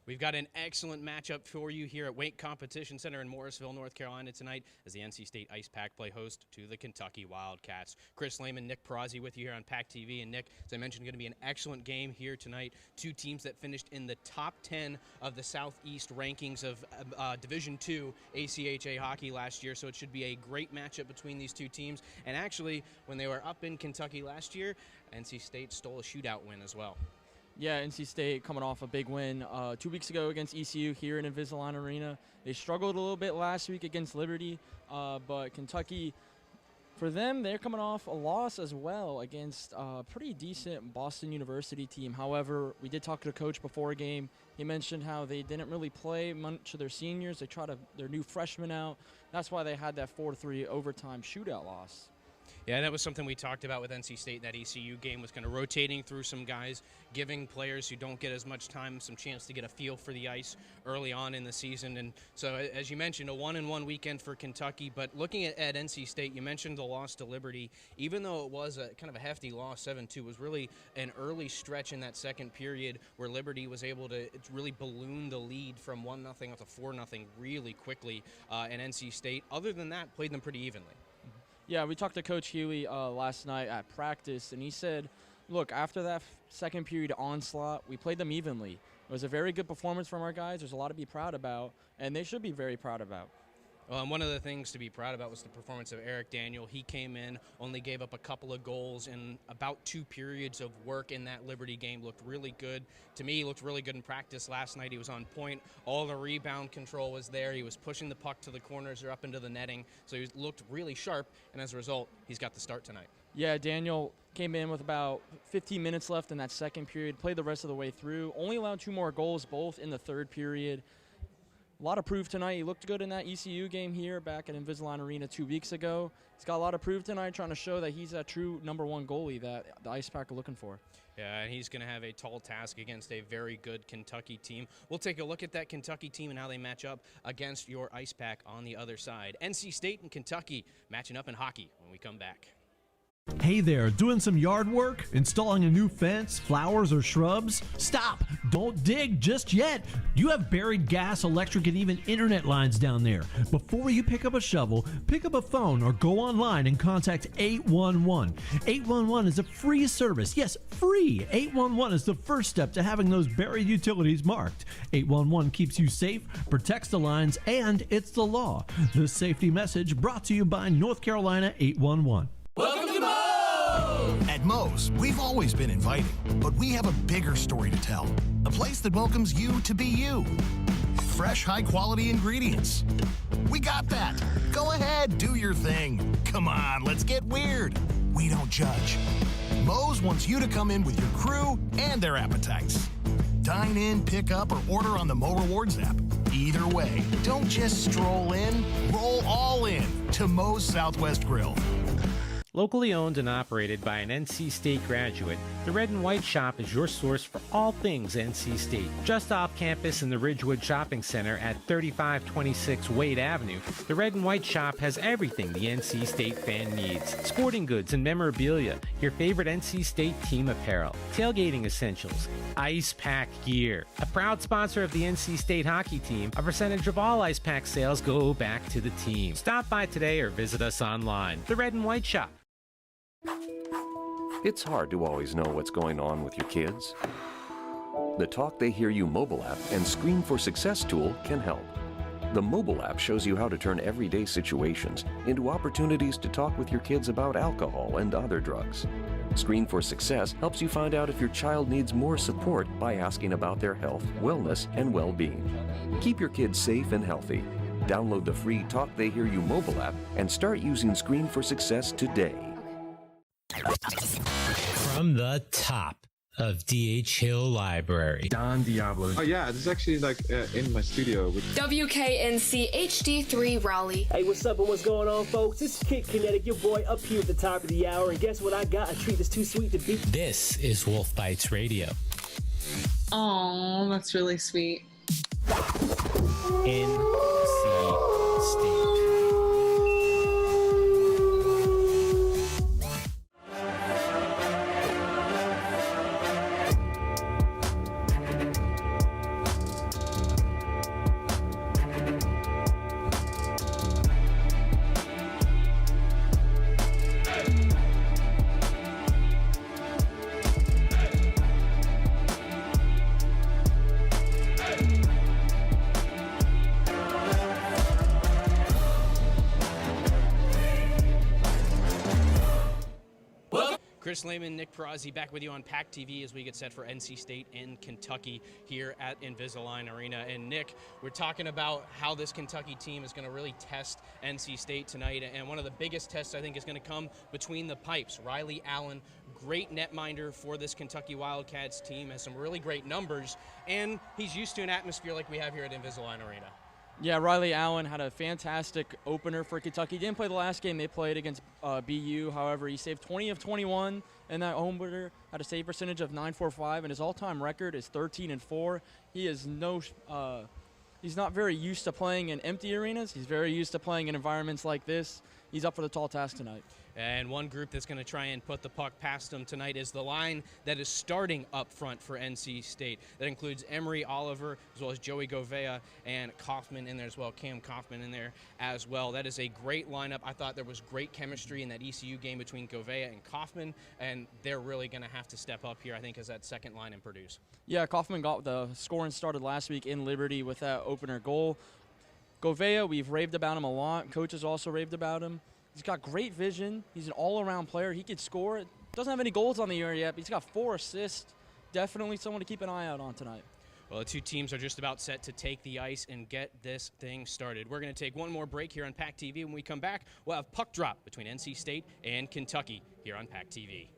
We've got an excellent matchup for you here at Wake Competition Center in Morrisville, North Carolina tonight as the NC State Ice Pack play host to the Kentucky Wildcats. Chris Lehman, Nick Perazzi with you here on PackTV. And Nick, as I mentioned, going to be an excellent game here tonight. Two teams that finished in the top 10 of the Southeast rankings of Division II ACHA hockey last year, so it should be a great matchup between these two teams. And actually, when they were up in Kentucky last year, NC State stole a shootout win as well. Yeah, NC State coming off a big win 2 weeks ago against ECU here in Invisalign Arena. They struggled a little bit last week against Liberty, but Kentucky, for them, they're coming off a loss as well against a pretty decent Boston University team. However, we did talk to the coach before a game. He mentioned how they didn't really play much of their seniors. They tried their new freshmen out. That's why they had that 4-3 overtime shootout loss. Yeah, that was something we talked about with NC State. That ECU game was kind of rotating through some guys, giving players who don't get as much time some chance to get a feel for the ice early on in the season. And so, as you mentioned, a 1-1 weekend for Kentucky. But looking at NC State, you mentioned the loss to Liberty. Even though it was a kind of a hefty loss, 7-2, was really an early stretch in that second period where Liberty was able to really balloon the lead from 1-0 up to 4-0 really quickly. And NC State, other than that, played them pretty evenly. Yeah, we talked to Coach Healy last night at practice, and he said, look, after that second period onslaught, we played them evenly. It was a very good performance from our guys. There's a lot to be proud about, and they should be very proud about. One of the things to be proud about was the performance of Eric Daniel. He came in, only gave up a couple of goals in about 2 periods of work in that Liberty game. Looked really good. To me, he looked really good in practice last night. He was on point. All the rebound control was there. He was pushing the puck to the corners or up into the netting. So he looked really sharp, and as a result, he's got the start tonight. Yeah, Daniel came in with about 15 minutes left in that second period, played the rest of the way through, only allowed 2 more goals, both in the third period. A lot of proof tonight. He looked good in that ECU game here back at Invisalign Arena 2 weeks ago. He's got a lot of proof tonight, trying to show that he's a true #1 goalie that the Ice Pack are looking for. Yeah, and he's going to have a tall task against a very good Kentucky team. We'll take a look at that Kentucky team and how they match up against your Ice Pack on the other side. NC State and Kentucky matching up in hockey when we come back. Hey there, doing some yard work? Installing a new fence, flowers, or shrubs? Stop! Don't dig just yet! You have buried gas, electric, and even internet lines down there. Before you pick up a shovel, pick up a phone or go online and contact 811. 811 is a free service. Yes, free! 811 is the first step to having those buried utilities marked. 811 keeps you safe, protects the lines, and it's the law. This safety message brought to you by North Carolina 811. Welcome to Moe's! At Moe's, we've always been inviting, but we have a bigger story to tell. A place that welcomes you to be you. Fresh, high-quality ingredients. We got that. Go ahead, do your thing. Come on, let's get weird. We don't judge. Moe's wants you to come in with your crew and their appetites. Dine in, pick up, or order on the Mo Rewards app. Either way, don't just stroll in, roll all in to Moe's Southwest Grill. Locally owned and operated by an NC State graduate, the Red and White Shop is your source for all things NC State. Just off campus in the Ridgewood Shopping Center at 3526 Wade Avenue, the Red and White Shop has everything the NC State fan needs. Sporting goods and memorabilia, your favorite NC State team apparel, tailgating essentials, Ice Pack gear. A proud sponsor of the NC State hockey team, a percentage of all Ice Pack sales go back to the team. Stop by today or visit us online. The Red and White Shop. It's hard to always know what's going on with your kids. The Talk They Hear You mobile app and Screen for Success tool can help. The mobile app shows you how to turn everyday situations into opportunities to talk with your kids about alcohol and other drugs. Screen for Success helps you find out if your child needs more support by asking about their health, wellness, and well-being. Keep your kids safe and healthy. Download the free Talk They Hear You mobile app and start using Screen for Success today. From the top of D.H. Hill Library. Don Diablo. Oh yeah, this is actually like in my studio. WKNC HD3 Raleigh. Hey, what's up and what's going on, folks? It's Kid Kinetic, your boy up here at the top of the hour. And guess what I got? A treat that's too sweet to beat. This is Wolf Bites Radio. Oh, that's really sweet. NC State. Chris Lehman, Nick Perazzi back with you on PackTV as we get set for NC State and Kentucky here at Invisalign Arena. And Nick, we're talking about how this Kentucky team is going to really test NC State tonight. And one of the biggest tests, I think, is going to come between the pipes. Riley Allen, great netminder for this Kentucky Wildcats team, has some really great numbers, and he's used to an atmosphere like we have here at Invisalign Arena. Yeah, Riley Allen had a fantastic opener for Kentucky. Didn't play the last game they played against BU. However, he saved 20 of 21 in that opener, had a save percentage of .945, and his all-time record is 13-4. He is he's not very used to playing in empty arenas. He's very used to playing in environments like this. He's up for the tall task tonight. And one group that's going to try and put the puck past them tonight is the line that is starting up front for NC State. That includes Emery Oliver, as well as Joey Govea, and Kaufman in there as well, Cam Kaufman in there as well. That is a great lineup. I thought there was great chemistry in that ECU game between Govea and Kaufman, and they're really going to have to step up here, I think, as that second line and produce. Yeah, Kaufman got the scoring started last week in Liberty with that opener goal. Govea, we've raved about him a lot. Coaches also raved about him. He's got great vision. He's an all-around player. He could score. Doesn't have any goals on the year yet, but he's got 4 assists. Definitely someone to keep an eye out on tonight. Well, the two teams are just about set to take the ice and get this thing started. We're going to take one more break here on PackTV. When we come back, we'll have puck drop between NC State and Kentucky here on PackTV.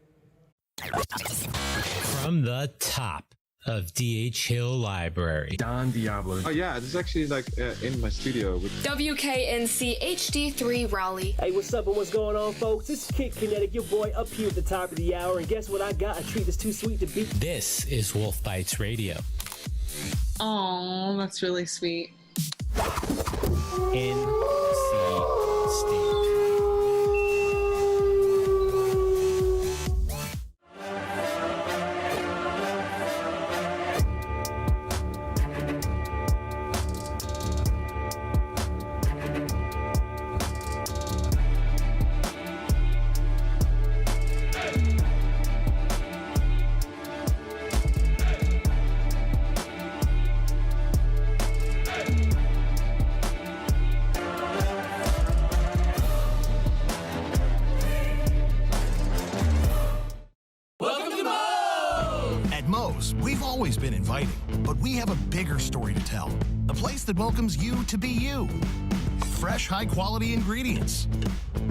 From the top of D.H. Hill Library. Don Diablo. Oh yeah, this is actually like in my studio. WKNC HD3 Raleigh. Hey, what's up and what's going on, folks? This is Kid Kinetic, your boy up here at the top of the hour. And guess what I got? A treat that's too sweet to beat. This is Wolf Bites Radio. Oh, that's really sweet. NC State. We've always been inviting, but we have a bigger story to tell. A place that welcomes you to be you. Fresh, high-quality ingredients.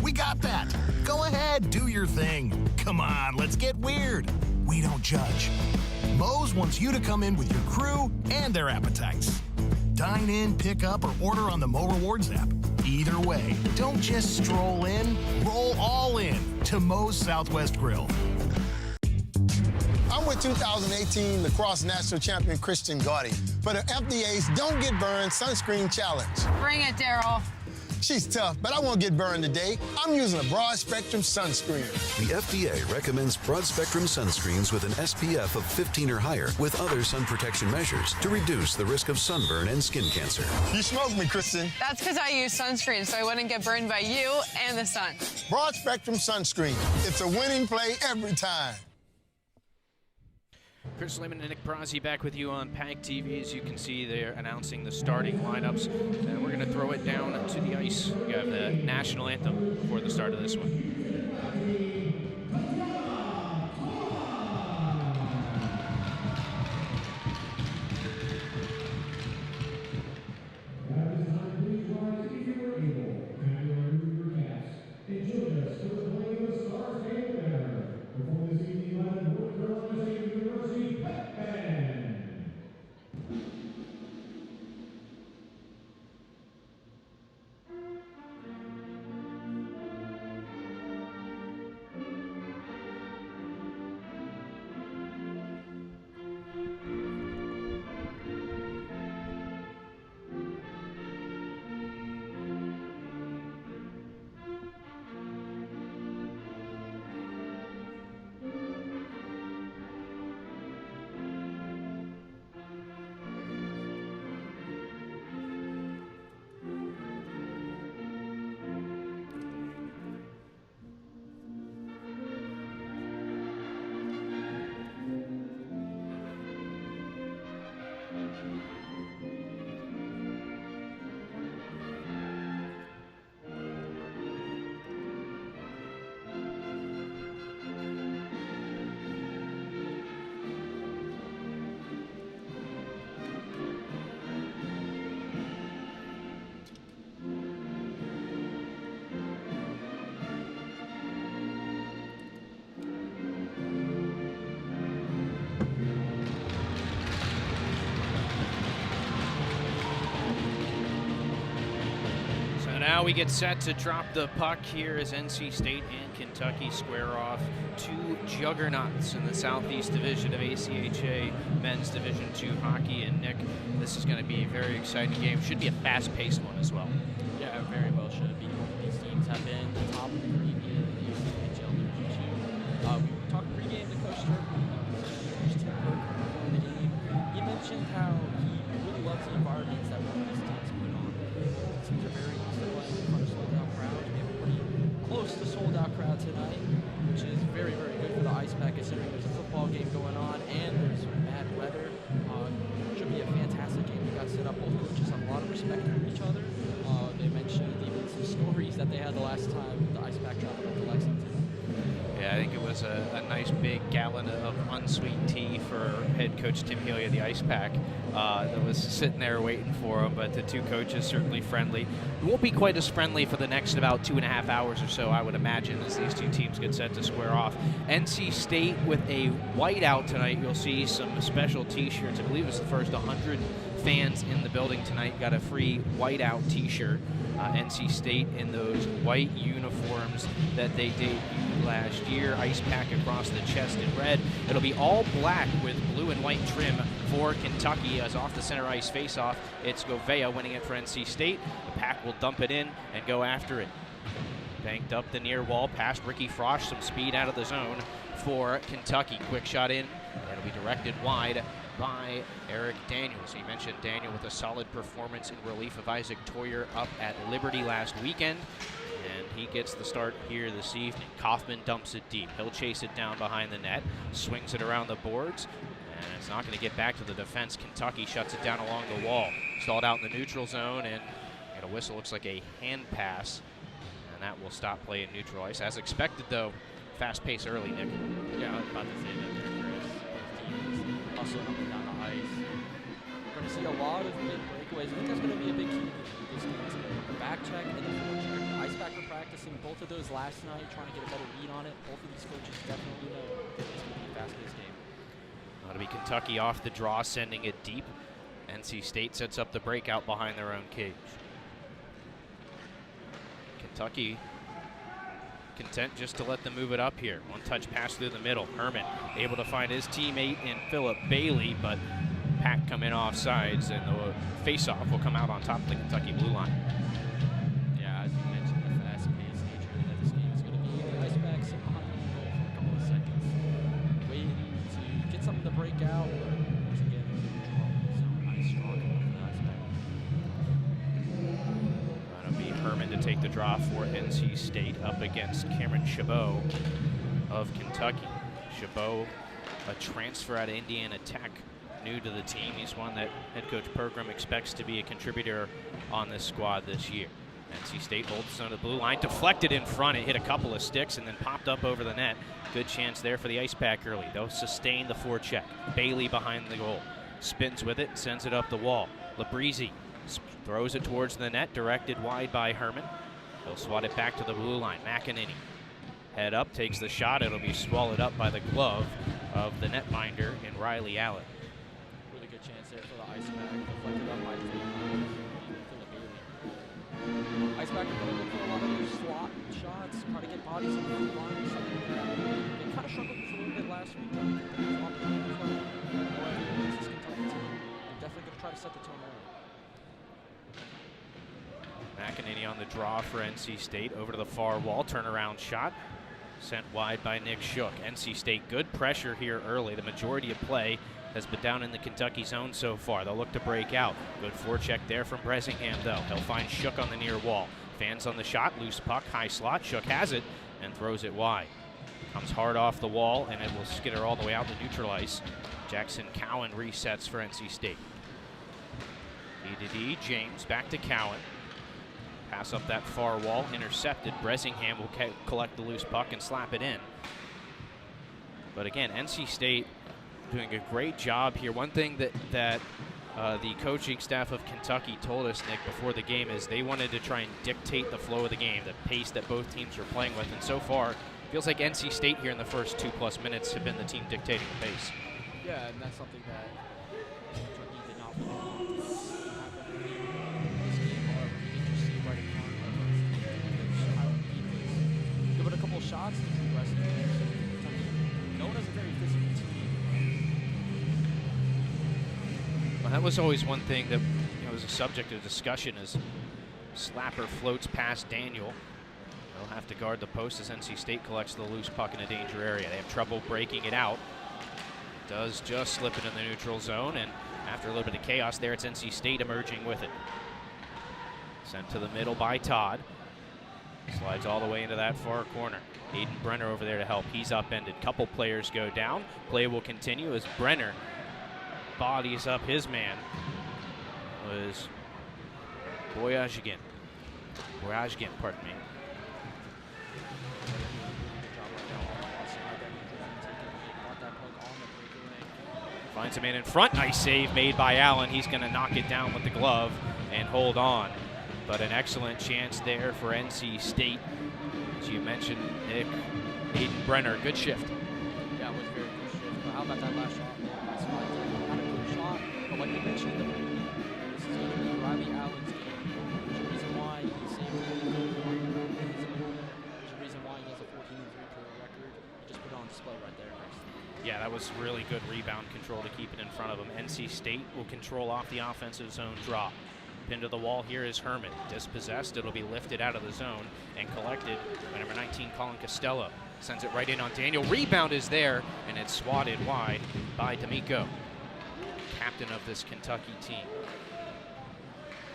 We got that. Go ahead, do your thing. Come on, let's get weird. We don't judge. Moe's wants you to come in with your crew and their appetites. Dine in, pick up, or order on the Mo Rewards app. Either way, don't just stroll in, roll all in to Moe's Southwest Grill. I'm with 2018 lacrosse national champion Christian Gaudy for the FDA's Don't Get Burned Sunscreen Challenge. Bring it, Daryl. She's tough, but I won't get burned today. I'm using a broad-spectrum sunscreen. The FDA recommends broad-spectrum sunscreens with an SPF of 15 or higher with other sun protection measures to reduce the risk of sunburn and skin cancer. You smoked me, Kristen. That's because I use sunscreen, so I wouldn't get burned by you and the sun. Broad-spectrum sunscreen. It's a winning play every time. Chris Lehman and Nick Perazzi back with you on PackTV. As you can see, they're announcing the starting lineups, and we're going to throw it down to the ice. We have the national anthem before the start of this one. now we get set to drop the puck here as NC State and Kentucky square off. Two juggernauts in the Southeast Division of ACHA Men's Division II hockey. And Nick, this is going to be a very exciting game. Should be a fast-paced one as well. Yeah, very well should be. Both of these teams have been the top of the group in the ACHL Division II. We talked pregame to Coach Turk, Coach Tim Burke before the game. He mentioned how he really loves the environments that both these teams put on. The teams are very used to playing in front of sold-out crowds. We have a pretty close to sold-out crowd tonight, which is very, very good for the Ice Pack, considering there's a football game going on and there's bad weather. Should be a fantastic game. We got set up. Both coaches have a lot of respect for each other. They mentioned even some stories that they had the last time the Ice Pack traveled up to Lexington. Yeah, I think it was a nice big gallon of unsweet tea for head coach Tim Healy of the Ice Pack that was sitting there waiting for him, but the two coaches certainly friendly. It won't be quite as friendly for the next about 2.5 hours or so, I would imagine, as these two teams get set to square off. NC State with a whiteout tonight. You'll see some special T-shirts. I believe it's the first 100 fans in the building tonight got a free whiteout T-shirt. NC State in those white uniforms that they debuted last year. Ice Pack across the chest in red. It'll be all black with blue and white trim for Kentucky as off the center ice faceoff. It's Govea winning it for NC State. The Pack will dump it in and go after it. Banked up the near wall past Ricky Frosch. Some speed out of the zone for Kentucky. Quick shot in. It'll be directed wide by Eric Daniels. He mentioned Daniel with a solid performance in relief of Isaac Toyer up at Liberty last weekend, and he gets the start here this evening. Kaufman dumps it deep. He'll chase it down behind the net, swings it around the boards, and it's not going to get back to the defense. Kentucky shuts it down along the wall. Stalled out in the neutral zone, and a whistle. Looks like a hand pass, and that will stop play in neutral ice. As expected, though, fast pace early, Nick. Yeah, I was about to say that there, Chris. Hustling up and down the ice. We're going to see a lot of mid breakaways. I think that's going to be a big key to this game today. The back check and the forward check. The Ice Pack were practicing both of those last night, trying to get a better read on it. Both of these coaches definitely know that this will be a fast-paced game. That'll be Kentucky off the draw, sending it deep. NC State sets up the breakout behind their own cage. Kentucky content just to let them move it up here. One touch pass through the middle. Herman able to find his teammate in Philip Bailey, but Pack come in off sides, and the face-off will come out on top of the Kentucky blue line. Yeah, as you mentioned, the fast-paced nature that this game is going to be. The Ice Pack sitting behind the goal for a couple of seconds, waiting to get something to break out. Once again, nice strong for the Ice Pack. That'll be Herman to take the draw for NC State up against Cameron Chabot of Kentucky. Chabot, a transfer out of Indiana Tech, new to the team. He's one that head coach Pergram expects to be a contributor on this squad this year. NC State holds on the blue line, deflected in front. It hit a couple of sticks and then popped up over the net. Good chance there for the Ice Pack early. They'll sustain the forecheck. Bailey behind the goal. Spins with it, sends it up the wall. Labrizzi throws it towards the net, directed wide by Herman. He'll swat it back to the blue line. McEnany head up, takes the shot. It'll be swallowed up by the glove of the netminder in Riley Allen. Really good chance there for the Ice Pack. Deflected up by Philip Bailey. Ice Pack are going to look for a lot of those slot shots, try to get bodies in the blue line or something like that. They kind of struggled with a little bit last week. However, this is Kentucky team. They're definitely going to try to set the tone early. McEnany on the draw for NC State. Over to the far wall, turnaround shot. Sent wide by Nick Shook. NC State, good pressure here early. The majority of play has been down in the Kentucky zone so far. They'll look to break out. Good forecheck there from Bresingham, though. He'll find Shook on the near wall. Fans on the shot, loose puck, high slot. Shook has it and throws it wide. Comes hard off the wall, and it will skitter all the way out to neutral ice. Jackson Cowan resets for NC State. D to D, James back to Cowan. Pass up that far wall, intercepted. Bresingham will collect the loose puck and slap it in. But again, NC State doing a great job here. One thing that the coaching staff of Kentucky told us, Nick, before the game is they wanted to try and dictate the flow of the game, the pace that both teams were playing with. And so far, it feels like NC State here in the first 2+ minutes have been the team dictating the pace. Yeah, and that's something that Kentucky did not really want to happen in this game. However, we did just see right in front of shots the rest of the game. No one has a very physical team. Well, that was always one thing that was a subject of discussion as Slapper floats past Daniel. They'll have to guard the post as NC State collects the loose puck in a danger area. They have trouble breaking it out. Does just slip it in the neutral zone, and after a little bit of chaos there, it's NC State emerging with it. Sent to the middle by Todd. Slides all the way into that far corner. Aiden Brenner over there to help. He's upended. Couple players go down. Play will continue as Brenner bodies up his man. Was Boyajian, pardon me. Finds a man in front. Nice save made by Allen. He's going to knock it down with the glove and hold on. But an excellent chance there for NC State. As you mentioned, Nick, Aiden Brenner, good shift. Yeah, it was a very good shift. But how about that last shot? Not a good shot, but like you mentioned, this is going to be Riley Allen's game. There's a reason why he saved it. There's a reason why he has a 14-3 career record. He just put it on display right there. Yeah, that was really good rebound control to keep it in front of him. NC State will control off the offensive zone drop. Pinned to the wall here is Herman. Dispossessed, it'll be lifted out of the zone and collected by number 19, Colin Costello. Sends it right in on Daniel. Rebound is there, and it's swatted wide by D'Amico, captain of this Kentucky team.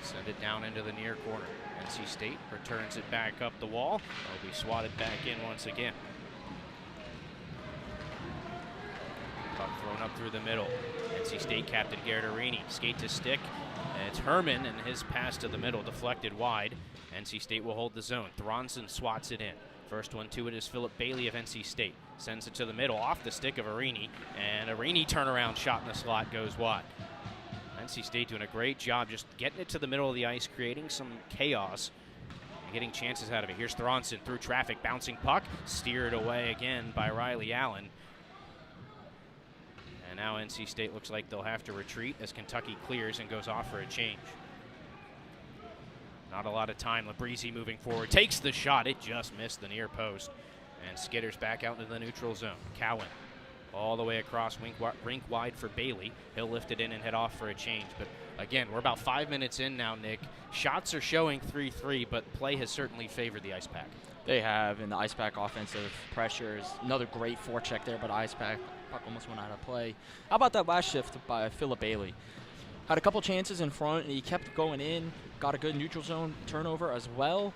Send it down into the near corner. NC State returns it back up the wall. It'll be swatted back in once again. Puck thrown up through the middle. NC State captain Garrett Arini skate to stick. And it's Herman, and his pass to the middle deflected wide. NC State will hold the zone. Thronson swats it in. First one to it is Philip Bailey of NC State. Sends it to the middle off the stick of Arini. And Arini turnaround shot in the slot goes wide. NC State doing a great job just getting it to the middle of the ice, creating some chaos, and getting chances out of it. Here's Thronson through traffic, bouncing puck, steered away again by Riley Allen. And now NC State looks like they'll have to retreat as Kentucky clears and goes off for a change. Not a lot of time. Labrizzi moving forward, takes the shot. It just missed the near post and skitters back out into the neutral zone. Cowan all the way across, rink wide for Bailey. He'll lift it in and head off for a change. But again, we're about 5 minutes in now, Nick. Shots are showing 3-3, but play has certainly favored the Ice Pack. They have, and the Ice Pack offensive pressure is another great forecheck there, but Ice Pack puck almost went out of play. How about that last shift by Philip Bailey? Had a couple chances in front, and he kept going in. Got a good neutral zone turnover as well.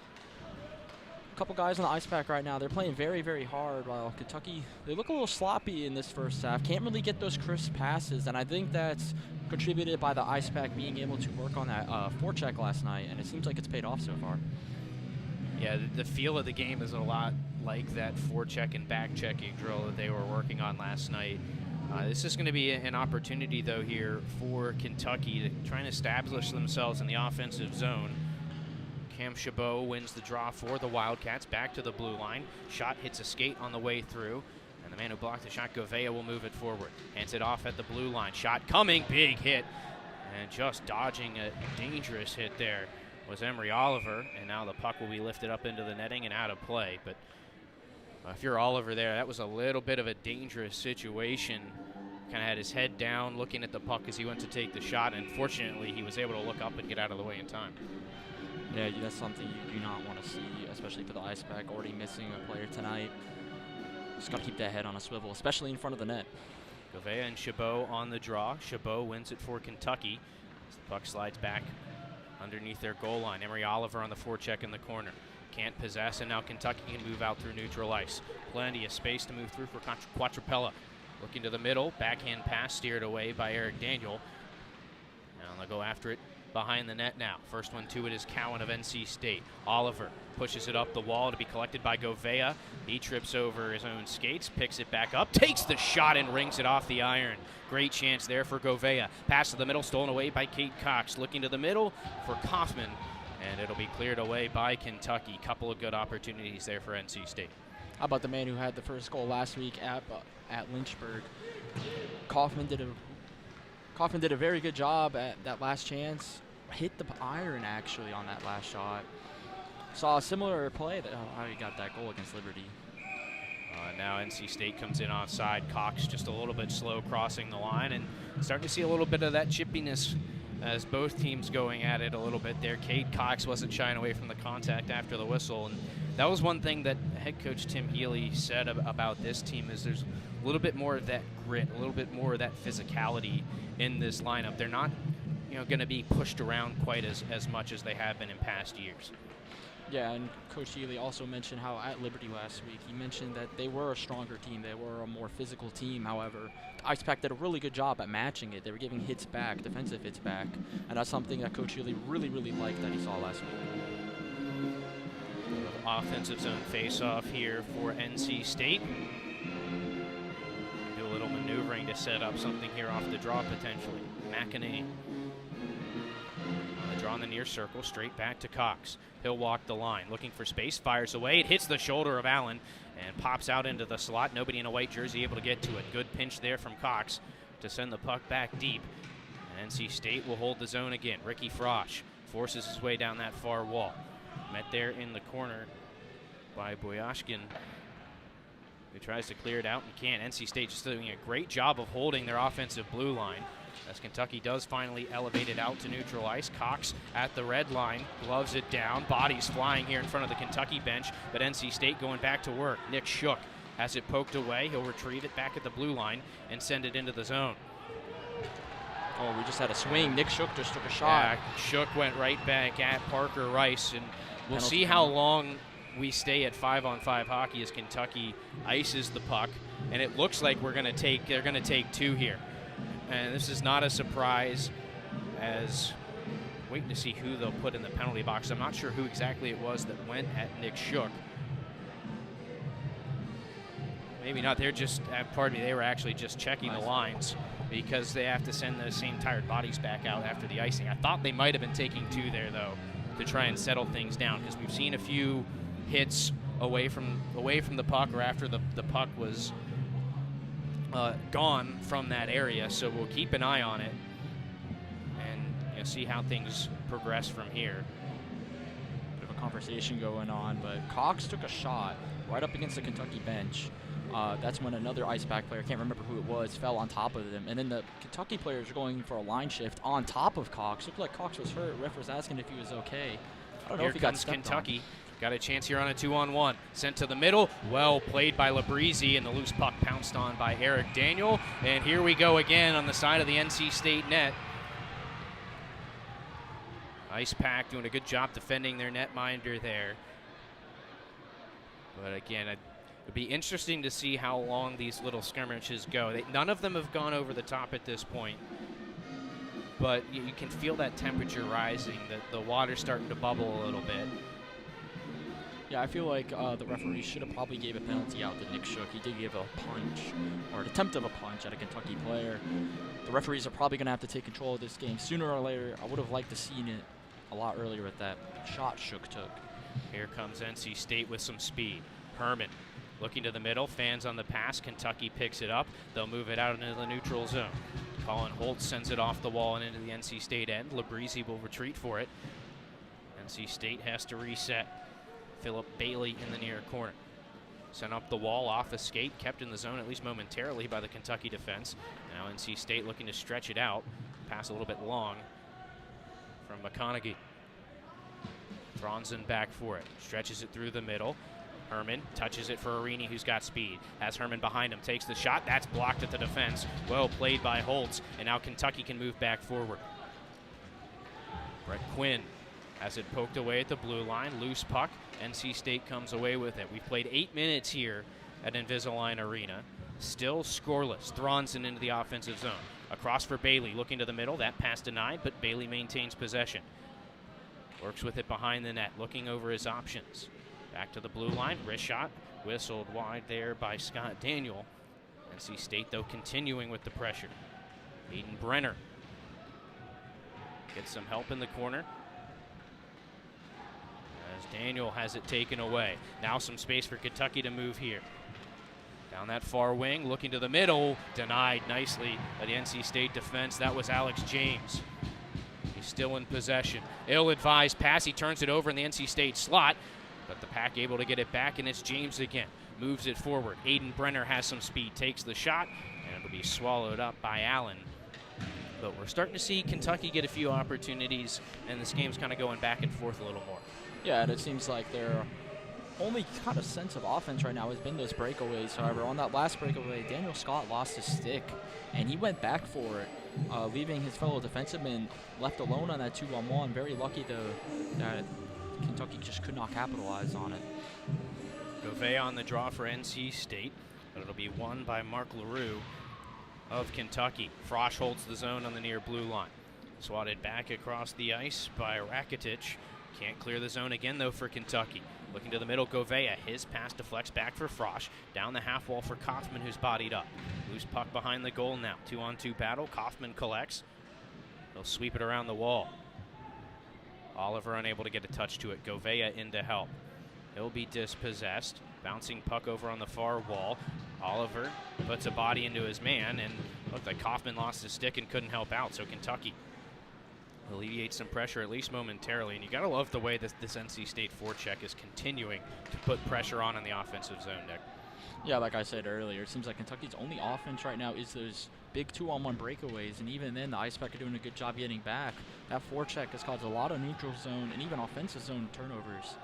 A couple guys on the Ice Pack right now. They're playing very, very hard, while Kentucky, they look a little sloppy in this first half. Can't really get those crisp passes, and I think that's contributed by the Ice Pack being able to work on that forecheck last night, and it seems like it's paid off so far. Yeah, the feel of the game is a lot like that forecheck and back-checking drill that they were working on last night. This is going to be an opportunity, though, here for Kentucky to try and establish themselves in the offensive zone. Cam Chabot wins the draw for the Wildcats, back to the blue line. Shot hits a skate on the way through, and the man who blocked the shot, Govea, will move it forward. Hands it off at the blue line. Shot coming, big hit, and just dodging a dangerous hit there was Emery Oliver, and now the puck will be lifted up into the netting and out of play. But if you're Oliver there, that was a little bit of a dangerous situation. Kind of had his head down, looking at the puck as he went to take the shot, and fortunately he was able to look up and get out of the way in time. Yeah, that's something you do not want to see, especially for the Ice Pack, already missing a player tonight. Just got to keep that head on a swivel, especially in front of the net. Govea and Chabot on the draw. Chabot wins it for Kentucky as the puck slides back underneath their goal line. Emery Oliver on the forecheck in the corner. Can't possess, and now Kentucky can move out through neutral ice. Plenty of space to move through for Quattrapella. Looking to the middle, backhand pass steered away by Eric Daniel. Now they'll go after it behind the net now. First one to it is Cowan of NC State. Oliver pushes it up the wall to be collected by Govea. He trips over his own skates, picks it back up, takes the shot and rings it off the iron. Great chance there for Govea. Pass to the middle, stolen away by Kate Cox. Looking to the middle for Kaufman, and it'll be cleared away by Kentucky. Couple of good opportunities there for NC State. How about the man who had the first goal last week at Lynchburg? Kaufman did a very good job at that last chance. Hit the iron, actually, on that last shot. Saw a similar play that how he got that goal against Liberty. Now NC State comes in offside. Cox just a little bit slow crossing the line, and starting to see a little bit of that chippiness as both teams going at it a little bit there. Cade Cox wasn't shying away from the contact after the whistle, and that was one thing that head coach Tim Healy said about this team is there's a little bit more of that grit, a little bit more of that physicality in this lineup. They're not, going to be pushed around quite as much as they have been in past years. Yeah, and Coach Healy also mentioned how at Liberty last week, he mentioned that they were a stronger team. They were a more physical team. However, Ice Pack did a really good job at matching it. They were giving hits back, defensive hits back, and that's something that Coach Healy really, really liked that he saw last week. Offensive zone face-off here for NC State. Do a little maneuvering to set up something here off the draw potentially. McInerney. Draw in the near circle, straight back to Cox. He'll walk the line, looking for space, fires away. It hits the shoulder of Allen and pops out into the slot. Nobody in a white jersey able to get to it. Good pinch there from Cox to send the puck back deep. And NC State will hold the zone again. Ricky Frosch forces his way down that far wall. Met there in the corner by Boyashkin, who tries to clear it out and can't. NC State just doing a great job of holding their offensive blue line, as Kentucky does finally elevate it out to neutral ice. Cox at the red line, gloves it down, bodies flying here in front of the Kentucky bench, but NC State going back to work. Nick Shook has it poked away. He'll retrieve it back at the blue line and send it into the zone. Oh, we just had a swing. Nick Shook just took a shot. Yeah, Shook went right back at Parker Rice, and we'll see how long we stay at 5-on-5 hockey as Kentucky ices the puck, and it looks like they're going to take two here. And this is not a surprise, as waiting to see who they'll put in the penalty box. I'm not sure who exactly it was that went at Nick Shook. Maybe not. They're just, they were actually just checking the lines because they have to send those same tired bodies back out after the icing. I thought they might have been taking two there, though, to try and settle things down, because we've seen a few hits away from the puck or after the puck was gone from that area, so we'll keep an eye on it and see how things progress from here. Bit of a conversation going on, but Cox took a shot right up against the Kentucky bench. That's when another Ice Pack player, can't remember who it was, fell on top of them, and then the Kentucky players are going for a line shift on top of Cox. Looked like Cox was hurt. Ref was asking if he was okay. I don't know if he got stepped Kentucky. on. Got a chance here on a 2-on-1. Sent to the middle. Well played by Labrizzi, and the loose puck pounced on by Eric Daniel. And here we go again on the side of the NC State net. Ice Pack doing a good job defending their netminder there. But again, it'd be interesting to see how long these little skirmishes go. None of them have gone over the top at this point. But you can feel that temperature rising, the water's starting to bubble a little bit. Yeah, I feel like the referee should have probably gave a penalty out to Nick Shook. He did give a punch, or an attempt of a punch at a Kentucky player. The referees are probably going to have to take control of this game sooner or later. I would have liked to seen it a lot earlier with that shot Shook took. Here comes NC State with some speed. Herman looking to the middle, fans on the pass. Kentucky picks it up. They'll move it out into the neutral zone. Colin Holt sends it off the wall and into the NC State end. Labrizzi will retreat for it. NC State has to reset. Philip Bailey in the near corner. Sent up the wall, off a skate, kept in the zone at least momentarily by the Kentucky defense. Now NC State looking to stretch it out. Pass a little bit long from McConaughey. Thronson back for it. Stretches it through the middle. Herman touches it for Arini, who's got speed. Has Herman behind him, takes the shot. That's blocked at the defense. Well played by Holtz. And now Kentucky can move back forward. Brett Quinn has it poked away at the blue line. Loose puck. NC State comes away with it. We've played 8 minutes here at Invisalign Arena. Still scoreless. Thronson into the offensive zone. Across for Bailey, looking to the middle. That pass denied, but Bailey maintains possession. Works with it behind the net, looking over his options. Back to the blue line. Wrist shot. Whistled wide there by Scott Daniel. NC State, though, continuing with the pressure. Aiden Brenner gets some help in the corner. As Daniel has it taken away. Now some space for Kentucky to move here. Down that far wing, looking to the middle. Denied nicely by the NC State defense. That was Alex James. He's still in possession. Ill-advised pass. He turns it over in the NC State slot. But the Pack able to get it back, and it's James again. Moves it forward. Aiden Brenner has some speed, takes the shot, and it'll be swallowed up by Allen. But we're starting to see Kentucky get a few opportunities, and this game's kind of going back and forth a little more. Yeah, and it seems like their only kind of sense of offense right now has been those breakaways. However, on that last breakaway, Daniel Scott lost his stick, and he went back for it, leaving his fellow defenseman left alone on that 2-on-1. Very lucky, though, that Kentucky just could not capitalize on it. Gouveia on the draw for NC State, but it'll be won by Mark LaRue of Kentucky. Frosch holds the zone on the near blue line. Swatted back across the ice by Rakitic. Can't clear the zone again, though, for Kentucky. Looking to the middle, Gouveia. His pass deflects back for Frosch. Down the half wall for Kaufman, who's bodied up. Loose puck behind the goal now. 2-on-2 battle. Kaufman collects. He'll sweep it around the wall. Oliver unable to get a touch to it. Gouveia in to help. He'll be dispossessed. Bouncing puck over on the far wall. Oliver puts a body into his man, and looked like Kaufman lost his stick and couldn't help out. So Kentucky alleviates some pressure, at least momentarily. And you got to love the way this NC State forecheck is continuing to put pressure on in the offensive zone, Nick. Yeah, like I said earlier, it seems like Kentucky's only offense right now is those big 2-on-1 breakaways, and even then, the Ice Pack are doing a good job getting back. That forecheck has caused a lot of neutral zone and even offensive zone turnovers,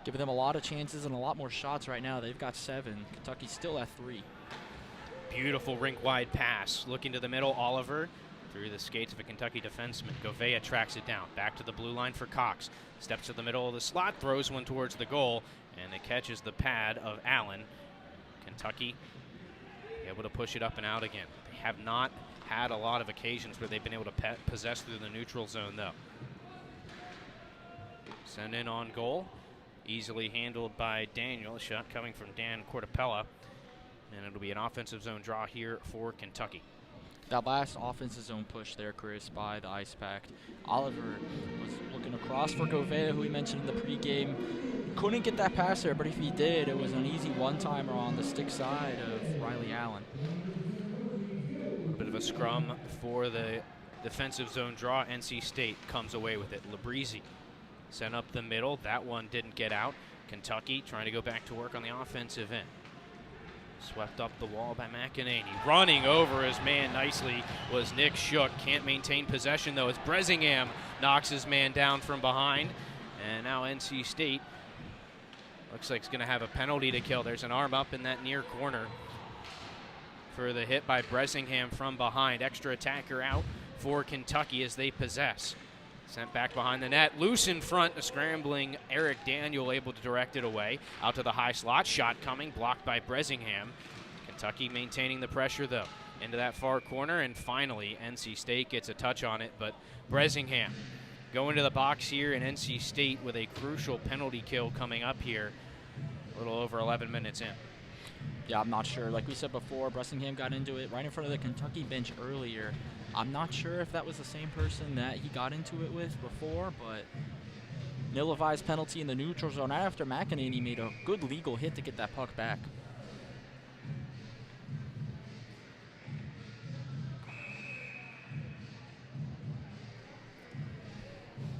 giving them a lot of chances and a lot more shots right now. They've got 7. Kentucky's still at 3. Beautiful rink-wide pass. Looking to the middle, Oliver through the skates of a Kentucky defenseman. Gouveia tracks it down. Back to the blue line for Cox. Steps to the middle of the slot, throws one towards the goal, and it catches the pad of Allen. Kentucky able to push it up and out again. They have not had a lot of occasions where they've been able to possess through the neutral zone, though. Send in on goal. Easily handled by Daniel. A shot coming from Dan Cortapella. And it'll be an offensive zone draw here for Kentucky. That last offensive zone push there, Chris, by the Ice Pack. Oliver was looking across for Gouveia, who we mentioned in the pregame. Couldn't get that pass there, but if he did, it was an easy one-timer on the stick side of Riley Allen. A bit of a scrum for the defensive zone draw. NC State comes away with it. Labrizzi sent up the middle. That one didn't get out. Kentucky trying to go back to work on the offensive end. Swept up the wall by McEnany. Running over his man nicely was Nick Shook. Can't maintain possession, though, as Bresingham knocks his man down from behind. And now NC State looks like it's going to have a penalty to kill. There's an arm up in that near corner for the hit by Bresingham from behind. Extra attacker out for Kentucky as they possess. Sent back behind the net. Loose in front. A scrambling Eric Daniel able to direct it away. Out to the high slot. Shot coming. Blocked by Bresingham. Kentucky maintaining the pressure, though. Into that far corner. And finally, NC State gets a touch on it. But Bresingham going to the box here in NC State with a crucial penalty kill coming up here. A little over 11 minutes in. Yeah, I'm not sure. Like we said before, Bresingham got into it right in front of the Kentucky bench earlier. I'm not sure if that was the same person that he got into it with before, but nil-advised penalty in the neutral zone right after McEnany made a good legal hit to get that puck back.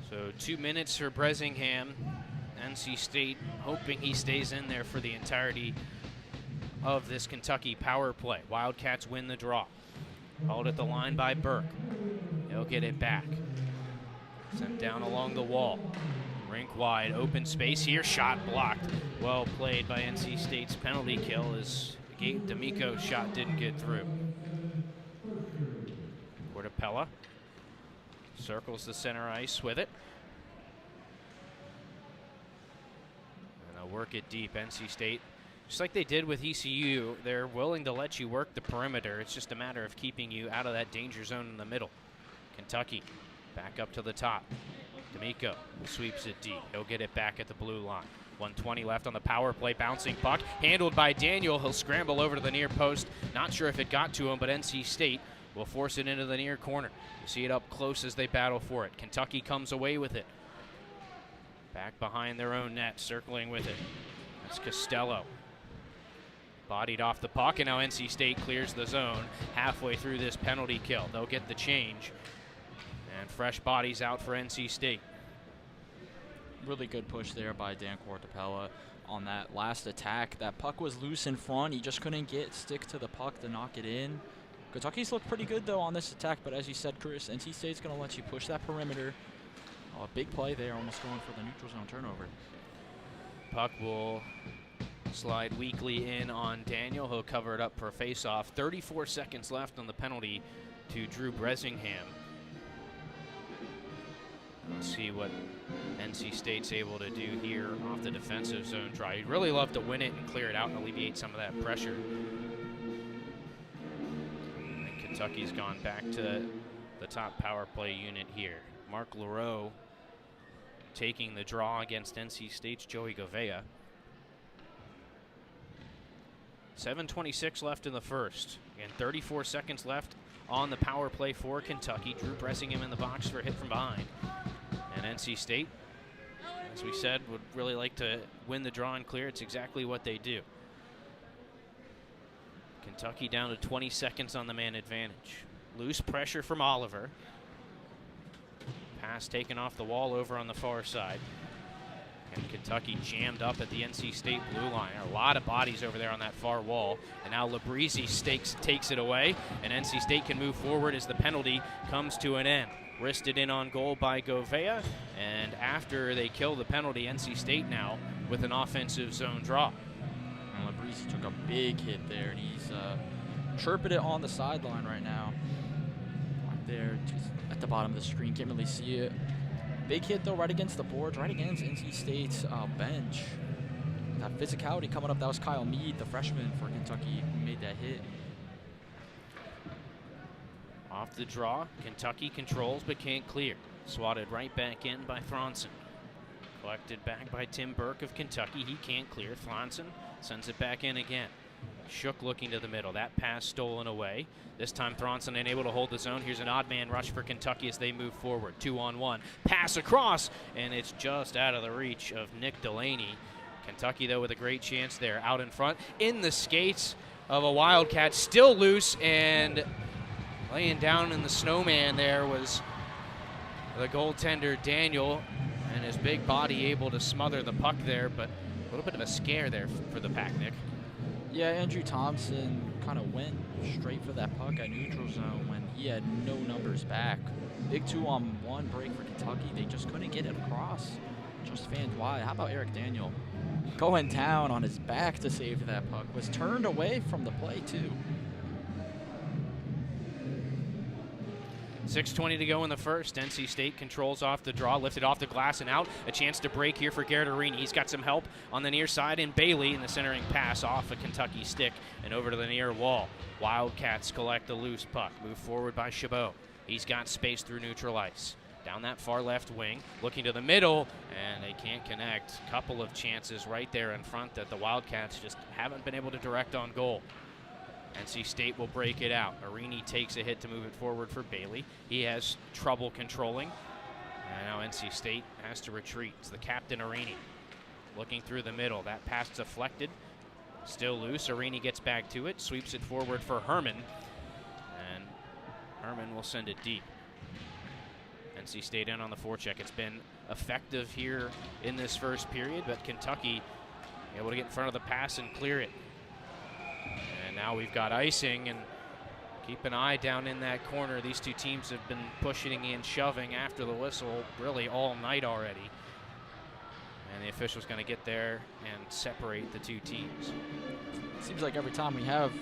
So 2 minutes for Bresingham. NC State hoping he stays in there for the entirety of this Kentucky power play. Wildcats win the draw. Hauled at the line by Burke. He'll get it back. Sent down along the wall. Rink wide, open space here. Shot blocked. Well played by NC State's penalty kill as D'Amico's shot didn't get through. Cortapella circles the center ice with it. And they'll work it deep. NC State, just like they did with ECU, they're willing to let you work the perimeter. It's just a matter of keeping you out of that danger zone in the middle. Kentucky back up to the top. D'Amico sweeps it deep. He'll get it back at the blue line. 1:20 left on the power play. Bouncing puck handled by Daniel. He'll scramble over to the near post. Not sure if it got to him, but NC State will force it into the near corner. You see it up close as they battle for it. Kentucky comes away with it. Back behind their own net, circling with it. That's Costello. Bodied off the puck, and now NC State clears the zone halfway through this penalty kill. They'll get the change. And fresh bodies out for NC State. Really good push there by Dan Cortapella on that last attack. That puck was loose in front. He just couldn't stick to the puck to knock it in. Kentucky's looked pretty good, though, on this attack, but as you said, Chris, NC State's going to let you push that perimeter. Oh, a big play there, almost going for the neutral zone turnover. Puck will slide weakly in on Daniel. He'll cover it up for a face-off. 34 seconds left on the penalty to Drew Bresingham. Let's see what NC State's able to do here off the defensive zone draw. You'd really love to win it and clear it out and alleviate some of that pressure. And Kentucky's gone back to the top power play unit here. Mark Leroux taking the draw against NC State's Joey Govea. 7:26 left in the first. Again, 34 seconds left on the power play for Kentucky. Drew Bresingham in the box for a hit from behind. And NC State, as we said, would really like to win the draw and clear. It's exactly what they do. Kentucky down to 20 seconds on the man advantage. Loose pressure from Oliver. Pass taken off the wall over on the far side. And Kentucky jammed up at the NC State blue line. A lot of bodies over there on that far wall. And now Labrizzi takes it away. And NC State can move forward as the penalty comes to an end. Wristed in on goal by Govea. And after they kill the penalty, NC State now with an offensive zone draw. And Labrizzi took a big hit there. And he's chirping it on the sideline right now. Right there, just at the bottom of the screen. Can't really see it. Big hit, though, right against the boards, right against NC State's bench. That physicality coming up, that was Kyle Mead, the freshman for Kentucky, who made that hit. Off the draw, Kentucky controls but can't clear. Swatted right back in by Thronson. Collected back by Tim Burke of Kentucky. He can't clear. Thronson sends it back in again. Shook looking to the middle. That pass stolen away. This time Thronson unable to hold the zone. Here's an odd man rush for Kentucky as they move forward. 2-on-1. Pass across, and it's just out of the reach of Nick Delaney. Kentucky, though, with a great chance there. Out in front. In the skates of a Wildcat. Still loose, and laying down in the snowman there was the goaltender Daniel, and his big body able to smother the puck there, but a little bit of a scare there for the Pack, Nick. Yeah, Andrew Thompson kind of went straight for that puck at neutral zone when he had no numbers back. Big 2-on-1 break for Kentucky. They just couldn't get it across. Just fans wide. How about Eric Daniel going down on his back to save that puck? Was turned away from the play, too. 6:20 to go in the first. NC State controls off the draw, lifted off the glass and out. A chance to break here for Gardarini. He's got some help on the near side in Bailey, and the centering pass off a Kentucky stick and over to the near wall. Wildcats collect the loose puck. Move forward by Chabot. He's got space through neutral ice. Down that far left wing, looking to the middle, and they can't connect. Couple of chances right there in front that the Wildcats just haven't been able to direct on goal. NC State will break it out. Arini takes a hit to move it forward for Bailey. He has trouble controlling. And now NC State has to retreat. It's the captain, Arini, looking through the middle. That pass deflected. Still loose. Arini gets back to it. Sweeps it forward for Herman. And Herman will send it deep. NC State in on the forecheck. It's been effective here in this first period, but Kentucky able to get in front of the pass and clear it. And now we've got icing, and keep an eye down in that corner. These two teams have been pushing and shoving after the whistle really all night already. And the official's going to get there and separate the two teams. Seems like every time we have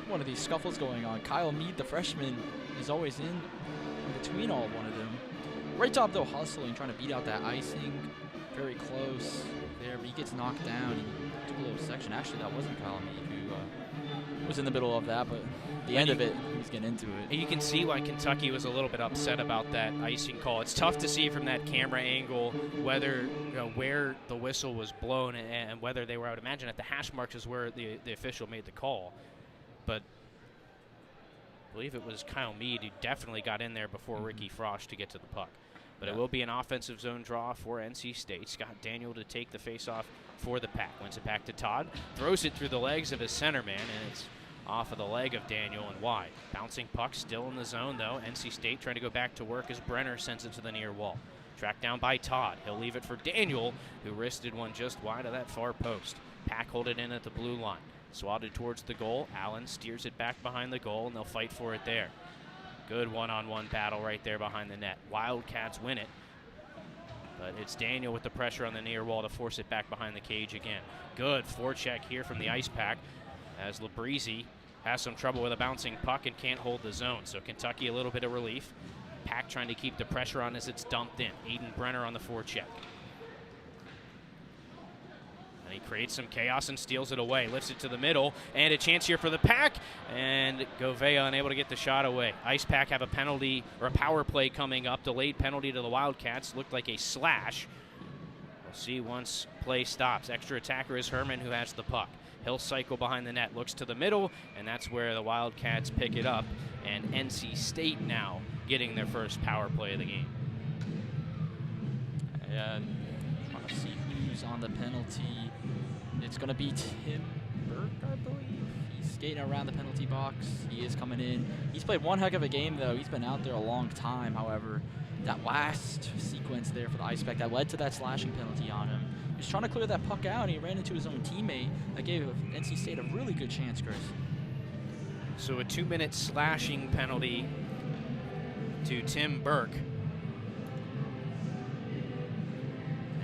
one of these scuffles going on, Kyle Mead, the freshman, is always in between all one of them. Right top, though, hustling, trying to beat out that icing. Very close there, but he gets knocked down. He took a little section. Actually, that wasn't Kyle Mead who was in the middle of that, but the end of it, he's getting into it. You can see why Kentucky was a little bit upset about that icing call. It's tough to see from that camera angle whether, where the whistle was blown and whether they were, I would imagine, at the hash marks is where the official made the call. But I believe it was Kyle Mead who definitely got in there before Ricky Frosch to get to the puck. But it will be an offensive zone draw for NC State. Scott Daniel to take the faceoff for the Pack. Wins it back to Todd. Throws it through the legs of his center man, and it's off of the leg of Daniel and wide. Bouncing puck still in the zone, though. NC State trying to go back to work as Brenner sends it to the near wall. Tracked down by Todd. He'll leave it for Daniel, who wristed one just wide of that far post. Pack hold it in at the blue line. Swatted towards the goal. Allen steers it back behind the goal, and they'll fight for it there. Good one-on-one battle right there behind the net. Wildcats win it. But it's Daniel with the pressure on the near wall to force it back behind the cage again. Good forecheck here from the Ice Pack as Labrizzi has some trouble with a bouncing puck and can't hold the zone. So Kentucky a little bit of relief. Pack trying to keep the pressure on as it's dumped in. Aiden Brenner on the forecheck. And he creates some chaos and steals it away. Lifts it to the middle, and a chance here for the Pack. And Govea unable to get the shot away. Ice Pack have a penalty or a power play coming up. Delayed penalty to the Wildcats. Looked like a slash. We'll see once play stops. Extra attacker is Herman, who has the puck. He'll cycle behind the net, looks to the middle, and that's where the Wildcats pick it up. And NC State now getting their first power play of the game. And trying to see who's on the penalty. It's going to be Tim Burke, I believe. He's skating around the penalty box. He is coming in. He's played one heck of a game, though. He's been out there a long time. However, that last sequence there for the Ice Pack that led to that slashing penalty on him. He was trying to clear that puck out, and he ran into his own teammate. That gave NC State a really good chance, Chris. So a 2-minute slashing penalty to Tim Burke.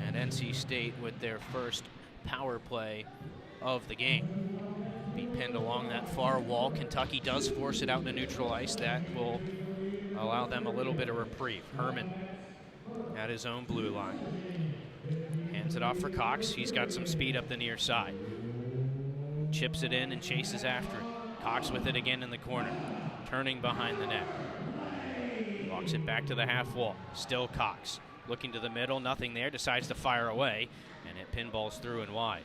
And NC State with their first power play of the game. Be pinned along that far wall. Kentucky does force it out into neutral ice. That will allow them a little bit of reprieve. Herman at his own blue line. Hands it off for Cox. He's got some speed up the near side. Chips it in and chases after it. Cox with it again in the corner. Turning behind the net. Walks it back to the half wall. Still Cox. Looking to the middle, nothing there. Decides to fire away, and it pinballs through and wide.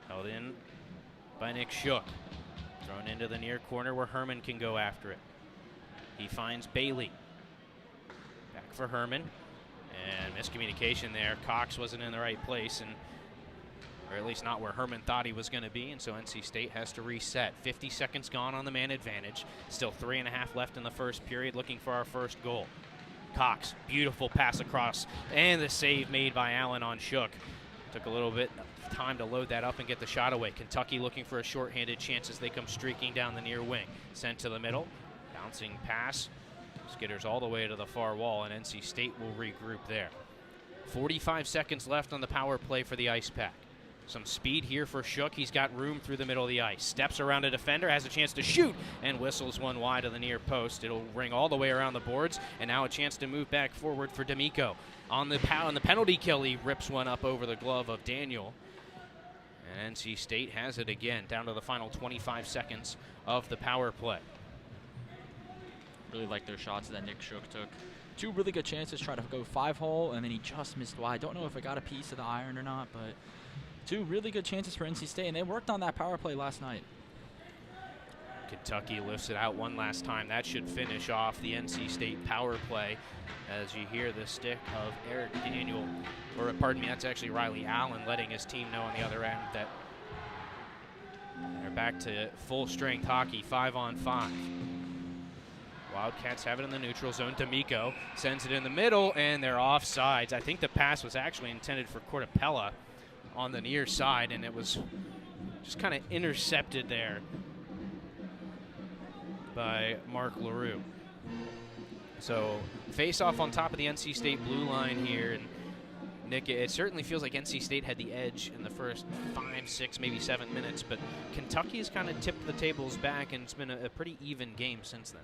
Held in by Nick Shook. Thrown into the near corner where Herman can go after it. He finds Bailey. Back for Herman. And miscommunication there. Cox wasn't in the right place, or at least not where Herman thought he was going to be, and so NC State has to reset. 50 seconds gone on the man advantage. Still 3.5 left in the first period, looking for our first goal. Cox, beautiful pass across, and the save made by Allen on Shook. Took a little bit of time to load that up and get the shot away. Kentucky looking for a shorthanded chance as they come streaking down the near wing. Sent to the middle, bouncing pass. Skitters all the way to the far wall, and NC State will regroup there. 45 seconds left on the power play for the Ice Pack. Some speed here for Shook. He's got room through the middle of the ice. Steps around a defender, has a chance to shoot, and whistles one wide of the near post. It'll ring all the way around the boards, and now a chance to move back forward for D'Amico. On the penalty kill, he rips one up over the glove of Daniel. And NC State has it again, down to the final 25 seconds of the power play. Really like their shots that Nick Shook took. Two really good chances, try to go 5-hole, and then he just missed wide. Don't know if it got a piece of the iron or not, but two really good chances for NC State, and they worked on that power play last night. Kentucky lifts it out one last time. That should finish off the NC State power play as you hear the stick of Eric Daniel, or pardon me, that's actually Riley Allen letting his team know on the other end that they're back to full strength hockey, 5-on-5. Wildcats have it in the neutral zone. D'Amico sends it in the middle, and they're offsides. I think the pass was actually intended for Cortapella on the near side, and it was just kind of intercepted there by Mark LaRue. So face off on top of the NC State blue line here, and Nick, it certainly feels like NC State had the edge in the first 5, 6, maybe 7 minutes, but Kentucky has kind of tipped the tables back, and it's been a pretty even game since then.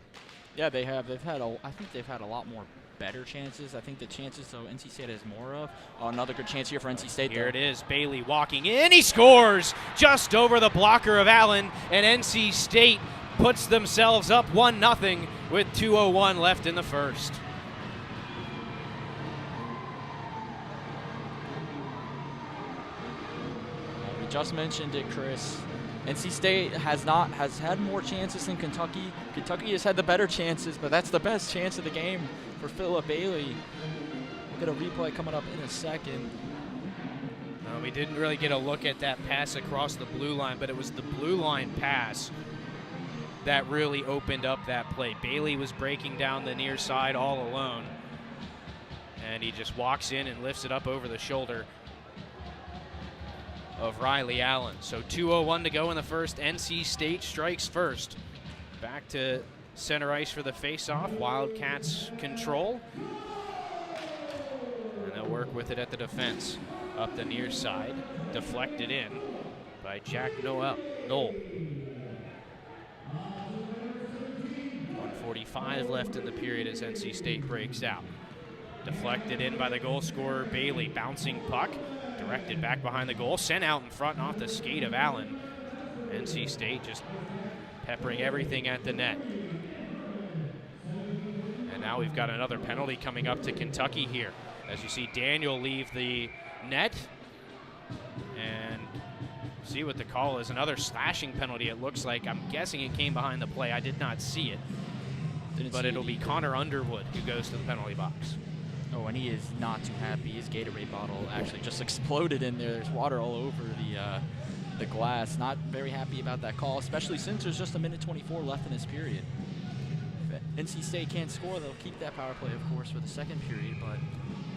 Yeah, they have. I think they've had a lot more better chances. I think the chances, though, NC State has more of. Oh, another good chance here for NC State. Here it is. Bailey walking in. He scores just over the blocker of Allen, and NC State puts themselves up 1-0 with 2:01 left in the first. We just mentioned it, Chris. NC State has had more chances than Kentucky. Kentucky has had the better chances, but that's the best chance of the game for Philip Bailey. We'll get a replay coming up in a second. We didn't really get a look at that pass across the blue line, but it was the blue line pass that really opened up that play. Bailey was breaking down the near side all alone. And he just walks in and lifts it up over the shoulder of Riley Allen. So 2:01 to go in the first. NC State strikes first. Back to center ice for the faceoff. Wildcats control. And they'll work with it at the defense. Up the near side. Deflected in by Jack Knoll. 1:45 left in the period as NC State breaks out. Deflected in by the goal scorer Bailey. Bouncing puck. Directed back behind the goal. Sent out in front and off the skate of Allen. NC State just peppering everything at the net. And now we've got another penalty coming up to Kentucky here. As you see Daniel leave the net. And see what the call is. Another slashing penalty, it looks like. I'm guessing it came behind the play. I did not see it. But it'll be Connor Underwood who goes to the penalty box. Oh, and he is not too happy. His Gatorade bottle actually just exploded in there. There's water all over the glass. Not very happy about that call, especially since there's just 1:24 left in this period. If NC State can't score, they'll keep that power play, of course, for the second period. But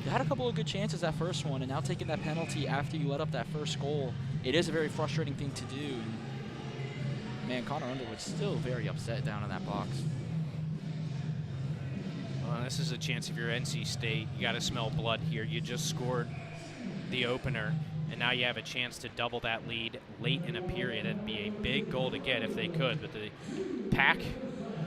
they had a couple of good chances that first one, and now taking that penalty after you let up that first goal, it is a very frustrating thing to do. And man, Connor Underwood's still very upset down in that box. This is a chance if you're NC State. You got to smell blood here. You just scored the opener, and now you have a chance to double that lead late in a period. It'd be a big goal to get if they could, but the Pack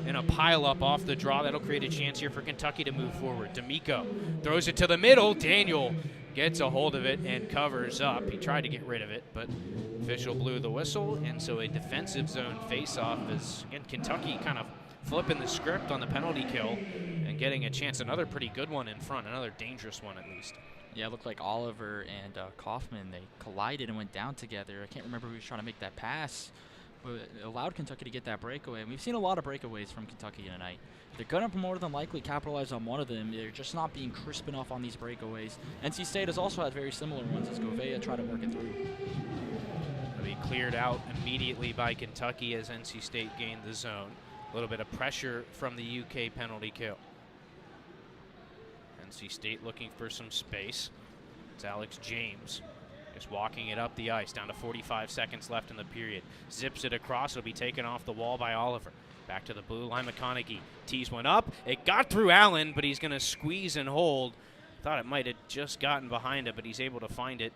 in a pile-up off the draw, that'll create a chance here for Kentucky to move forward. D'Amico throws it to the middle. Daniel gets a hold of it and covers up. He tried to get rid of it, but official blew the whistle, and so a defensive zone face-off is, again, Kentucky kind of flipping the script on the penalty kill and getting a chance. Another pretty good one in front, another dangerous one at least. Yeah, it looked like Oliver and Kaufman, they collided and went down together. I can't remember who was trying to make that pass, but it allowed Kentucky to get that breakaway. And we've seen a lot of breakaways from Kentucky tonight. They're going to more than likely capitalize on one of them. They're just not being crisp enough on these breakaways. NC State has also had very similar ones as Govea tried to work it through. It'll be cleared out immediately by Kentucky as NC State gained the zone. A little bit of pressure from the UK penalty kill. NC State looking for some space. It's Alex James just walking it up the ice. Down to 45 seconds left in the period. Zips it across. It'll be taken off the wall by Oliver. Back to the blue line. McConaughey tees one up. It got through Allen, but he's going to squeeze and hold. Thought it might have just gotten behind it, but he's able to find it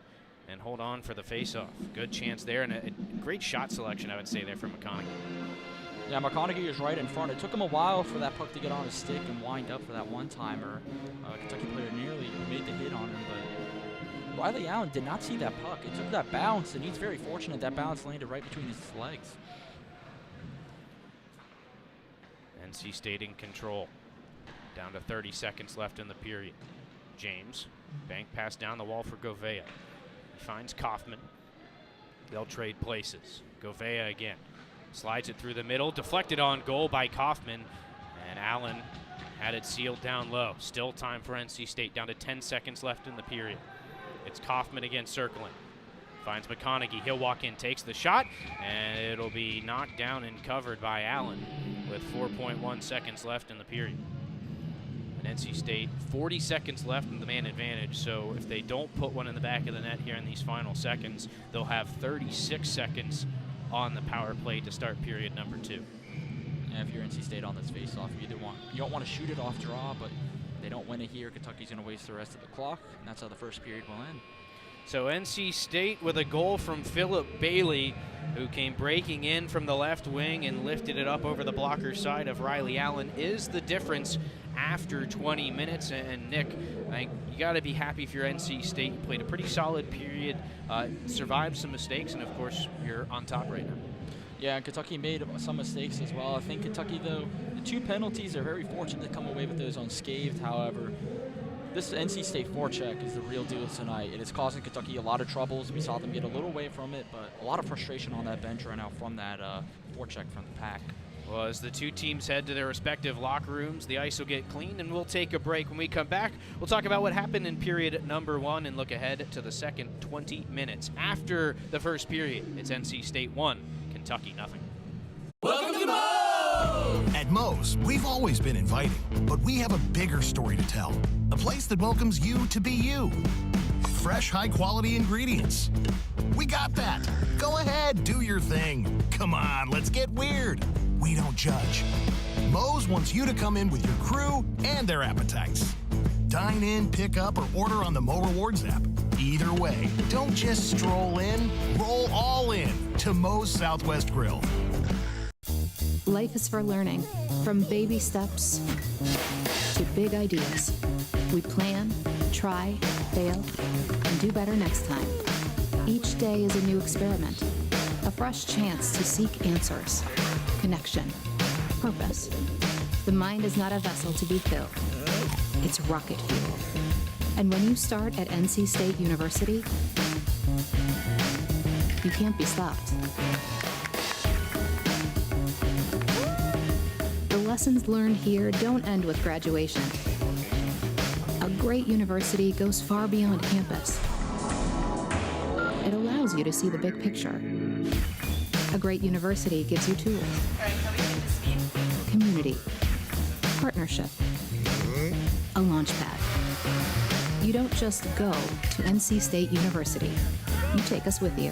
and hold on for the faceoff. Good chance there, and a great shot selection, I would say, there from McConaughey. Yeah, McConaughey is right in front. It took him a while for that puck to get on his stick and wind up for that one-timer. Kentucky player nearly made the hit on him, but Riley Allen did not see that puck. It took that bounce, and he's very fortunate that bounce landed right between his legs. NC State in control. Down to 30 seconds left in the period. James, bank pass down the wall for Govea. He finds Kaufman. They'll trade places. Govea again. Slides it through the middle, deflected on goal by Kaufman, and Allen had it sealed down low. Still time for NC State, down to 10 seconds left in the period. It's Kaufman again circling. Finds McConaughey, he'll walk in, takes the shot, and it'll be knocked down and covered by Allen with 4.1 seconds left in the period. And NC State, 40 seconds left in the man advantage, so if they don't put one in the back of the net here in these final seconds, they'll have 36 seconds on the power play to start period number 2. Yeah, if you're NC State on this faceoff, you don't want to shoot it off draw, but if they don't win it here, Kentucky's going to waste the rest of the clock, and that's how the first period will end. So NC State with a goal from Philip Bailey, who came breaking in from the left wing and lifted it up over the blocker side of Riley Allen, is the difference after 20 minutes. And Nick, I think you got to be happy if you're NC State. You played a pretty solid period, survived some mistakes, and of course you're on top right now. Yeah, and Kentucky made some mistakes as well. I think Kentucky, though, the 2 penalties, are very fortunate to come away with those unscathed. However, this NC State forecheck is the real deal tonight. It is causing Kentucky a lot of troubles. We saw them get a little away from it, but a lot of frustration on that bench right now from that forecheck from the Pack. Well, as the 2 teams head to their respective locker rooms, the ice will get cleaned, and we'll take a break. When we come back, we'll talk about what happened in period number 1 and look ahead to the second 20 minutes. After the first period, it's NC State 1, Kentucky nothing. Welcome to Mo! At Moe's, we've always been inviting, but we have a bigger story to tell. A place that welcomes you to be you. Fresh, high-quality ingredients. We got that. Go ahead, do your thing. Come on, let's get weird. We don't judge. Moe's wants you to come in with your crew and their appetites. Dine in, pick up, or order on the Mo Rewards app. Either way, don't just stroll in, roll all in to Moe's Southwest Grill. Life is for learning, from baby steps to big ideas. We plan, try, fail, and do better next time. Each day is a new experiment, a fresh chance to seek answers, connection, purpose. The mind is not a vessel to be filled. It's rocket fuel. And when you start at NC State University, you can't be stopped. The lessons learned here don't end with graduation. A great university goes far beyond campus. It allows you to see the big picture. A great university gives you tools, community, partnership, a launch pad. You don't just go to NC State University. You take us with you.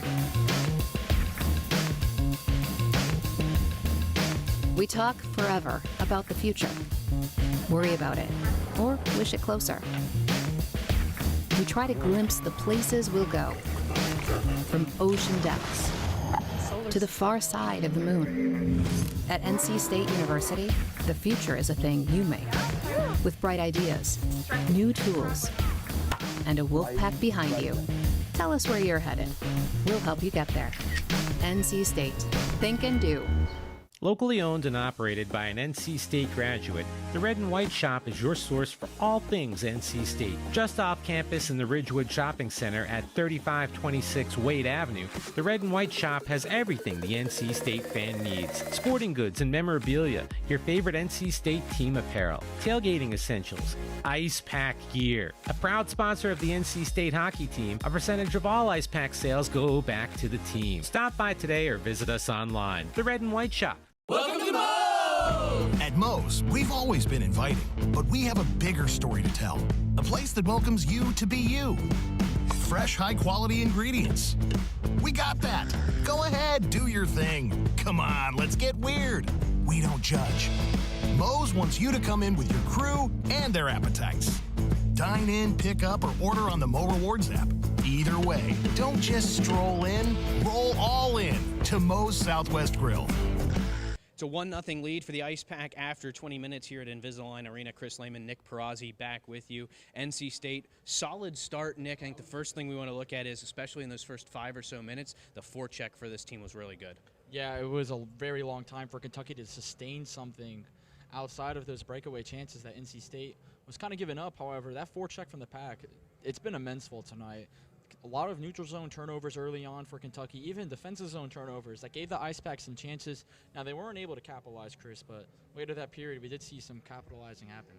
We talk forever about the future. Worry about it, or wish it closer. We try to glimpse the places we'll go, from ocean depths to the far side of the moon. At NC State University, the future is a thing you make, with bright ideas, new tools, and a wolf pack behind you. Tell us where you're headed. We'll help you get there. NC State. Think and do. Locally owned and operated by an NC State graduate, the Red and White Shop is your source for all things NC State. Just off campus in the Ridgewood Shopping Center at 3526 Wade Avenue, the Red and White Shop has everything the NC State fan needs. Sporting goods and memorabilia, your favorite NC State team apparel, tailgating essentials, ice pack gear. A proud sponsor of the NC State hockey team, a percentage of all ice pack sales go back to the team. Stop by today or visit us online. The Red and White Shop. Welcome to Moe's! At Moe's, we've always been inviting, but we have a bigger story to tell. A place that welcomes you to be you. Fresh, high-quality ingredients. We got that. Go ahead, do your thing. Come on, let's get weird. We don't judge. Moe's wants you to come in with your crew and their appetites. Dine in, pick up, or order on the Mo Rewards app. Either way, don't just stroll in, roll all in to Moe's Southwest Grill. It's a 1-0 lead for the Ice Pack after 20 minutes here at Invisalign Arena. Chris Lehman, Nick Perazzi back with you. NC State, solid start, Nick. I think the first thing we want to look at is, especially in those first 5 or so minutes, the forecheck for this team was really good. Yeah, it was a very long time for Kentucky to sustain something outside of those breakaway chances that NC State was kind of giving up. However, that forecheck from the Pack, it's been immenseful tonight. A lot of neutral zone turnovers early on for Kentucky, even defensive zone turnovers that gave the Ice Pack some chances. Now, they weren't able to capitalize, Chris, but later that period, we did see some capitalizing happen.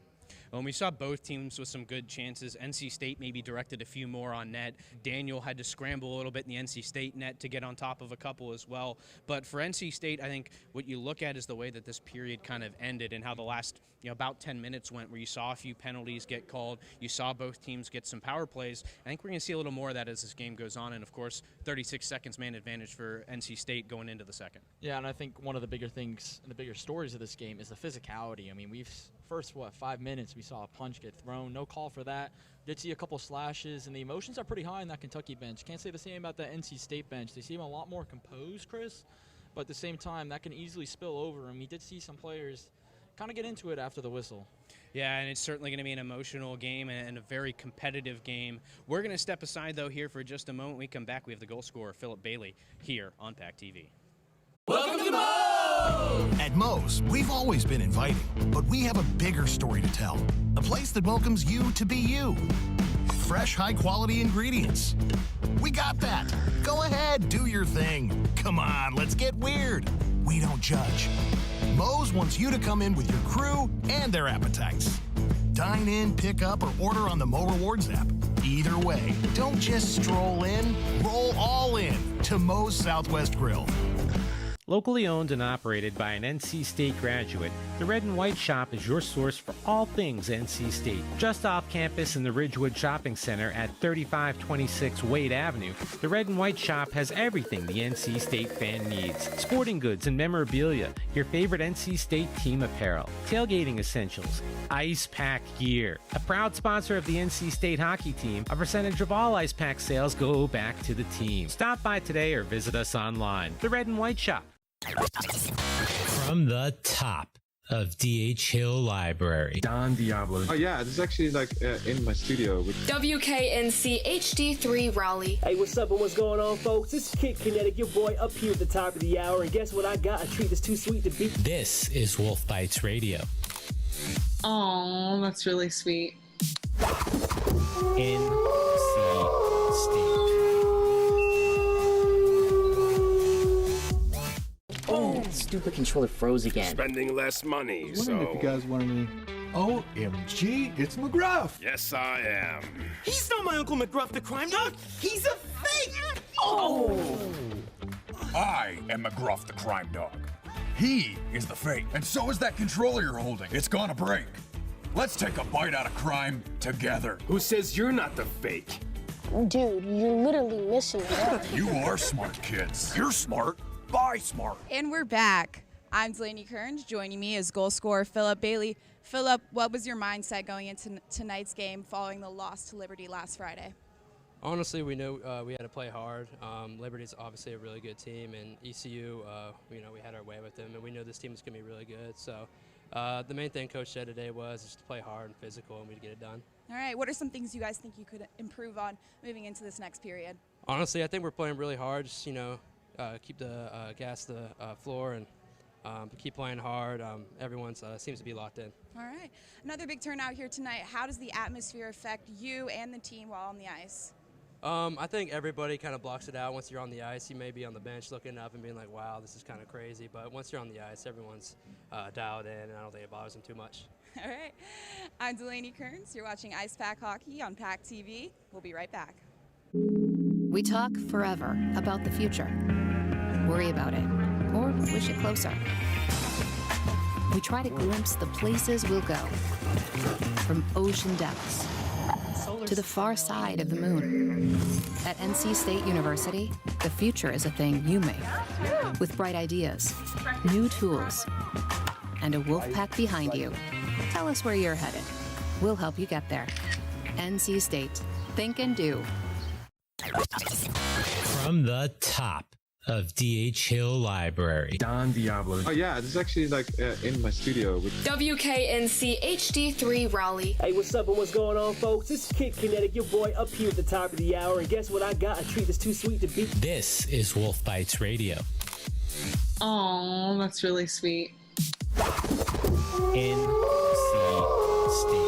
Well, we saw both teams with some good chances. NC State maybe directed a few more on net. Daniel had to scramble a little bit in the NC State net to get on top of a couple as well. But for NC State, I think what you look at is the way that this period kind of ended and how the last about 10 minutes went, where you saw a few penalties get called. You saw both teams get some power plays. I think we're going to see a little more of that as this game goes on. And, of course, 36 seconds man advantage for NC State going into the second. Yeah, and I think one of the bigger things and the bigger stories of this game is the physicality. I mean, first 5 minutes we saw a punch get thrown, no call for that. Did see a couple slashes, and the emotions are pretty high in that Kentucky bench. Can't say the same about that NC State bench. They seem a lot more composed, Chris, but at the same time that can easily spill over, and we did see some players kind of get into it after the whistle. Yeah, and it's certainly going to be an emotional game and a very competitive game. We're going to step aside, though, here for just a moment. When we come back, we have the goal scorer, Philip Bailey, here on PackTV. Welcome to Moe's! At Moe's, we've always been inviting, but we have a bigger story to tell. A place that welcomes you to be you. Fresh, high-quality ingredients. We got that. Go ahead, do your thing. Come on, let's get weird. We don't judge. Moe's wants you to come in with your crew and their appetites. Dine in, pick up, or order on the Mo Rewards app. Either way, don't just stroll in, roll all in to Moe's Southwest Grill. Locally owned and operated by an NC State graduate, the Red and White Shop is your source for all things NC State. Just off campus in the Ridgewood Shopping Center at 3526 Wade Avenue, the Red and White Shop has everything the NC State fan needs. Sporting goods and memorabilia, your favorite NC State team apparel, tailgating essentials, ice pack gear. A proud sponsor of the NC State hockey team, a percentage of all ice pack sales go back to the team. Stop by today or visit us online. The Red and White Shop. From the top of D.H. Hill Library. Don Diablo. Oh yeah, this is actually like in my studio. WKNC HD3 Raleigh. Hey, what's up and what's going on, folks? It's Kid Kinetic, your boy, up here at the top of the hour. And guess what I got? A treat that's too sweet to beat. This is Wolf Bites Radio. Oh, that's really sweet. NC State. Oh, stupid controller froze again. Spending less money, so... if you guys want any... OMG, it's McGruff! Yes, I am. He's not my Uncle McGruff, the crime dog! He's a fake! Oh! I am McGruff, the crime dog. He is the fake, and so is that controller you're holding. It's gonna break. Let's take a bite out of crime together. Who says you're not the fake? Dude, you're literally missing it. You are smart, kids. You're smart. Buy smart. And we're back. I'm Delaney Kearns. Joining me is goal scorer Philip Bailey. Philip, what was your mindset going into tonight's game following the loss to Liberty last Friday? Honestly, we knew we had to play hard. Liberty's obviously a really good team, and ECU, we had our way with them, and we knew this team was going to be really good. So the main thing Coach said today was just to play hard and physical, and we'd get it done. All right. What are some things you guys think you could improve on moving into this next period? Honestly, I think we're playing really hard. Just, keep the gas to the floor and keep playing hard. Everyone seems to be locked in. All right. Another big turnout here tonight. How does the atmosphere affect you and the team while on the ice? I think everybody kind of blocks it out once you're on the ice. You may be on the bench looking up and being like, wow, this is kind of crazy. But once you're on the ice, everyone's dialed in, and I don't think it bothers them too much. All right. I'm Delaney Kearns. You're watching Ice Pack Hockey on PackTV. We'll be right back. We talk forever about the future. Worry about it, or wish it closer. We try to glimpse the places we'll go. From ocean depths to the far side of the moon. At NC State University, the future is a thing you make. With bright ideas, new tools, and a wolf pack behind you. Tell us where you're headed. We'll help you get there. NC State. Think and do. From the top of D.H. Hill Library. Don Diablo. Oh yeah, this is actually like in my studio. WKNC HD3 Raleigh. Hey, what's up and what's going on, folks? It's Kid Kinetic, your boy, up here at the top of the hour. And guess what I got? A treat that's too sweet to beat. This is Wolf Bites Radio. Oh, that's really sweet. NC State.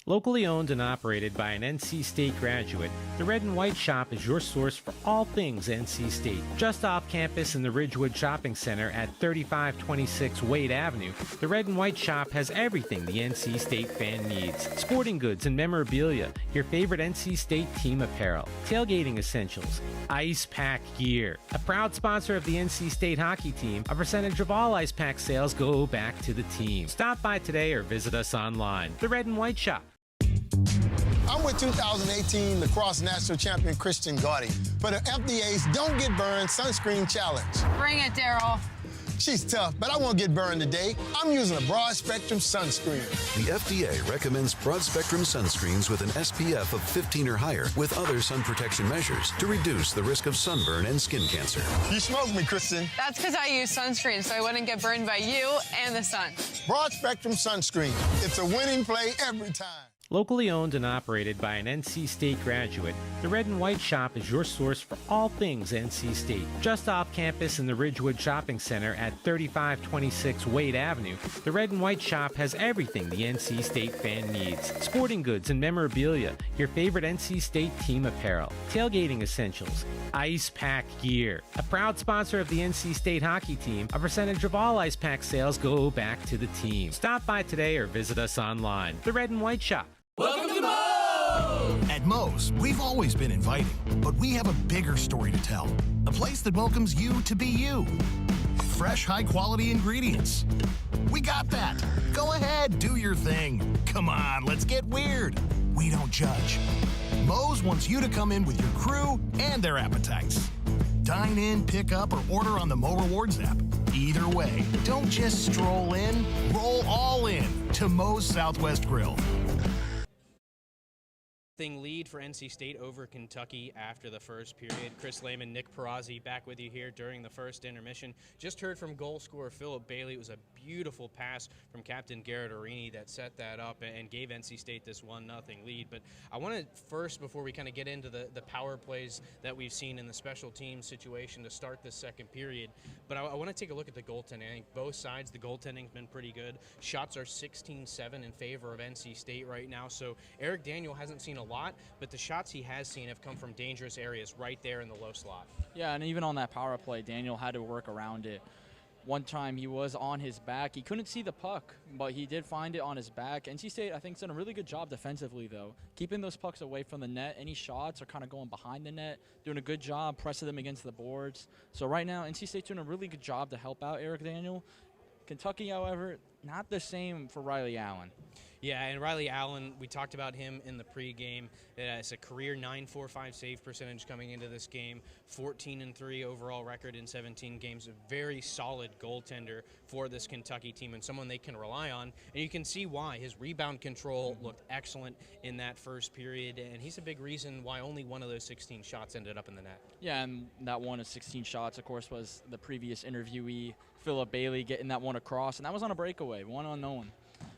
Locally owned and operated by an NC State graduate, the Red and White Shop is your source for all things NC State. Just off campus in the Ridgewood Shopping Center at 3526 Wade Avenue, the Red and White Shop has everything the NC State fan needs. Sporting goods and memorabilia, your favorite NC State team apparel, tailgating essentials, ice pack gear. A proud sponsor of the NC State hockey team, a percentage of all ice pack sales go back to the team. Stop by today or visit us online. The Red and White Shop. I'm with 2018 lacrosse national champion Christian Gaudy for the FDA's Don't Get Burned Sunscreen Challenge. Bring it, Daryl. She's tough, but I won't get burned today. I'm using a broad spectrum sunscreen. The FDA recommends broad spectrum sunscreens with an SPF of 15 or higher with other sun protection measures to reduce the risk of sunburn and skin cancer. You smoked me, Kristen. That's because I use sunscreen, so I wouldn't get burned by you and the sun. Broad spectrum sunscreen. It's a winning play every time. Locally owned and operated by an NC State graduate, the Red and White Shop is your source for all things NC State. Just off campus in the Ridgewood Shopping Center at 3526 Wade Avenue, the Red and White Shop has everything the NC State fan needs. Sporting goods and memorabilia, your favorite NC State team apparel, tailgating essentials, ice pack gear. A proud sponsor of the NC State hockey team, a percentage of all ice pack sales go back to the team. Stop by today or visit us online. The Red and White Shop. Welcome to Mo! At Moe's, we've always been inviting, but we have a bigger story to tell. A place that welcomes you to be you. Fresh, high-quality ingredients. We got that. Go ahead, do your thing. Come on, let's get weird. We don't judge. Moe's wants you to come in with your crew and their appetites. Dine in, pick up, or order on the Mo Rewards app. Either way, don't just stroll in, roll all in to Moe's Southwest Grill. Lead for NC State over Kentucky after the first period. Chris Lehman, Nick Perazzi back with you here during the first intermission. Just heard from goal scorer Philip Bailey. It was a beautiful pass from Captain Garrett Arini that set that up and gave NC State this 1-0 lead. But I want to first, before we kind of get into the power plays that we've seen in the special teams situation to start this second period, but I want to take a look at the goaltending. I think both sides, the goaltending's been pretty good. Shots are 16-7 in favor of NC State right now. So Eric Daniel hasn't seen a lot, but the shots he has seen have come from dangerous areas right there in the low slot. Yeah, and even on that power play, Daniel had to work around it. One time he was on his back. He couldn't see the puck, but he did find it on his back. NC State, I think, has done a really good job defensively, though, keeping those pucks away from the net. Any shots are kind of going behind the net, doing a good job pressing them against the boards. So right now, NC State's doing a really good job to help out Eric Daniel. Kentucky, however, not the same for Riley Allen. Yeah, and Riley Allen, we talked about him in the pregame. It's a career .945 save percentage coming into this game, 14-3 overall record in 17 games. A very solid goaltender for this Kentucky team and someone they can rely on. And you can see why. His rebound control looked excellent in that first period, and he's a big reason why only one of those 16 shots ended up in the net. Yeah, and that one of 16 shots, of course, was the previous interviewee, Philip Bailey, getting that one across, and that was on a breakaway, one unknown.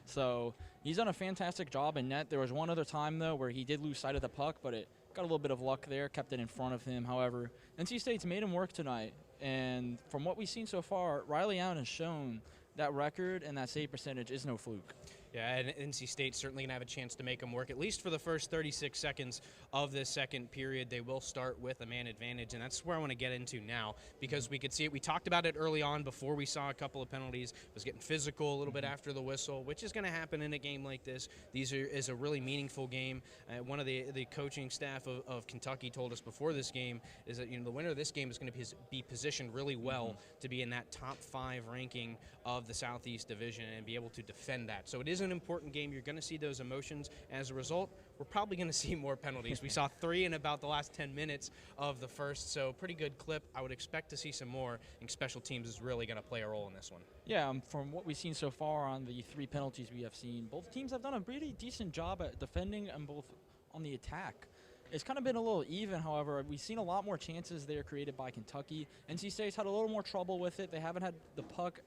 So he's done a fantastic job in net. There was one other time, though, where he did lose sight of the puck, but it got a little bit of luck there, kept it in front of him. However, NC State's made him work tonight, and from what we've seen so far, Riley Allen has shown that record and that save percentage is no fluke. Yeah, and NC State's certainly going to have a chance to make them work, at least for the first 36 seconds of this second period. They will start with a man advantage, and that's where I want to get into now, because we could see it. We talked about it early on before we saw a couple of penalties. It was getting physical a little bit after the whistle, which is going to happen in a game like this. Is a really meaningful game. One of the coaching staff of Kentucky told us before this game is that the winner of this game is going to be positioned really well to be in that top 5 ranking of the Southeast Division and be able to defend that. So it is an important game. You're going to see those emotions. As a result, we're probably going to see more penalties. We saw 3 in about the last 10 minutes of the first, so pretty good clip. I would expect to see some more, and special teams is really going to play a role in this one. Yeah, from what we've seen so far on the 3 penalties we have seen, both teams have done a pretty decent job at defending and both on the attack. It's kind of been a little even, however. We've seen a lot more chances there created by Kentucky. NC State's had a little more trouble with it. They haven't had the puck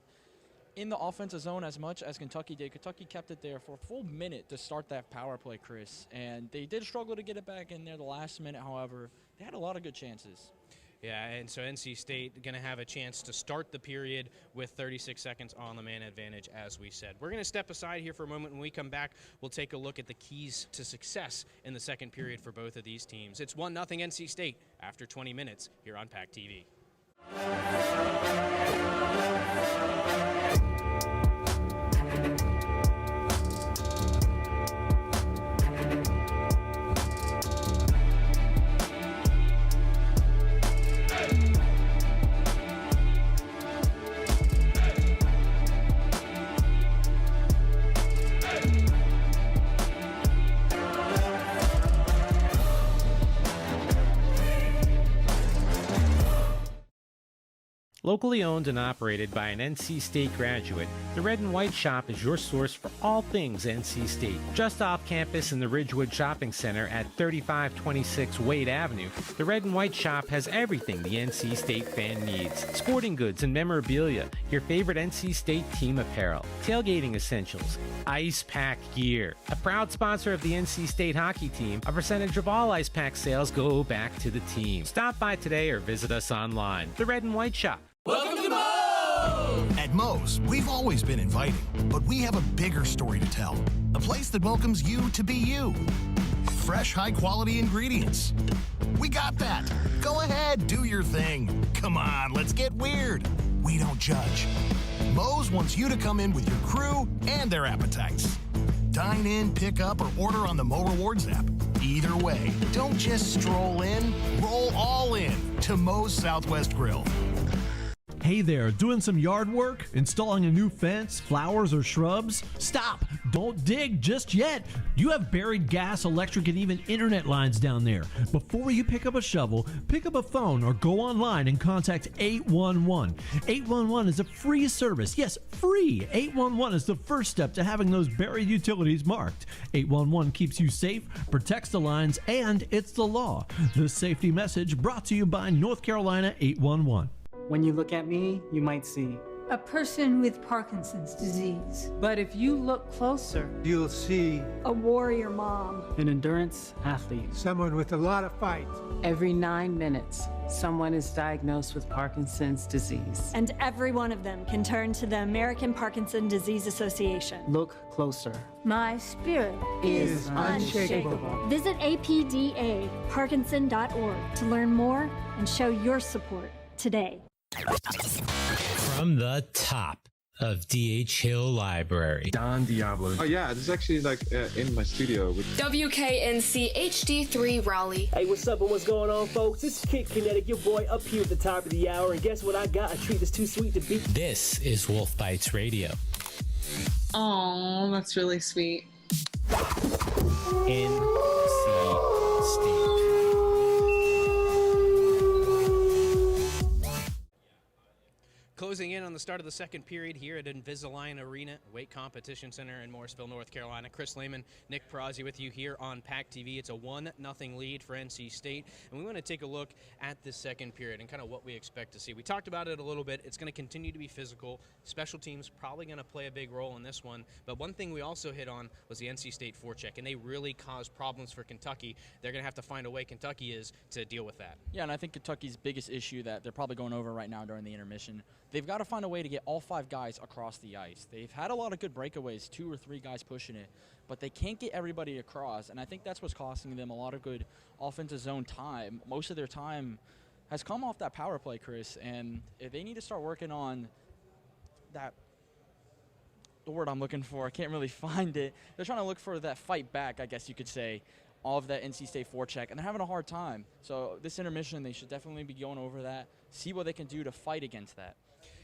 in the offensive zone as much as Kentucky did. Kentucky kept it there for a full minute to start that power play, Chris, and they did struggle to get it back in there the last minute. However, they had a lot of good chances. Yeah, and so NC State going to have a chance to start the period with 36 seconds on the man advantage, as we said. We're going to step aside here for a moment. When we come back, we'll take a look at the keys to success in the second period for both of these teams. It's 1-0 NC State after 20 minutes here on PackTV. Locally owned and operated by an NC State graduate, the Red and White Shop is your source for all things NC State. Just off campus in the Ridgewood Shopping Center at 3526 Wade Avenue, the Red and White Shop has everything the NC State fan needs. Sporting goods and memorabilia, your favorite NC State team apparel, tailgating essentials, ice pack gear. A proud sponsor of the NC State hockey team, a percentage of all ice pack sales go back to the team. Stop by today or visit us online. The Red and White Shop. Welcome to Moe's! At Moe's, we've always been inviting, but we have a bigger story to tell. A place that welcomes you to be you. Fresh, high-quality ingredients. We got that. Go ahead, do your thing. Come on, let's get weird. We don't judge. Moe's wants you to come in with your crew and their appetites. Dine in, pick up, or order on the Mo Rewards app. Either way, don't just stroll in, roll all in to Moe's Southwest Grill. Hey there, doing some yard work? Installing a new fence, flowers, or shrubs? Stop! Don't dig just yet! You have buried gas, electric, and even internet lines down there. Before you pick up a shovel, pick up a phone or go online and contact 811. 811 is a free service. Yes, free! 811 is the first step to having those buried utilities marked. 811 keeps you safe, protects the lines, and it's the law. This safety message brought to you by North Carolina 811. When you look at me, you might see a person with Parkinson's disease. But if you look closer, you'll see a warrior mom, an endurance athlete, someone with a lot of fight. Every 9 minutes, someone is diagnosed with Parkinson's disease. And every one of them can turn to the American Parkinson Disease Association. Look closer. My spirit is unshakable. Visit apdaparkinson.org to learn more and show your support today. From the top of D.H. Hill Library, Don Diablo. Oh yeah, this is actually like in my studio. WKNC HD3 Raleigh. Hey, what's up and what's going on, folks? It's Kid Kinetic, your boy, up here at the top of the hour. And guess what I got? A treat that's too sweet to beat. This is Wolf Bites Radio. Oh, that's really sweet. NC State. Closing in on the start of the second period here at Invisalign Arena, Weight Competition Center in Morrisville, North Carolina. Chris Lehman, Nick Perazzi with you here on PackTV. It's a 1-0 lead for NC State, and we want to take a look at this second period and kind of what we expect to see. We talked about it a little bit. It's going to continue to be physical. Special teams probably going to play a big role in this one, but one thing we also hit on was the NC State forecheck, and they really caused problems for Kentucky. They're going to have to find a way, Kentucky is, to deal with that. Yeah, and I think Kentucky's biggest issue that they're probably going over right now during the intermission, they've got to find a way to get all 5 guys across the ice. They've had a lot of good breakaways, 2 or 3 guys pushing it, but they can't get everybody across, and I think that's what's costing them a lot of good offensive zone time. Most of their time has come off that power play, Chris, and if they need to start working on that, the word I'm looking for, I can't really find it. They're trying to look for that fight back, I guess you could say, of that NC State forecheck, and they're having a hard time. So this intermission, they should definitely be going over that, see what they can do to fight against that.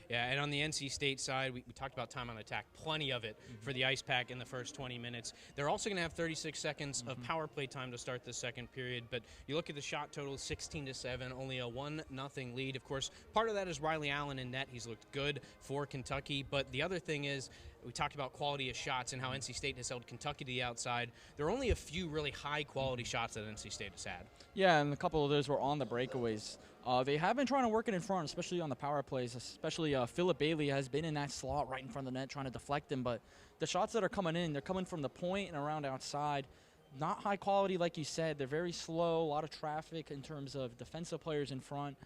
Yeah, and on the NC State side, we talked about time on attack, plenty of it for the Ice Pack in the first 20 minutes. They're also going to have 36 seconds of power play time to start the second period, but you look at the shot total, 16-7, only a 1-0 lead. Of course, part of that is Riley Allen in net. He's looked good for Kentucky, but the other thing is, we talked about quality of shots and how NC State has held Kentucky to the outside. There are only a few really high-quality shots that NC State has had. Yeah, and a couple of those were on the breakaways. They have been trying to work it in front, especially on the power plays, especially Philip Bailey has been in that slot right in front of the net trying to deflect them, but the shots that are coming in, they're coming from the point and around outside. Not high quality, like you said. They're very slow, a lot of traffic in terms of defensive players in front.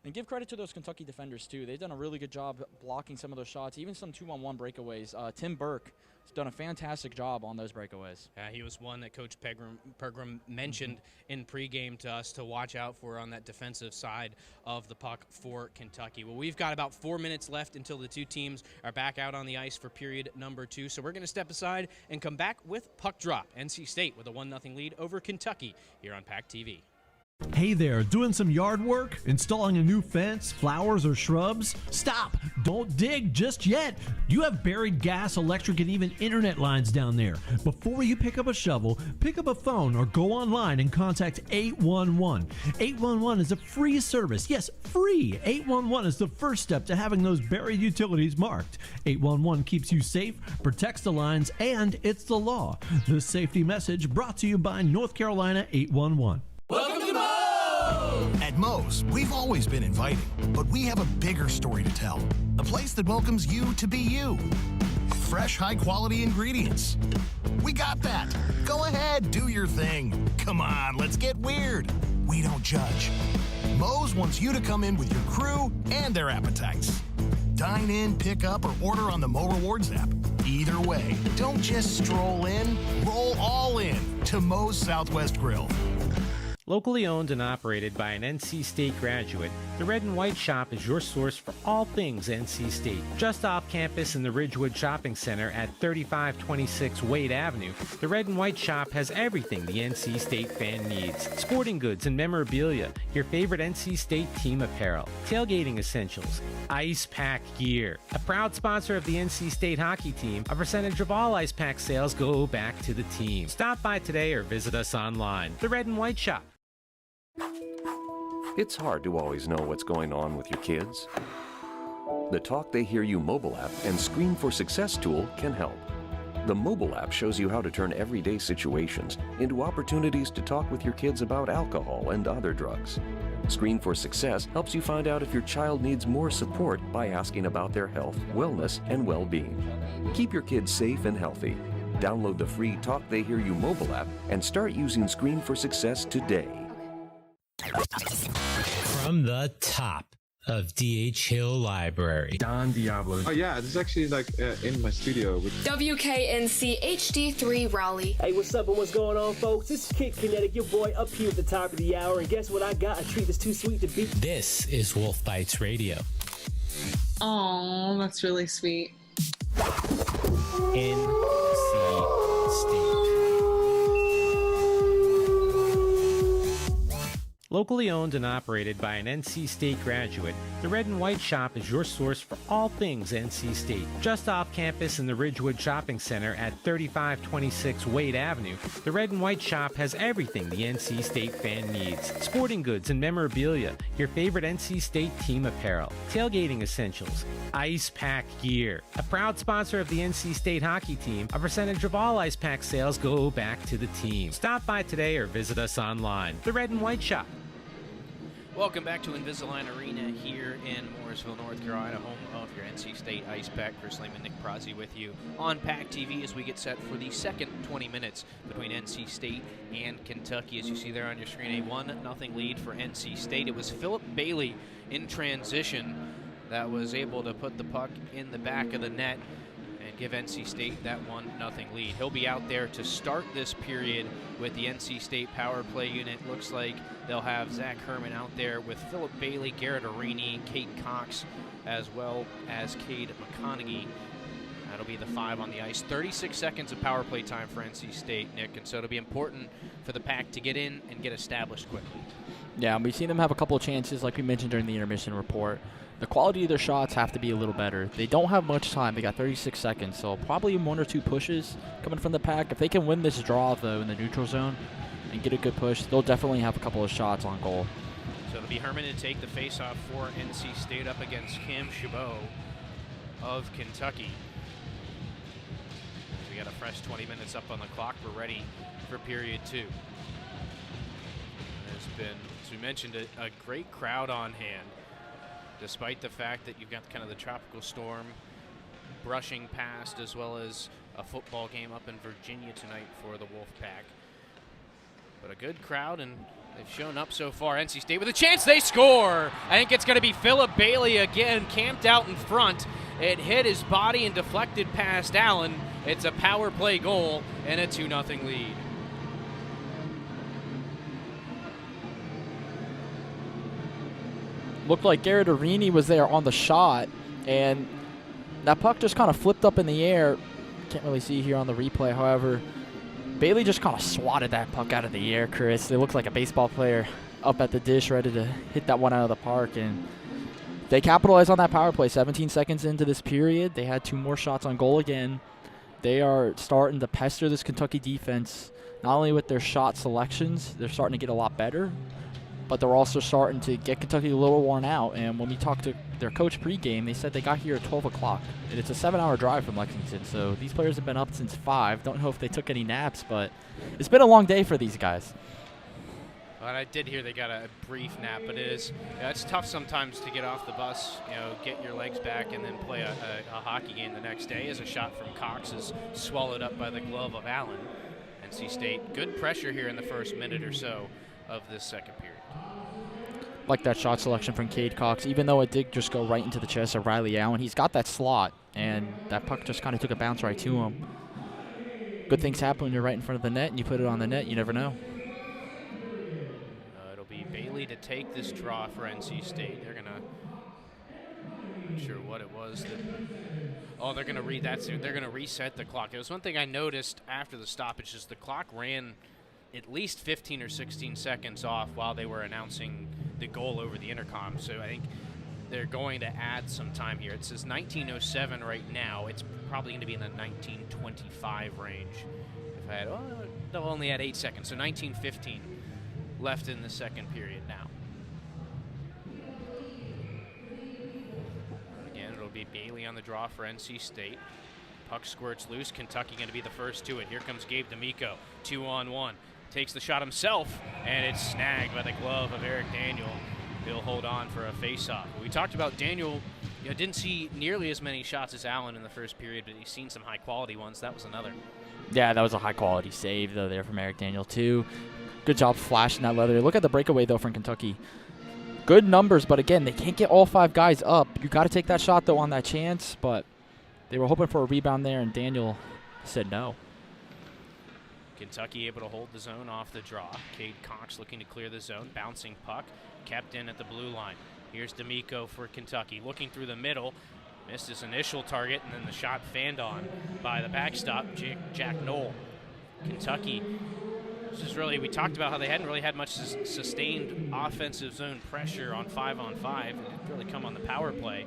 And give credit to those Kentucky defenders, too. They've done a really good job blocking some of those shots, even some 2-on-1 breakaways. Tim Burke has done a fantastic job on those breakaways. Yeah, he was one that Coach Pegram mentioned in pregame to us to watch out for on that defensive side of the puck for Kentucky. Well, we've got about 4 minutes left until the two teams are back out on the ice for period number 2. So we're going to step aside and come back with Puck Drop. NC State with a 1-0 lead over Kentucky here on PackTV. Hey there, doing some yard work? Installing a new fence, flowers, or shrubs? Stop! Don't dig just yet! You have buried gas, electric, and even internet lines down there. Before you pick up a shovel, pick up a phone or go online and contact 811. 811 is a free service. Yes, free! 811 is the first step to having those buried utilities marked. 811 keeps you safe, protects the lines, and it's the law. This safety message brought to you by North Carolina 811. Welcome to Moe's! At Moe's, we've always been inviting, but we have a bigger story to tell. A place that welcomes you to be you. Fresh, high-quality ingredients. We got that. Go ahead, do your thing. Come on, let's get weird. We don't judge. Moe's wants you to come in with your crew and their appetites. Dine in, pick up, or order on the Mo Rewards app. Either way, don't just stroll in, roll all in to Moe's Southwest Grill. Locally owned and operated by an NC State graduate, the Red and White Shop is your source for all things NC State. Just off campus in the Ridgewood Shopping Center at 3526 Wade Avenue, the Red and White Shop has everything the NC State fan needs. Sporting goods and memorabilia, your favorite NC State team apparel, tailgating essentials, ice pack gear. A proud sponsor of the NC State hockey team, a percentage of all ice pack sales go back to the team. Stop by today or visit us online. The Red and White Shop. It's hard to always know what's going on with your kids. The Talk They Hear You mobile app and Screen for Success tool can help. The mobile app shows you how to turn everyday situations into opportunities to talk with your kids about alcohol and other drugs. Screen for Success helps you find out if your child needs more support by asking about their health, wellness, and well-being. Keep your kids safe and healthy. Download the free Talk They Hear You mobile app and start using Screen for Success today. From the top of D.H. Hill Library, Don Diablo. Oh yeah, this is actually like in my studio. WKNC HD3 Raleigh. Hey, what's up and what's going on, folks? It's Kid Kinetic, your boy, up here at the top of the hour. And guess what I got? A treat that's too sweet to beat. This is Wolf Bites Radio. Oh, that's really sweet. NC State. Locally owned and operated by an NC State graduate, the Red and White Shop is your source for all things NC State. Just off campus in the Ridgewood Shopping Center at 3526 Wade Avenue, the Red and White Shop has everything the NC State fan needs. Sporting goods and memorabilia, your favorite NC State team apparel, tailgating essentials, ice pack gear. A proud sponsor of the NC State hockey team, a percentage of all ice pack sales go back to the team. Stop by today or visit us online. The Red and White Shop. Welcome back to Invisalign Arena here in Morrisville, North Carolina, home of your NC State Ice Pack. Chris Lehman, Nick Prozzi with you on PackTV as we get set for the second 20 minutes between NC State and Kentucky. As you see there on your screen, a 1-0 lead for NC State. It was Philip Bailey in transition that was able to put the puck in the back of the net and give NC State that 1-0 lead. He'll be out there to start this period with the NC State power play unit. Looks like they'll have Zach Herman out there with Philip Bailey, Garrett Arini, Kate Cox, as well as Cade McConaughey. That'll be the 5 on the ice. 36 seconds of power play time for NC State, Nick, and so it'll be important for the Pack to get in and get established quickly. Yeah, we've seen them have a couple of chances, like we mentioned during the intermission report. The quality of their shots have to be a little better. They don't have much time. They got 36 seconds, so probably 1 or 2 pushes coming from the Pack. If they can win this draw, though, in the neutral zone and get a good push, they'll definitely have a couple of shots on goal. So it'll be Herman to take the faceoff for NC State up against Cam Chabot of Kentucky. We got a fresh 20 minutes up on the clock. We're ready for period 2. There's been, as we mentioned, a great crowd on hand, despite the fact that you've got kind of the tropical storm brushing past, as well as a football game up in Virginia tonight for the Wolfpack. But a good crowd, and they've shown up so far. NC State with a chance, they score! I think it's going to be Philip Bailey again, camped out in front. It hit his body and deflected past Allen. It's a power play goal and a 2-0 lead. Looked like Garrett Arini was there on the shot, and that puck just kind of flipped up in the air. Can't really see here on the replay, however. Bailey just kind of swatted that puck out of the air, Chris. It looked like a baseball player up at the dish ready to hit that one out of the park, and they capitalized on that power play. 17 seconds into this period, they had 2 more shots on goal again. They are starting to pester this Kentucky defense, not only with their shot selections, they're starting to get a lot better, but they're also starting to get Kentucky a little worn out. And when we talked to their coach pregame, they said they got here at 12 o'clock. And it's a 7-hour drive from Lexington, so these players have been up since 5. Don't know if they took any naps, but it's been a long day for these guys. Well, I did hear they got a brief nap, but it's tough sometimes to get off the bus, get your legs back and then play a hockey game the next day, as a shot from Cox is swallowed up by the glove of Allen. NC State, good pressure here in the first minute or so of this second period. Like that shot selection from Cade Cox, even though it did just go right into the chest of Riley Allen. He's got that slot, and that puck just kind of took a bounce right to him. Good things happen when you're right in front of the net and you put it on the net. You never know. Bailey to take this draw for NC State. They're gonna, not sure what it was. They're gonna read that soon. They're gonna reset the clock. It was one thing I noticed after the stoppage is the clock ran at least 15 or 16 seconds off while they were announcing the goal over the intercom. So I think they're going to add some time here. It says 19:07 right now. It's probably going to be in the 19:25 range. If I had, they'll only add 8 seconds, so 19:15 left in the second period now. Again, it'll be Bailey on the draw for NC State. Puck squirts loose. Kentucky going to be the first to it. Here comes Gabe D'Amico, 2-on-1. Takes the shot himself, and it's snagged by the glove of Eric Daniel. He'll hold on for a face-off. We talked about Daniel, didn't see nearly as many shots as Allen in the first period, but he's seen some high-quality ones. That was another. Yeah, that was a high-quality save, though, there from Eric Daniel, too. Good job flashing that leather. Look at the breakaway, though, from Kentucky. Good numbers, but again, they can't get all 5 guys up. You got to take that shot, though, on that chance, but they were hoping for a rebound there, and Daniel said no. Kentucky able to hold the zone off the draw. Cade Cox looking to clear the zone. Bouncing puck. Kept in at the blue line. Here's D'Amico for Kentucky. Looking through the middle. Missed his initial target, and then the shot fanned on by the backstop, Jack Knoll. Kentucky, this is really, we talked about how they hadn't really had much sustained offensive zone pressure on 5-on-5. It didn't really come on the power play.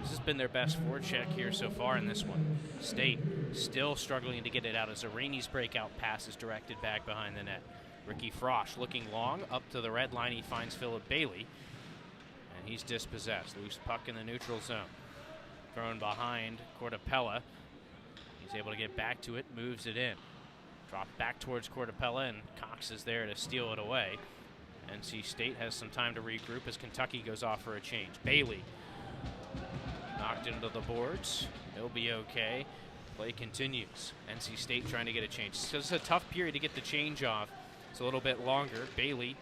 This has been their best forecheck here so far in this one. State still struggling to get it out as Irani's breakout pass is directed back behind the net. Ricky Frosch looking long, up to the red line. He finds Philip Bailey, and he's dispossessed. Loose puck in the neutral zone. Thrown behind Cortapella. He's able to get back to it, moves it in. Dropped back towards Cortapella, and Cox is there to steal it away. NC State has some time to regroup as Kentucky goes off for a change. Bailey knocked into the boards. He'll be okay. Play continues. NC State trying to get a change. So this is a tough period to get the change off. It's a little bit longer. Bailey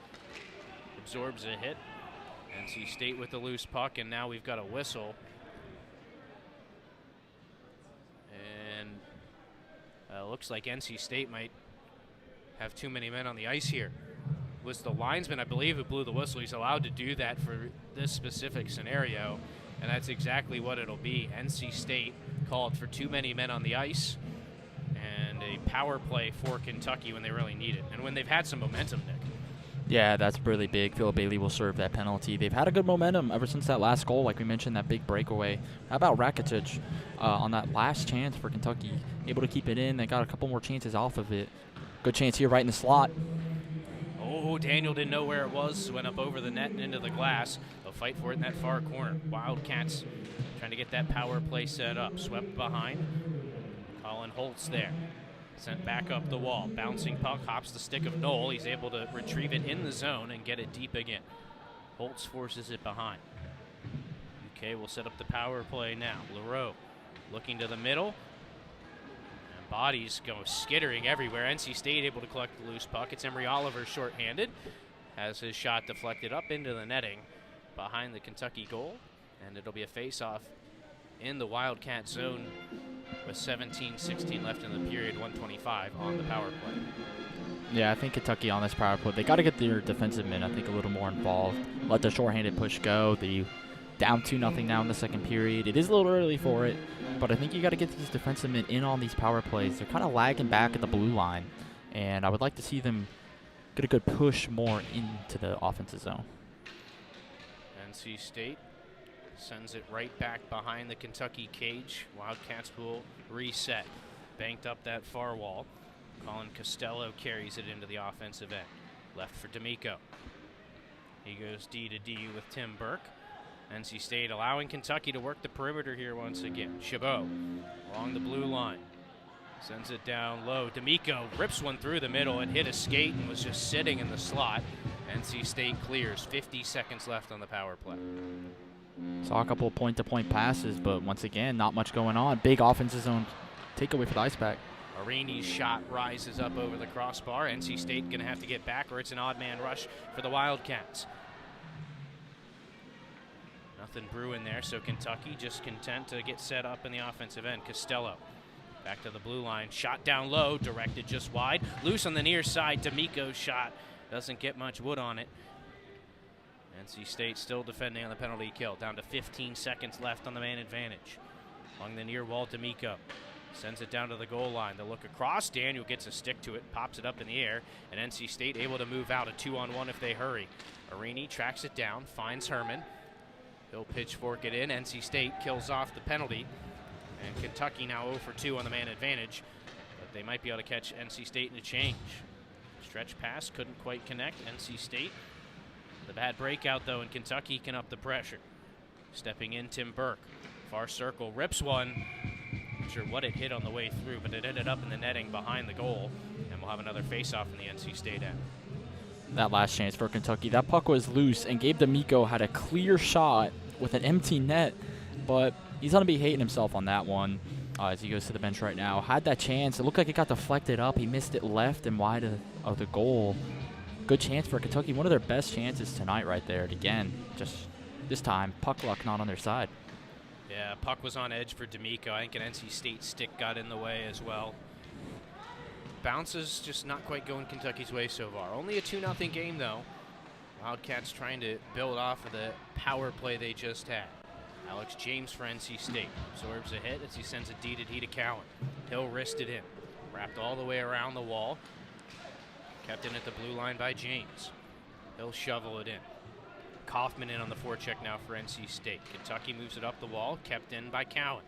absorbs a hit. NC State with the loose puck, and now we've got a whistle. And looks like NC State might have too many men on the ice here. It was the linesman, I believe, who blew the whistle. He's allowed to do that for this specific scenario, and that's exactly what it'll be. NC State called for too many men on the ice and a power play for Kentucky when they really need it, and when they've had some momentum, Nick. Yeah, that's really big. Philip Bailey will serve that penalty. They've had a good momentum ever since that last goal, like we mentioned, that big breakaway. How about Rakitic on that last chance for Kentucky? Able to keep it in. They got a couple more chances off of it. Good chance here right in the slot. Oh, Daniel didn't know where it was. Went up over the net and into the glass. They'll fight for it in that far corner. Wildcats trying to get that power play set up. Swept behind. Colin Holtz there. Sent back up the wall. Bouncing puck, hops the stick of Knoll. He's able to retrieve it in the zone and get it deep again. Holtz forces it behind. UK will set up the power play now. Leroux looking to the middle. And bodies go skittering everywhere. NC State able to collect the loose puck. It's Emory Oliver shorthanded. Has his shot deflected up into the netting behind the Kentucky goal. And it'll be a face-off in the Wildcat zone with 17-16 left in the period, 125 on the power play. Yeah, I think Kentucky on this power play, they got to get their defensive men, I think, a little more involved. Let the shorthanded push go. They down 2-0 now in the second period. It is a little early for it, but I think you got to get these defensive men in on these power plays. They're kind of lagging back at the blue line, and I would like to see them get a good push more into the offensive zone. NC State sends it right back behind the Kentucky cage. Wildcats will reset. Banked up that far wall. Colin Costello carries it into the offensive end. Left for D'Amico. He goes D to D with Tim Burke. NC State allowing Kentucky to work the perimeter here once again. Chabot along the blue line. Sends it down low. D'Amico rips one through the middle. It hit a skate and was just sitting in the slot. NC State clears. 50 seconds left on the power play. Saw a couple of point-to-point passes, but once again, not much going on. Big offensive zone takeaway for the Ice Pack. Arini's shot rises up over the crossbar. NC State going to have to get back, or it's an odd man rush for the Wildcats. Nothing brewing there, so Kentucky just content to get set up in the offensive end. Costello back to the blue line. Shot down low, directed just wide. Loose on the near side. D'Amico's shot doesn't get much wood on it. NC State still defending on the penalty kill. Down to 15 seconds left on the man advantage. Along the near wall, D'Amico sends it down to the goal line. They'll look across. Daniel gets a stick to it, pops it up in the air, and NC State able to move out a 2-on-1 if they hurry. Arini tracks it down, finds Herman. He'll pitchfork it in. NC State kills off the penalty, and Kentucky now 0 for 2 on the man advantage, but they might be able to catch NC State in a change. Stretch pass, couldn't quite connect. NC State, the bad breakout though, and Kentucky can up the pressure. Stepping in, Tim Burke. Far circle, rips one. Not sure what it hit on the way through, but it ended up in the netting behind the goal, and we'll have another face-off in the NC State end. That last chance for Kentucky, that puck was loose, and Gabe D'Amico had a clear shot with an empty net, but he's going to be hating himself on that one as he goes to the bench right now. Had that chance. It looked like it got deflected up. He missed it left and wide of the goal. Good chance for Kentucky. One of their best chances tonight right there. And again, just this time, puck luck not on their side. Yeah, puck was on edge for D'Amico. I think an NC State stick got in the way as well. Bounces just not quite going Kentucky's way so far. Only a 2-0 game, though. Wildcats trying to build off of the power play they just had. Alex James for NC State absorbs a hit as he sends a D to Cowan. Hill wristed it in. Wrapped all the way around the wall. Kept in at the blue line by James. He'll shovel it in. Kaufman in on the forecheck now for NC State. Kentucky moves it up the wall, kept in by Cowan.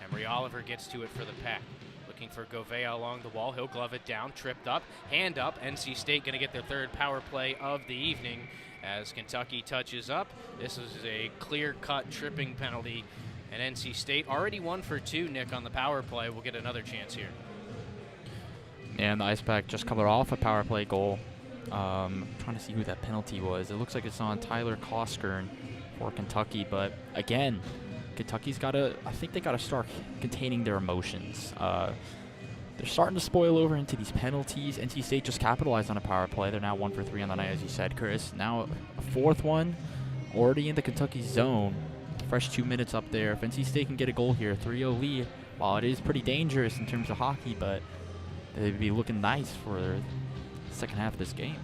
Emery Oliver gets to it for the Pack. Looking for Govea along the wall. He'll glove it down, tripped up, hand up. NC State going to get their third power play of the evening as Kentucky touches up. This is a clear-cut tripping penalty, and NC State already 1 for 2, Nick, on the power play. We'll get another chance here. And the Ice Pack just covered off a power play goal. Trying to see who that penalty was. It looks like it's on Tyler Koskern for Kentucky, but again, Kentucky's got to, I think they got to start containing their emotions. They're starting to spoil over into these penalties. NC State just capitalized on a power play. They're now 1 for 3 on the night, as you said, Chris. Now a fourth one, already in the Kentucky zone. Fresh 2 minutes up there. If NC State can get a goal here, 3-0 lead. While it is pretty dangerous in terms of hockey, but they'd be looking nice for their second half of this game.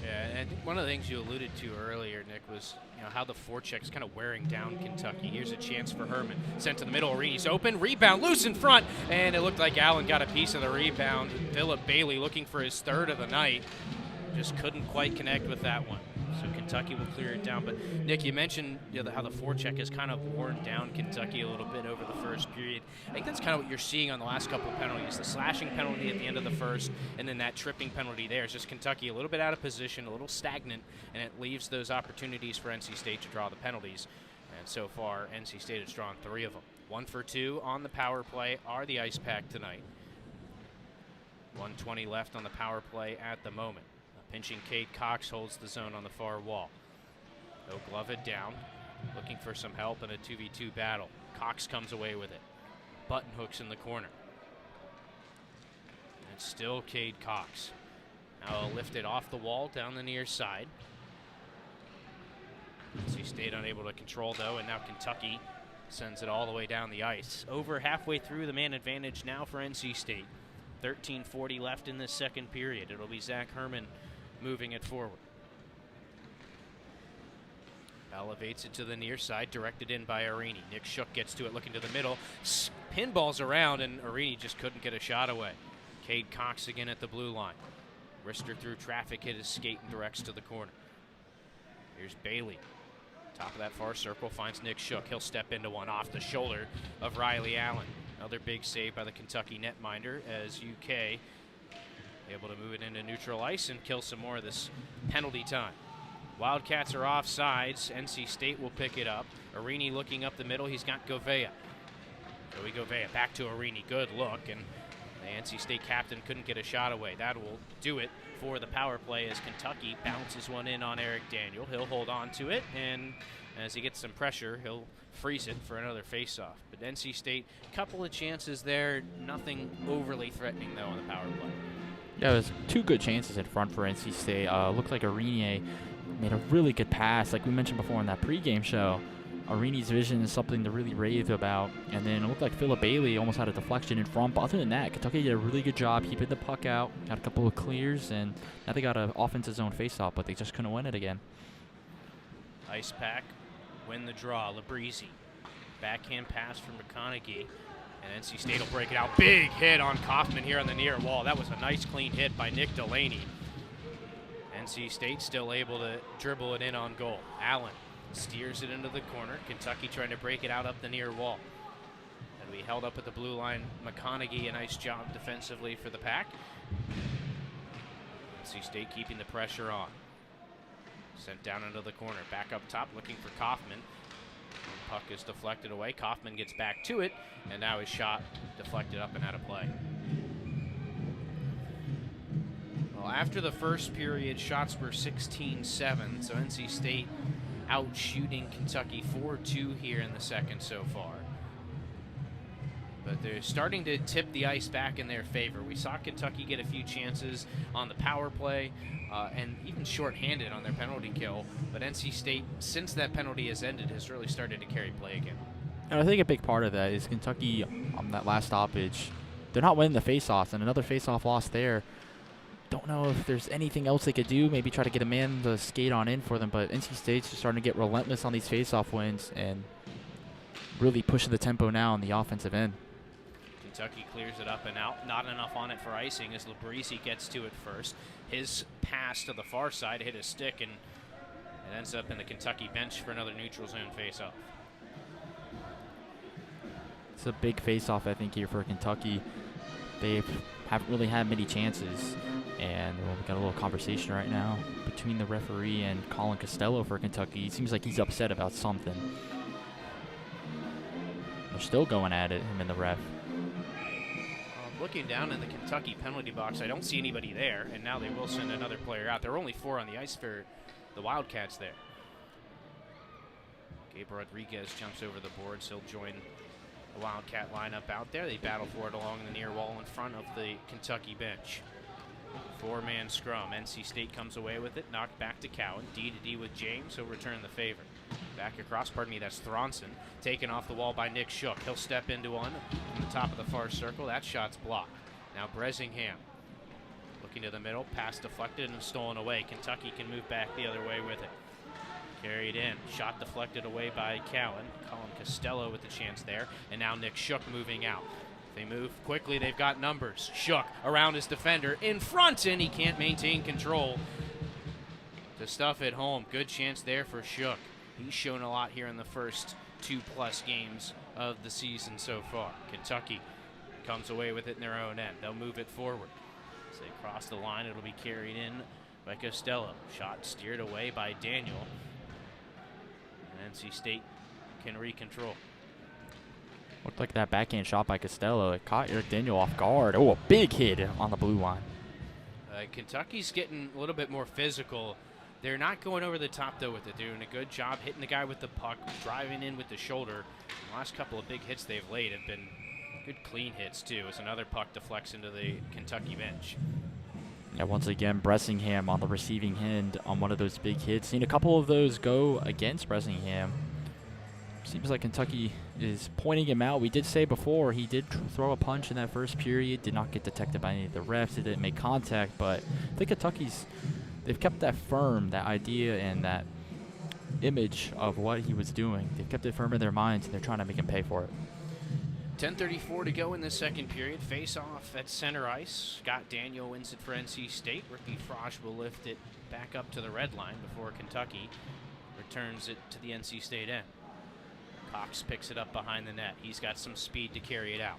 Yeah, and one of the things you alluded to earlier, Nick, was how the forecheck's kind of wearing down Kentucky. Here's a chance for Herman. Sent to the middle. Arini's open. Rebound loose in front. And it looked like Allen got a piece of the rebound. Philip Bailey looking for his third of the night. Just couldn't quite connect with that one. So Kentucky will clear it down. But, Nick, you mentioned how the forecheck has kind of worn down Kentucky a little bit over the first period. I think that's kind of what you're seeing on the last couple of penalties. The slashing penalty at the end of the first, and then that tripping penalty there. It's just Kentucky a little bit out of position, a little stagnant, and it leaves those opportunities for NC State to draw the penalties. And so far, NC State has drawn 3 of them. 1 for 2 on the power play are the Ice Pack tonight. 1:20 left on the power play at the moment. Pinching Cade Cox holds the zone on the far wall. He'll glove it down, looking for some help in a 2v2 battle. Cox comes away with it. Button hooks in the corner. And still Cade Cox. Now he'll lift it off the wall down the near side. NC State unable to control though, and now Kentucky sends it all the way down the ice. Over halfway through the man advantage now for NC State. 13:40 left in this second period. It'll be Zach Herman moving it forward. Elevates it to the near side, directed in by Arini. Nick Shook gets to it, looking to the middle. Pinballs around, and Arini just couldn't get a shot away. Cade Cox again at the blue line. Wrister through traffic, hit his skate and directs to the corner. Here's Bailey. Top of that far circle, finds Nick Shook. He'll step into one off the shoulder of Riley Allen. Another big save by the Kentucky netminder as UK able to move it into neutral ice and kill some more of this penalty time. Wildcats are off sides. NC State will pick it up. Arini looking up the middle. He's got Govea. Joey Govea back to Arini. Good look, and the NC State captain couldn't get a shot away. That will do it for the power play as Kentucky bounces one in on Eric Daniel. He'll hold on to it, and as he gets some pressure, he'll freeze it for another face-off. But NC State, couple of chances there. Nothing overly threatening, though, on the power play. Yeah, there's 2 good chances in front for NC State. Looked like Arini made a really good pass. Like we mentioned before in that pregame show, Arini's vision is something to really rave about. And then it looked like Philip Bailey almost had a deflection in front. But other than that, Kentucky did a really good job keeping the puck out. Got a couple of clears, and now they got an offensive zone face-off, but they just couldn't win it again. Ice Pack win the draw. Labrisi. Backhand pass from McConaughey. And NC State will break it out. Big hit on Kaufman here on the near wall. That was a nice clean hit by Nick Delaney. NC State still able to dribble it in on goal. Allen steers it into the corner. Kentucky trying to break it out up the near wall. And we held up at the blue line. McConaughey, a nice job defensively for the Pack. NC State keeping the pressure on. Sent down into the corner. Back up top looking for Kaufman. Puck is deflected away. Kaufman gets back to it, and now his shot deflected up and out of play. Well, after the first period, shots were 16-7, so NC State out shooting Kentucky 4-2 here in the second so far. But they're starting to tip the ice back in their favor. We saw Kentucky get a few chances on the power play and even shorthanded on their penalty kill. But NC State, since that penalty has ended, has really started to carry play again. And I think a big part of that is Kentucky on that last stoppage, they're not winning the faceoffs, and another faceoff loss there. Don't know if there's anything else they could do, maybe try to get a man to skate on in for them, but NC State's just starting to get relentless on these faceoff wins and really pushing the tempo now on the offensive end. Kentucky clears it up and out. Not enough on it for icing as Labrisi gets to it first. His pass to the far side hit a stick, and it ends up in the Kentucky bench for another neutral zone face-off. It's a big face-off, I think, here for Kentucky. They haven't really had many chances, and we've got a little conversation right now between the referee and Colin Costello for Kentucky. It seems like he's upset about something. They're still going at it, him and the ref. Looking down in the Kentucky penalty box, I don't see anybody there, and now they will send another player out. There are only 4 on the ice for the Wildcats there. Gabe Rodriguez jumps over the boards. He'll join the Wildcat lineup out there. They battle for it along the near wall in front of the Kentucky bench. 4-man scrum. NC State comes away with it. Knocked back to Cowan. D with James. He'll return the favor. Back across, that's Thronson. Taken off the wall by Nick Shook. He'll step into one on the top of the far circle. That shot's blocked. Now Bresingham looking to the middle. Pass deflected and stolen away. Kentucky can move back the other way with it. Carried in. Shot deflected away by Cowan. Colin Costello with the chance there. And now Nick Shook moving out. If they move quickly, they've got numbers. Shook around his defender. In front, and he can't maintain control to stuff it home. Good chance there for Shook. He's shown a lot here in the first 2+ games of the season so far. Kentucky comes away with it in their own end. They'll move it forward. As they cross the line, it'll be carried in by Costello. Shot steered away by Daniel. And NC State can recontrol. Looked like that backhand shot by Costello. It caught Eric Daniel off guard. Oh, a big hit on the blue line. Kentucky's getting a little bit more physical. They're not going over the top, though, with it. They're doing a good job hitting the guy with the puck, driving in with the shoulder. The last couple of big hits they've laid have been good clean hits, too, as another puck deflects into the Kentucky bench. Yeah, once again, Bresingham on the receiving end on one of those big hits. Seen a couple of those go against Bresingham. Seems like Kentucky is pointing him out. We did say before he did throw a punch in that first period. Did not get detected by any of the refs. It didn't make contact, but I think Kentucky's... They've kept that firm, that idea and that image of what he was doing. They've kept it firm in their minds, and they're trying to make him pay for it. 10:34 to go in the second period. Face off at center ice. Scott Daniel wins it for NC State. Ricky Frosch will lift it back up to the red line before Kentucky returns it to the NC State end. Cox picks it up behind the net. He's got some speed to carry it out.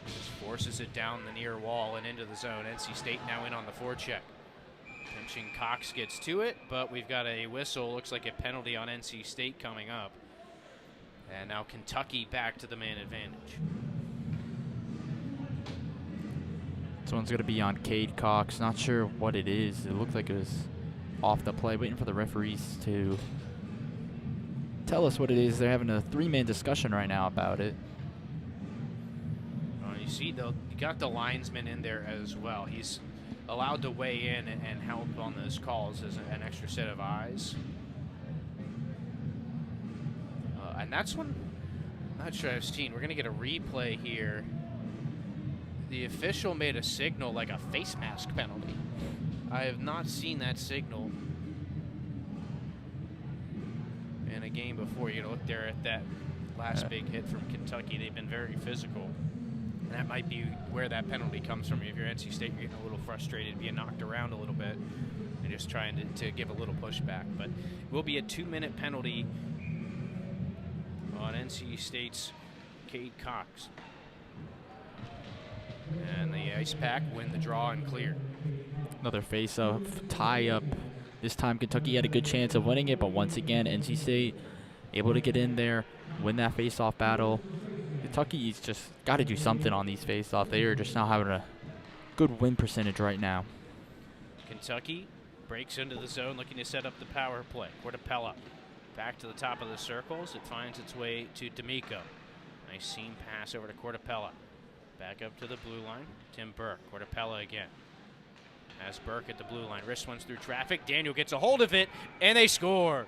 Just forces it down the near wall and into the zone. NC State now in on the forecheck. Pinching Cox gets to it, but we've got a whistle. Looks like a penalty on NC State coming up. And now Kentucky back to the man advantage. This one's going to be on Cade Cox. Not sure what it is. It looked like it was off the play. Waiting for the referees to tell us what it is. They're having a 3-man discussion right now about it. You see, you got the linesman in there as well. He's allowed to weigh in and help on those calls as an extra set of eyes. And that's one, I'm not sure I've seen. We're going to get a replay here. The official made a signal like a face mask penalty. I have not seen that signal game before. You look there at that last big hit from Kentucky. They've been very physical. And that might be where that penalty comes from. If you're NC State, you're getting a little frustrated, being knocked around a little bit, and just trying to give a little pushback. But it will be a 2-minute penalty on NC State's Cade Cox. And the Ice Pack win the draw and clear. Another face-off, tie-up. This time Kentucky had a good chance of winning it, but once again, NC State able to get in there, win that face-off battle. Kentucky's just got to do something on these face-off. They are just not having a good win percentage right now. Kentucky breaks into the zone, looking to set up the power play. Cortapella back to the top of the circles. It finds its way to D'Amico. Nice seam pass over to Cortapella. Back up to the blue line. Tim Burke. Cortapella again. Has Burke at the blue line. Wrist ones through traffic. Daniel gets a hold of it, and they score.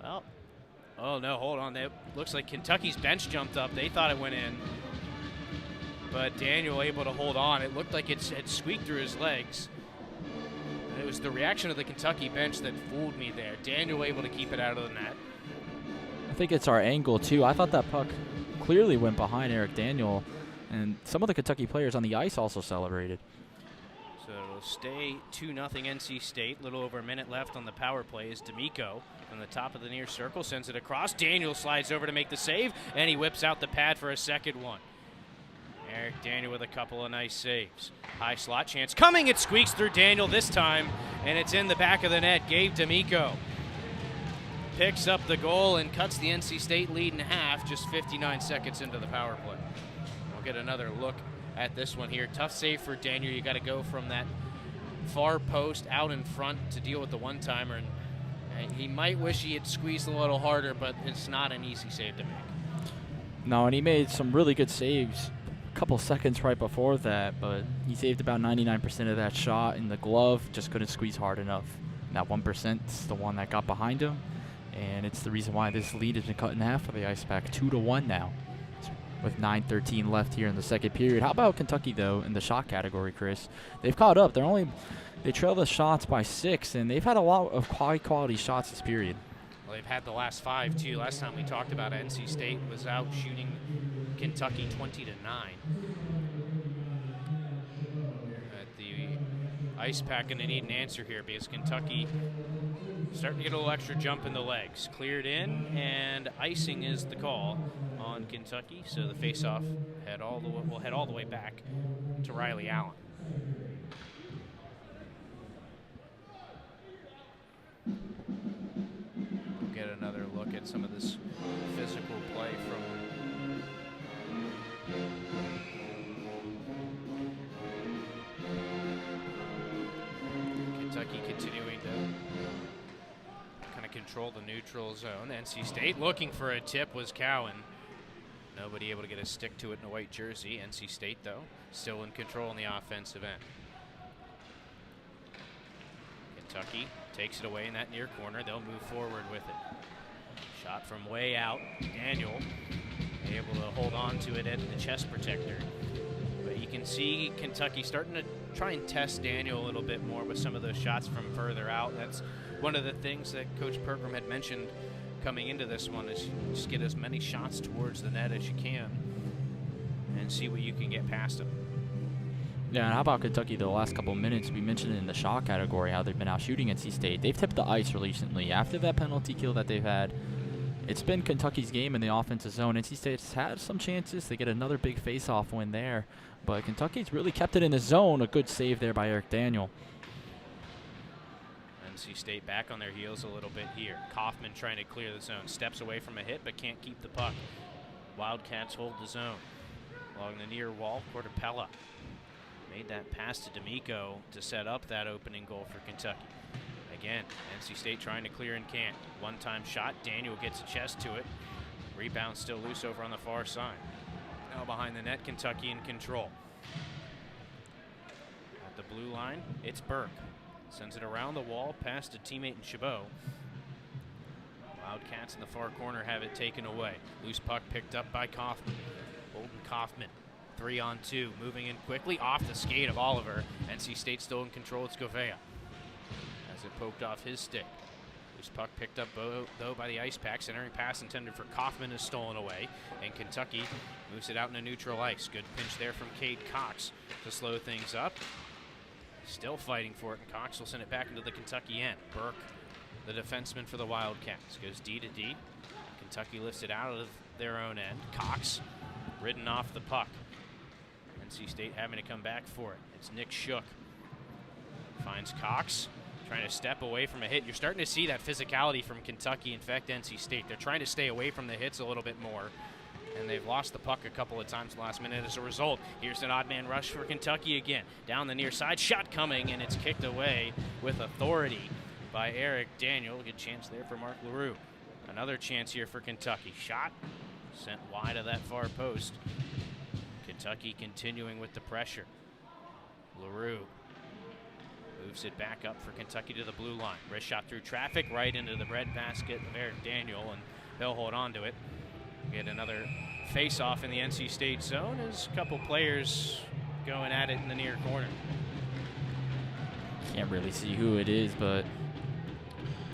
Well, oh no, hold on. It looks like Kentucky's bench jumped up. They thought it went in. But Daniel able to hold on. It looked like it had squeaked through his legs. It was the reaction of the Kentucky bench that fooled me there. Daniel able to keep it out of the net. I think it's our angle, too. I thought that puck clearly went behind Eric Daniel, and some of the Kentucky players on the ice also celebrated. So it'll stay 2-0 NC State. Little over a minute left on the power play is D'Amico from the top of the near circle. Sends it across. Daniel slides over to make the save, and he whips out the pad for a second one. Eric Daniel with a couple of nice saves. High slot chance coming. It squeaks through Daniel this time, and it's in the back of the net. Gabe D'Amico picks up the goal and cuts the NC State lead in half just 59 seconds into the power play. We'll get another look at this one here. Tough save for Daniel. You got to go from that far post out in front to deal with the one-timer. And he might wish he had squeezed a little harder, but it's not an easy save to make. No, and he made some really good saves a couple seconds right before that, but he saved about 99% of that shot, and the glove just couldn't squeeze hard enough. And that 1% is the one that got behind him, and it's the reason why this lead has been cut in half for the Ice Pack, 2-1 now, with 9:13 left here in the second period. How about Kentucky, though, in the shot category, Chris? They've caught up. They trail the shots by 6, and they've had a lot of high-quality shots this period. Well, they've had the last 5, too. Last time we talked about it, NC State was out shooting Kentucky 20-9. The Ice Pack going to need an answer here because Kentucky starting to get a little extra jump in the legs. Cleared in, and icing is the call on Kentucky. So the face-off will head all the way back to Riley Allen. We'll get another look at some of this physical play from Kentucky, continuing to kind of control the neutral zone. NC State looking for a tip was Cowan. Nobody able to get a stick to it in a white jersey. NC State, though, still in control in the offensive end. Kentucky takes it away in that near corner. They'll move forward with it. Shot from way out. Daniel able to hold on to it at the chest protector. But you can see Kentucky starting to try and test Daniel a little bit more with some of those shots from further out. That's one of the things that Coach Pergram had mentioned coming into this one is just get as many shots towards the net as you can and see what you can get past them. Yeah, and how about Kentucky the last couple of minutes? We mentioned it in the shot category how they've been out shooting NC State. They've tipped the ice recently. After that penalty kill that they've had, it's been Kentucky's game in the offensive zone. NC State's had some chances. They get another big face-off win there. But Kentucky's really kept it in the zone. A good save there by Eric Daniel. NC State back on their heels a little bit here. Kaufman trying to clear the zone. Steps away from a hit but can't keep the puck. Wildcats hold the zone. Along the near wall, Cortapella made that pass to D'Amico to set up that opening goal for Kentucky. Again, NC State trying to clear and can't. One-time shot. Daniel gets a chest to it. Rebound still loose over on the far side. Now behind the net, Kentucky in control. At the blue line, it's Burke. Sends it around the wall, past a teammate in Chabot. Wildcats in the far corner have it taken away. Loose puck picked up by Kaufman. Holden Kaufman, 3-on-2, moving in quickly off the skate of Oliver. NC State still in control. It's Govea. as it poked off his stick. Loose puck picked up, though, by the Ice Pack. Centering pass intended for Kaufman is stolen away, and Kentucky moves it out into neutral ice. Good pinch there from Cade Cox to slow things up. Still fighting for it, and Cox will send it back into the Kentucky end. Burke, the defenseman for the Wildcats, goes D to D. Kentucky lifts it out of their own end. Cox ridden off the puck. NC State having to come back for it. It's Nick Shook. Finds Cox, trying to step away from a hit. You're starting to see that physicality from Kentucky infect NC State. They're trying to stay away from the hits a little bit more, and they've lost the puck a couple of times last minute as a result. Here's an odd man rush for Kentucky again. Down the near side, shot coming, and it's kicked away with authority by Eric Daniel. Good chance there for Mark LaRue. Another chance here for Kentucky. Shot sent wide of that far post. Kentucky continuing with the pressure. LaRue moves it back up for Kentucky to the blue line. Wrist shot through traffic right into the breadbasket of Eric Daniel, and they'll hold on to it. Get another face-off in the NC State zone as a couple players going at it in the near corner. Can't really see who it is, but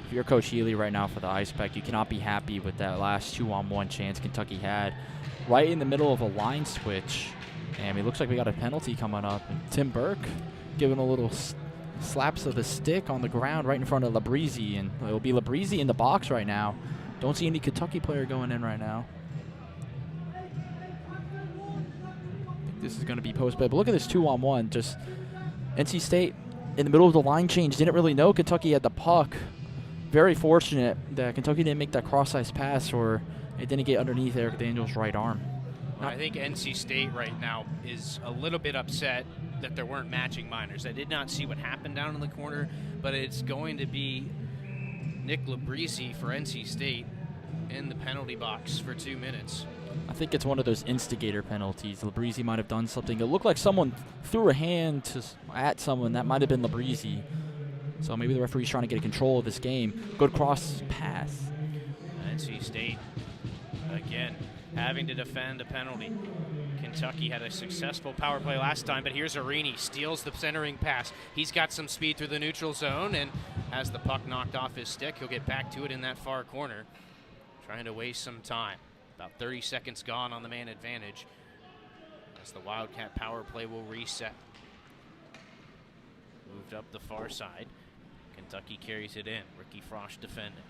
if you're Coach Healy right now for the Ice Pack, you cannot be happy with that last 2-on-1 chance Kentucky had right in the middle of a line switch. And it looks like we got a penalty coming up. And Tim Burke giving a little slaps of the stick on the ground right in front of Labrizzi, and it'll be Labrizzi in the box right now. Don't see any Kentucky player going in right now. I think this is going to be post-play, but look at this 2-on-1. Just NC State in the middle of the line change didn't really know Kentucky had the puck. Very fortunate that Kentucky didn't make that cross-ice pass, or it didn't get underneath Eric Daniels' right arm. Well, I think NC State right now is a little bit upset that there weren't matching minors. I did not see what happened down in the corner, but it's going to be Nick Labrizzi for NC State in the penalty box for 2 minutes. I think it's one of those instigator penalties. Labrizzi might have done something. It looked like someone threw a hand at someone. That might have been Labrizzi. So maybe the referee's trying to get control of this game. Good cross pass. NC State, again, having to defend a penalty. Kentucky had a successful power play last time, but here's Arini, steals the centering pass. He's got some speed through the neutral zone and has the puck knocked off his stick. He'll get back to it in that far corner, trying to waste some time. About 30 seconds gone on the man advantage as the Wildcat power play will reset. Moved up the far side. Kentucky carries it in. Ricky Frosch defending.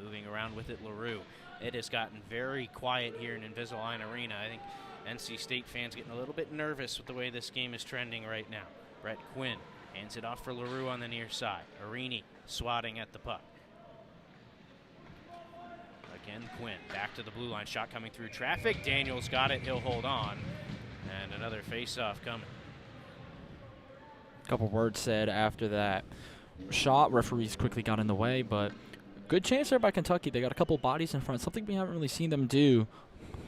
Moving around with it, LaRue. It has gotten very quiet here in Invisalign Arena. I think NC State fans getting a little bit nervous with the way this game is trending right now. Brett Quinn hands it off for LaRue on the near side. Arini swatting at the puck. Again, Quinn back to the blue line. Shot coming through traffic. Daniels got it. He'll hold on. And another face-off coming. A couple words said after that shot. Referees quickly got in the way, but good chance there by Kentucky. They got a couple bodies in front. Something we haven't really seen them do.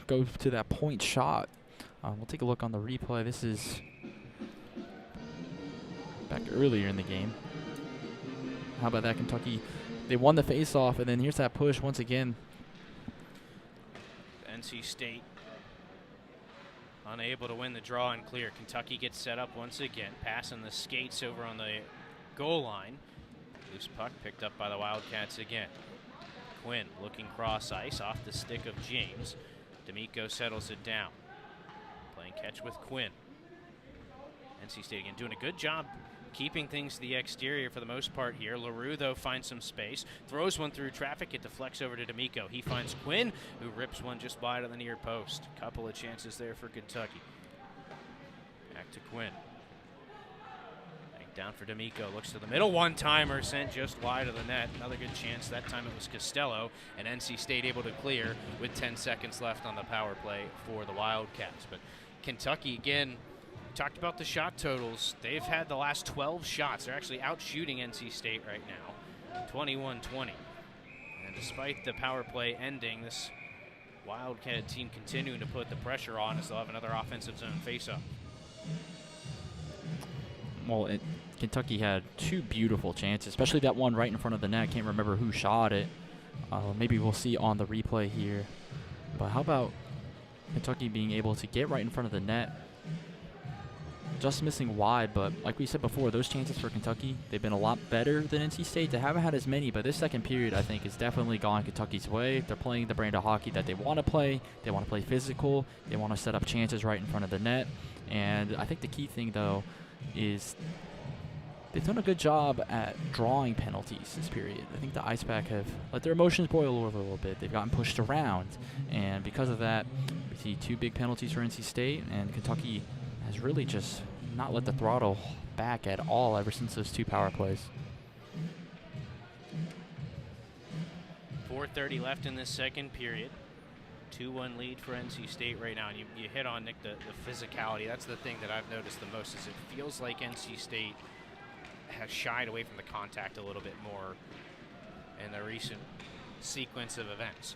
Go to that point shot. We'll take a look on the replay. This is back earlier in the game. How about that, Kentucky? They won the face-off, and then here's that push once again. NC State unable to win the draw and clear. Kentucky gets set up once again, passing the skates over on the goal line. Loose puck picked up by the Wildcats again. Quinn looking cross ice off the stick of James. D'Amico settles it down. Playing catch with Quinn. NC State again doing a good job keeping things to the exterior for the most part here. LaRue, though, finds some space. Throws one through traffic. It deflects over to D'Amico. He finds Quinn, who rips one just wide of the near post. Couple of chances there for Kentucky. Back to Quinn. Back down for D'Amico. Looks to the middle. One-timer sent just wide of the net. Another good chance. That time it was Costello. And NC State able to clear with 10 seconds left on the power play for the Wildcats. But Kentucky, again, talked about the shot totals. They've had the last 12 shots. They're actually out shooting NC State right now, 21-20. And despite the power play ending, this Wildcat team continuing to put the pressure on as they'll have another offensive zone face-up. Well, Kentucky had two beautiful chances, especially that one right in front of the net. Can't remember who shot it. Maybe we'll see on the replay here. But how about Kentucky being able to get right in front of the net? just missing wide, but like we said before, those chances for Kentucky, they've been a lot better than NC State. They haven't had as many, but this second period, I think, has definitely gone Kentucky's way. They're playing the brand of hockey that they want to play. They want to play physical. They want to set up chances right in front of the net. And I think the key thing, though, is they've done a good job at drawing penalties this period. I think the Ice Pack have let their emotions boil over a little bit. They've gotten pushed around, and because of that, we see 2 big penalties for NC State, and Kentucky has really just not let the throttle back at all ever since those 2 power plays. 4:30 left in this second period. 2-1 lead for NC State right now. And you hit on, Nick, the physicality. That's the thing that I've noticed the most, is it feels like NC State has shied away from the contact a little bit more in the recent sequence of events.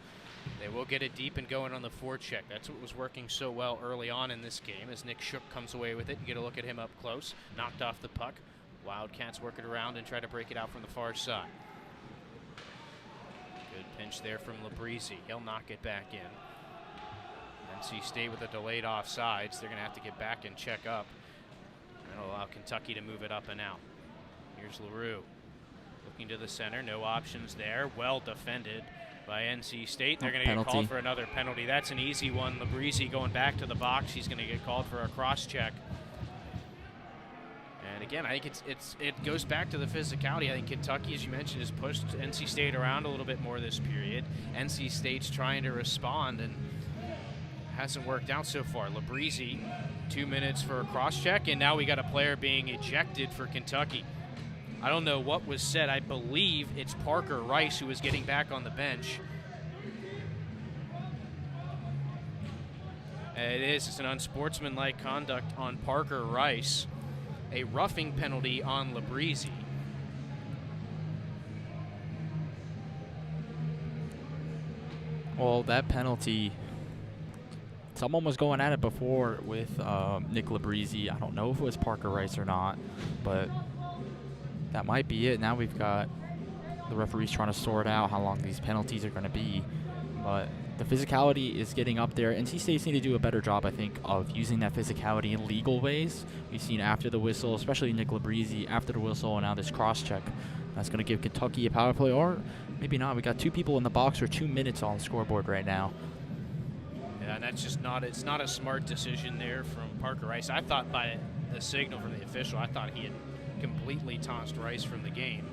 They will get it deep and going on the forecheck. That's what was working so well early on in this game, as Nick Shook comes away with it. You get a look at him up close, knocked off the puck. Wildcats work it around and try to break it out from the far side. Good pinch there from Labrizzi. He'll knock it back in. NC State with a delayed offsides. They're going to have to get back and check up. That'll allow Kentucky to move it up and out. Here's LaRue looking to the center. No options there. Well defended by NC State. They're going to get called for another penalty. That's an easy one. Labrizzi going back to the box. He's going to get called for a cross check. And again, I think it goes back to the physicality. I think Kentucky, as you mentioned, has pushed NC State around a little bit more this period. NC State's trying to respond and hasn't worked out so far. Labrizzi, 2 minutes for a cross check, and now we got a player being ejected for Kentucky. I don't know what was said. I believe it's Parker Rice who was getting back on the bench. It is. It's an unsportsmanlike conduct on Parker Rice. A roughing penalty on Labrizzi. Well, that penalty, someone was going at it before with Nick Labrizzi. I don't know if it was Parker Rice or not, but that might be it. Now we've got the referees trying to sort out how long these penalties are going to be. But the physicality is getting up there. NC State's need to do a better job, I think, of using that physicality in legal ways. We've seen after the whistle, especially Nick Labrizzi, after the whistle, and now this cross-check. That's going to give Kentucky a power play, or maybe not. We got 2 people in the box for 2 minutes on the scoreboard right now. Yeah, and that's just not, it's not a smart decision there from Parker Rice. I thought by the signal from the official, I thought he had completely tossed Rice from the game.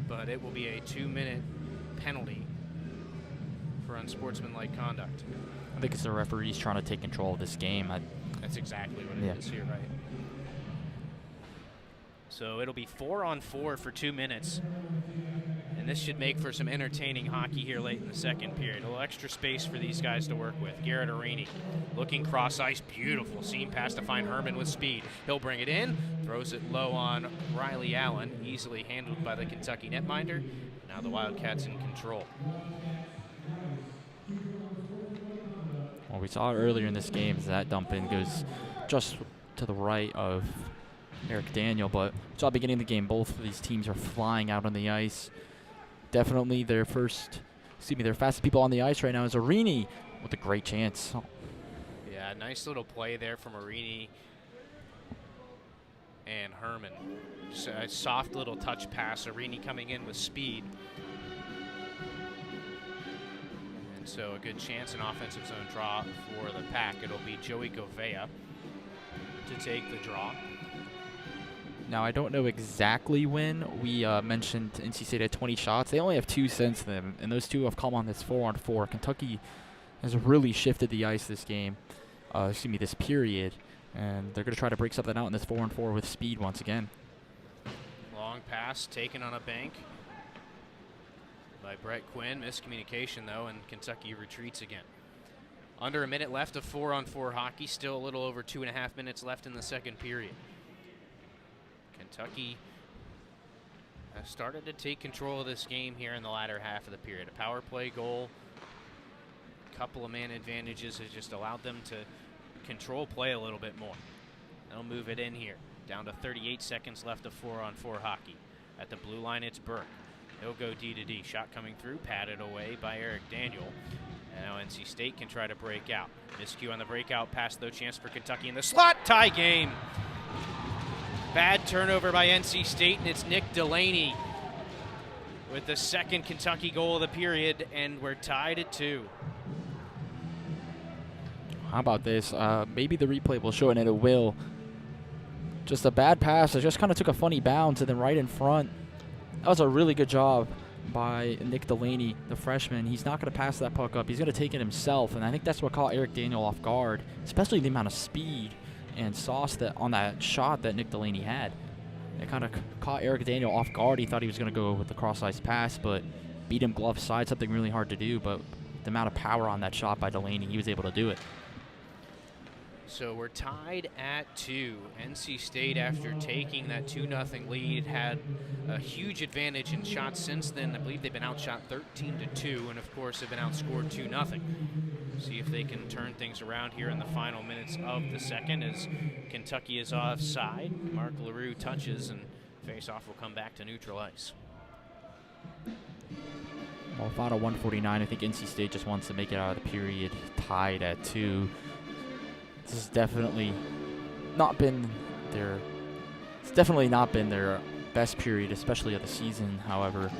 But it will be a 2-minute penalty for unsportsmanlike conduct. I think it's the referees trying to take control of this game. That's exactly what it is here, right? So it'll be 4-on-4 for 2 minutes. And this should make for some entertaining hockey here late in the second period. A little extra space for these guys to work with. Garrett Arini looking cross ice. Beautiful seam pass to find Herman with speed. He'll bring it in. Throws it low on Riley Allen. Easily handled by the Kentucky netminder. Now the Wildcats in control. Well, we saw it earlier in this game as that dump in goes just to the right of Eric Daniel, but we saw beginning of the game, both of these teams are flying out on the ice. Definitely their fastest people on the ice right now is Arini with a great chance. Yeah, nice little play there from Arini and Herman. Just a soft little touch pass. Arini coming in with speed. And so a good chance, an offensive zone draw for the Pack. It'll be Joey Govea to take the draw. Now, I don't know exactly when. We mentioned NC State had 20 shots. They only have 2 since then, and those 2 have come on this 4-on-4. Kentucky has really shifted the ice this game, this period, and they're going to try to break something out in this 4-on-4 with speed once again. Long pass taken on a bank by Brett Quinn. Miscommunication, though, and Kentucky retreats again. Under a minute left of 4-on-4 hockey. Still a little over 2.5 minutes left in the second period. Kentucky has started to take control of this game here in the latter half of the period. A power play goal, a couple of man advantages has just allowed them to control play a little bit more. They'll move it in here. Down to 38 seconds left of 4-on-4 hockey. At the blue line, it's Burke. He'll go D to D. Shot coming through, patted away by Eric Daniel. And now NC State can try to break out. Miscue on the breakout pass, though, chance for Kentucky in the slot. Tie game. Bad turnover by NC State, and it's Nick Delaney with the second Kentucky goal of the period, and we're tied at 2. How about this? Maybe the replay will show it, and it will. Just a bad pass. It just kind of took a funny bounce, and then right in front. That was a really good job by Nick Delaney, the freshman. He's not going to pass that puck up. He's going to take it himself, and I think that's what caught Eric Daniel off guard, especially the amount of speed and sauce that on that shot that Nick Delaney had. It kind of caught Eric Daniel off guard. He thought he was going to go with the cross-ice pass, but beat him glove side, something really hard to do, but the amount of power on that shot by Delaney, he was able to do it. So we're tied at 2. NC State, after taking that 2-0 lead, had a huge advantage in shots since then. I believe they've been outshot 13-2, and of course have been outscored 2-0. See if they can turn things around here in the final minutes of the second as Kentucky is offside. Mark LaRue touches, and face-off will come back to neutral ice. Well, final 149. I think NC State just wants to make it out of the period tied at 2. This has definitely not been their best period, especially of the season. However,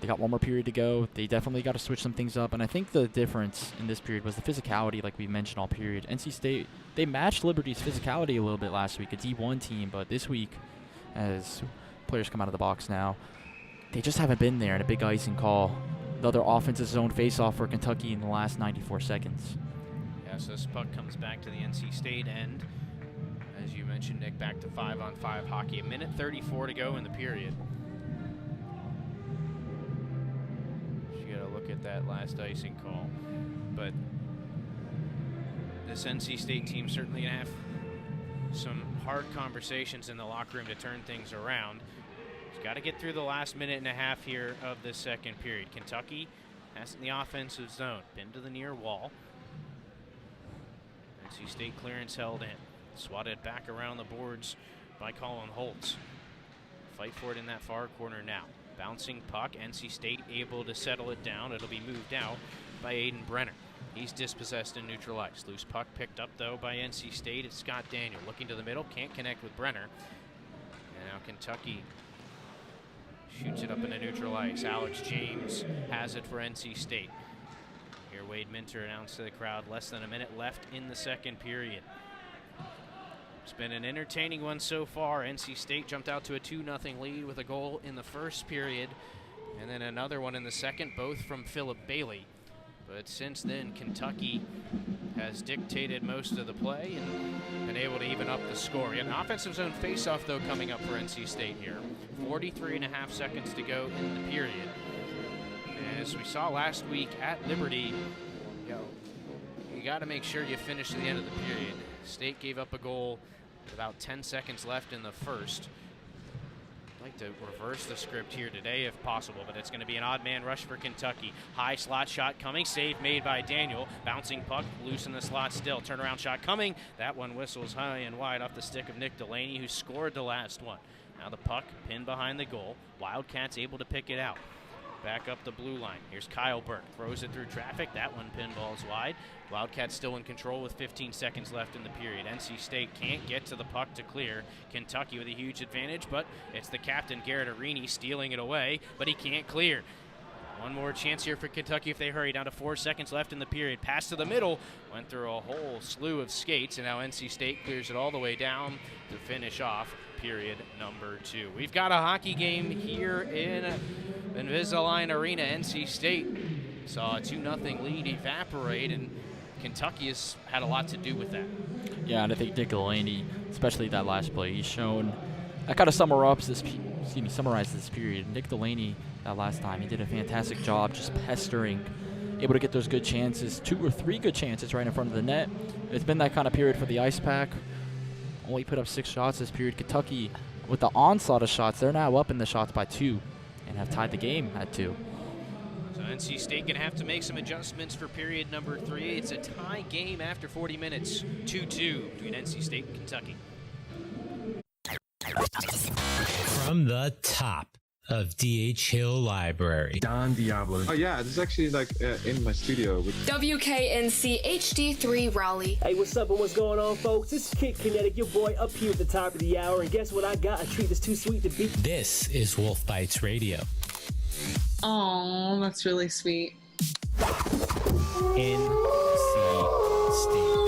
they got one more period to go. They definitely got to switch some things up, and I think the difference in this period was the physicality, like we mentioned all period. NC State, they matched Liberty's physicality a little bit last week, a D1 team, but this week, as players come out of the box now, they just haven't been there in a big icing call. The other offensive zone face-off for Kentucky in the last 94 seconds. So this puck comes back to the NC State end. As you mentioned, Nick, back to 5-on-5 hockey. 1:34 to go in the period. You got to look at that last icing call. But this NC State team certainly going to have some hard conversations in the locker room to turn things around. It's got to get through the last minute and a half here of the second period. Kentucky has in the offensive zone, pinned to the near wall. NC State clearance held in. Swatted back around the boards by Colin Holtz. Fight for it in that far corner now. Bouncing puck. NC State able to settle it down. It'll be moved out by Aiden Brenner. He's dispossessed and neutralized. Loose puck picked up, though, by NC State. It's Scott Daniel looking to the middle. Can't connect with Brenner. And now Kentucky shoots it up into neutral ice. Alex James has it for NC State. Here, Wade Minter announced to the crowd, less than a minute left in the second period. It's been an entertaining one so far. NC State jumped out to a 2-0 lead with a goal in the first period, and then another one in the second, both from Philip Bailey. But since then, Kentucky has dictated most of the play and been able to even up the score. An offensive zone faceoff, though, coming up for NC State here. 43.5 seconds to go in the period. As we saw last week at Liberty, you got to make sure you finish to the end of the period. State gave up a goal with about 10 seconds left in the first. I'd like to reverse the script here today if possible, but it's going to be an odd man rush for Kentucky. High slot shot coming, save made by Daniel. Bouncing puck, loose in the slot still. Turnaround shot coming. That one whistles high and wide off the stick of Nick Delaney, who scored the last one. Now the puck pinned behind the goal. Wildcats able to pick it out. Back up the blue line. Here's Kyle Burke. Throws it through traffic. That one pinballs wide. Wildcats still in control with 15 seconds left in the period. NC State can't get to the puck to clear. Kentucky with a huge advantage, but it's the captain, Garrett Arini, stealing it away, but he can't clear. One more chance here for Kentucky if they hurry. Down to 4 seconds left in the period. Pass to the middle. Went through a whole slew of skates, and now NC State clears it all the way down to finish off period number 2. We've got a hockey game here in Invisalign Arena. NC State saw a 2-0 lead evaporate, and Kentucky has had a lot to do with that. Yeah, and I think Nick Delaney, especially that last play, he's shown that kind of summarizes this period. Nick Delaney, that last time, he did a fantastic job just pestering, able to get those good chances, 2 or 3 good chances right in front of the net. It's been that kind of period for the Ice Pack. Only put up 6 shots this period. Kentucky, with the onslaught of shots, they're now up in the shots by 2 and have tied the game at 2. So NC State going to have to make some adjustments for period number 3. It's a tie game after 40 minutes, 2-2 between NC State and Kentucky. From the top of D.H. Hill Library. Don Diablo. Oh yeah, this is actually like in my studio. WKNC HD3 Raleigh. Hey, what's up and what's going on, folks? This is Kid Kinetic, your boy, up here at the top of the hour. And guess what I got? A treat that's too sweet to beat. This is Wolf Bites Radio. Oh, that's really sweet. NC State.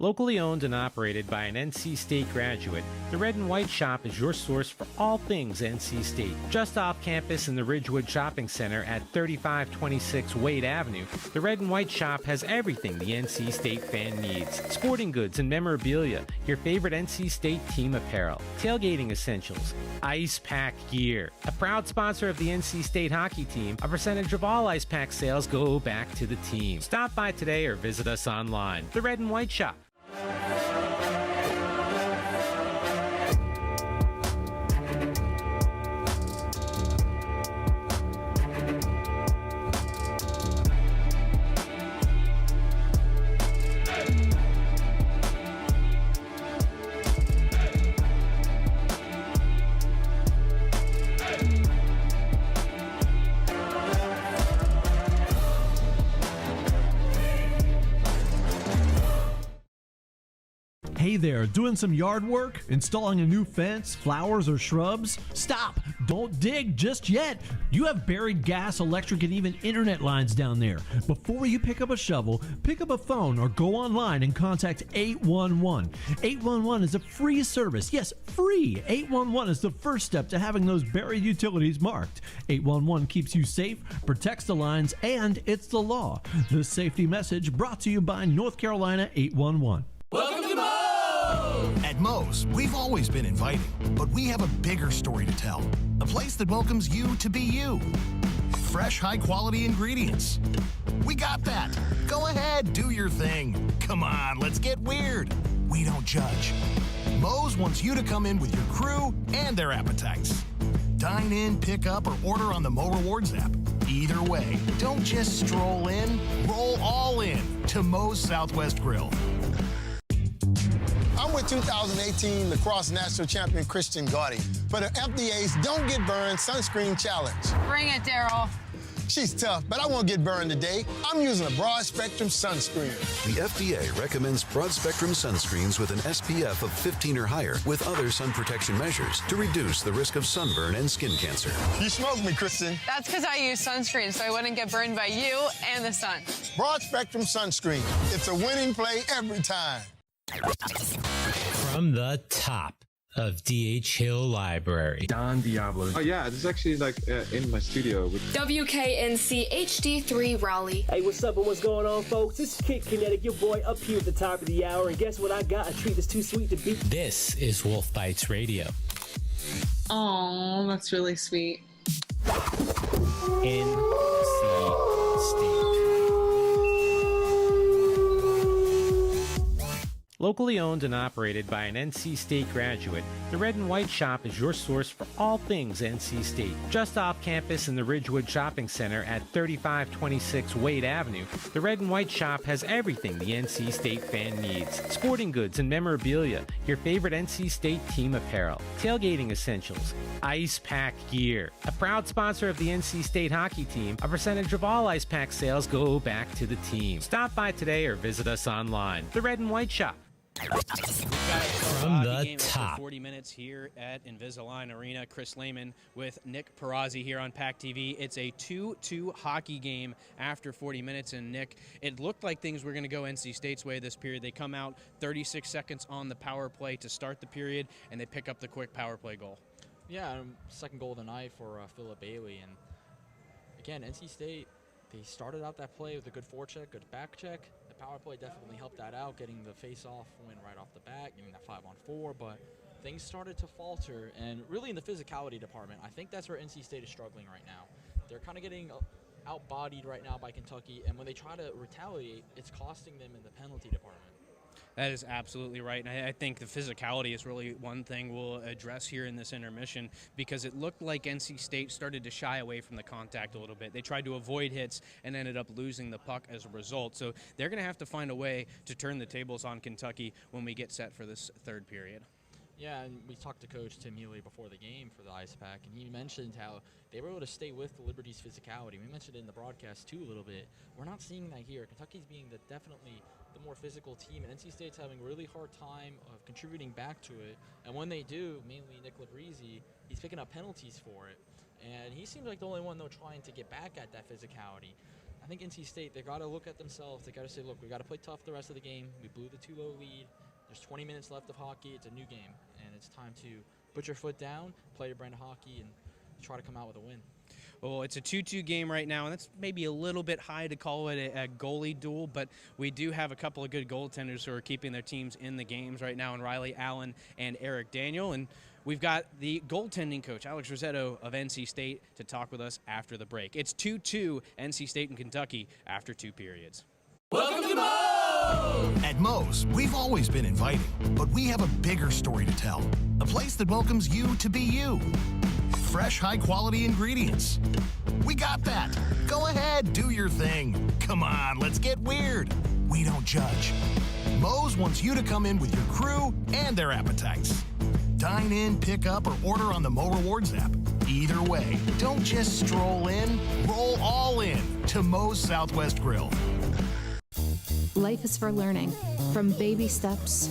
Locally owned and operated by an NC State graduate, the Red and White Shop is your source for all things NC State. Just off campus in the Ridgewood Shopping Center at 3526 Wade Avenue, the Red and White Shop has everything the NC State fan needs. Sporting goods and memorabilia, your favorite NC State team apparel, tailgating essentials, ice pack gear. A proud sponsor of the NC State hockey team, a percentage of all ice pack sales go back to the team. Stop by today or visit us online. The Red and White Shop. Hey there, doing some yard work? Installing a new fence, flowers, or shrubs? Stop! Don't dig just yet! You have buried gas, electric, and even internet lines down there. Before you pick up a shovel, pick up a phone or go online and contact 811. 811 is a free service. Yes, free! 811 is the first step to having those buried utilities marked. 811 keeps you safe, protects the lines, and it's the law. This safety message brought to you by North Carolina 811. Welcome to Moe's! At Moe's, we've always been inviting, but we have a bigger story to tell. A place that welcomes you to be you. Fresh, high-quality ingredients. We got that. Go ahead, do your thing. Come on, let's get weird. We don't judge. Moe's wants you to come in with your crew and their appetites. Dine in, pick up, or order on the Mo Rewards app. Either way, don't just stroll in, roll all in to Moe's Southwest Grill. I'm with 2018 lacrosse national champion Christian Gaudy for the FDA's Don't Get Burned Sunscreen Challenge. Bring it, Daryl. She's tough, but I won't get burned today. I'm using a broad spectrum sunscreen. The FDA recommends broad spectrum sunscreens with an SPF of 15 or higher with other sun protection measures to reduce the risk of sunburn and skin cancer. You smoked me, Kristen. That's because I use sunscreen, so I wouldn't get burned by you and the sun. Broad spectrum sunscreen. It's a winning play every time. From the top of D.H. Hill Library. Don Diablo. Oh yeah, this is actually like in my studio. WKNC HD3 Raleigh. Hey, what's up and what's going on, folks? This is Kid Kinetic, your boy, up here at the top of the hour. And guess what I got? A treat that's too sweet to beat. This is Wolf Bites Radio. Oh, that's really sweet. NC State. Locally owned and operated by an NC State graduate, the Red and White Shop is your source for all things NC State. Just off campus in the Ridgewood Shopping Center at 3526 Wade Avenue, the Red and White Shop has everything the NC State fan needs. Sporting goods and memorabilia, your favorite NC State team apparel, tailgating essentials, ice pack gear. A proud sponsor of the NC State hockey team, a percentage of all ice pack sales go back to the team. Stop by today or visit us online. The Red and White Shop. From the top. 40 minutes here at Invisalign Arena. Chris Lehman with Nick Perazzi here on PackTV. It's a 2-2 hockey game after 40 minutes. And Nick, it looked like things were going to go NC State's way this period. They come out 36 seconds on the power play to start the period, and they pick up the quick power play goal. Yeah, second goal of the night for Philip Bailey. And again, NC State, they started out that play with a good forecheck, good back check. The power play definitely helped that out, getting the face-off win right off the bat, getting that 5-on-4, but things started to falter, and really in the physicality department, I think that's where NC State is struggling right now. They're kind of getting outbodied right now by Kentucky, and when they try to retaliate, it's costing them in the penalty department. That is absolutely right, and I think the physicality is really one thing we'll address here in this intermission, because it looked like NC State started to shy away from the contact a little bit. They tried to avoid hits and ended up losing the puck as a result. So they're going to have to find a way to turn the tables on Kentucky when we get set for this third period. Yeah, and we talked to Coach Tim Healy before the game for the Ice Pack, and he mentioned how they were able to stay with the Liberty's physicality. We mentioned it in the broadcast, too, a little bit. We're not seeing that here. Kentucky's being definitely the more physical team, and NC State's having a really hard time of contributing back to it. And when they do, mainly Nick Labrizzi, he's picking up penalties for it. And he seems like the only one, though, trying to get back at that physicality. I think NC State, they got to look at themselves. They got to say, look, we got to play tough the rest of the game. We blew the 2-0 lead. There's 20 minutes left of hockey. It's a new game, and it's time to put your foot down, play your brand of hockey, and try to come out with a win. Well, it's a 2-2 game right now, and that's maybe a little bit high to call it a goalie duel, but we do have a couple of good goaltenders who are keeping their teams in the games right now, in Riley Allen and Eric Daniel. And we've got the goaltending coach, Alex Rossetto of NC State, to talk with us after the break. It's 2-2 NC State and Kentucky after 2 periods. Welcome to Moe's! At Moe's, we've always been inviting, but we have a bigger story to tell. A place that welcomes you to be you. Fresh, high-quality ingredients. We got that. Go ahead, do your thing. Come on, let's get weird. We don't judge. Moe's wants you to come in with your crew and their appetites. Dine in, pick up, or order on the Mo Rewards app. Either way, don't just stroll in, roll all in to Moe's Southwest Grill. Life is for learning, from baby steps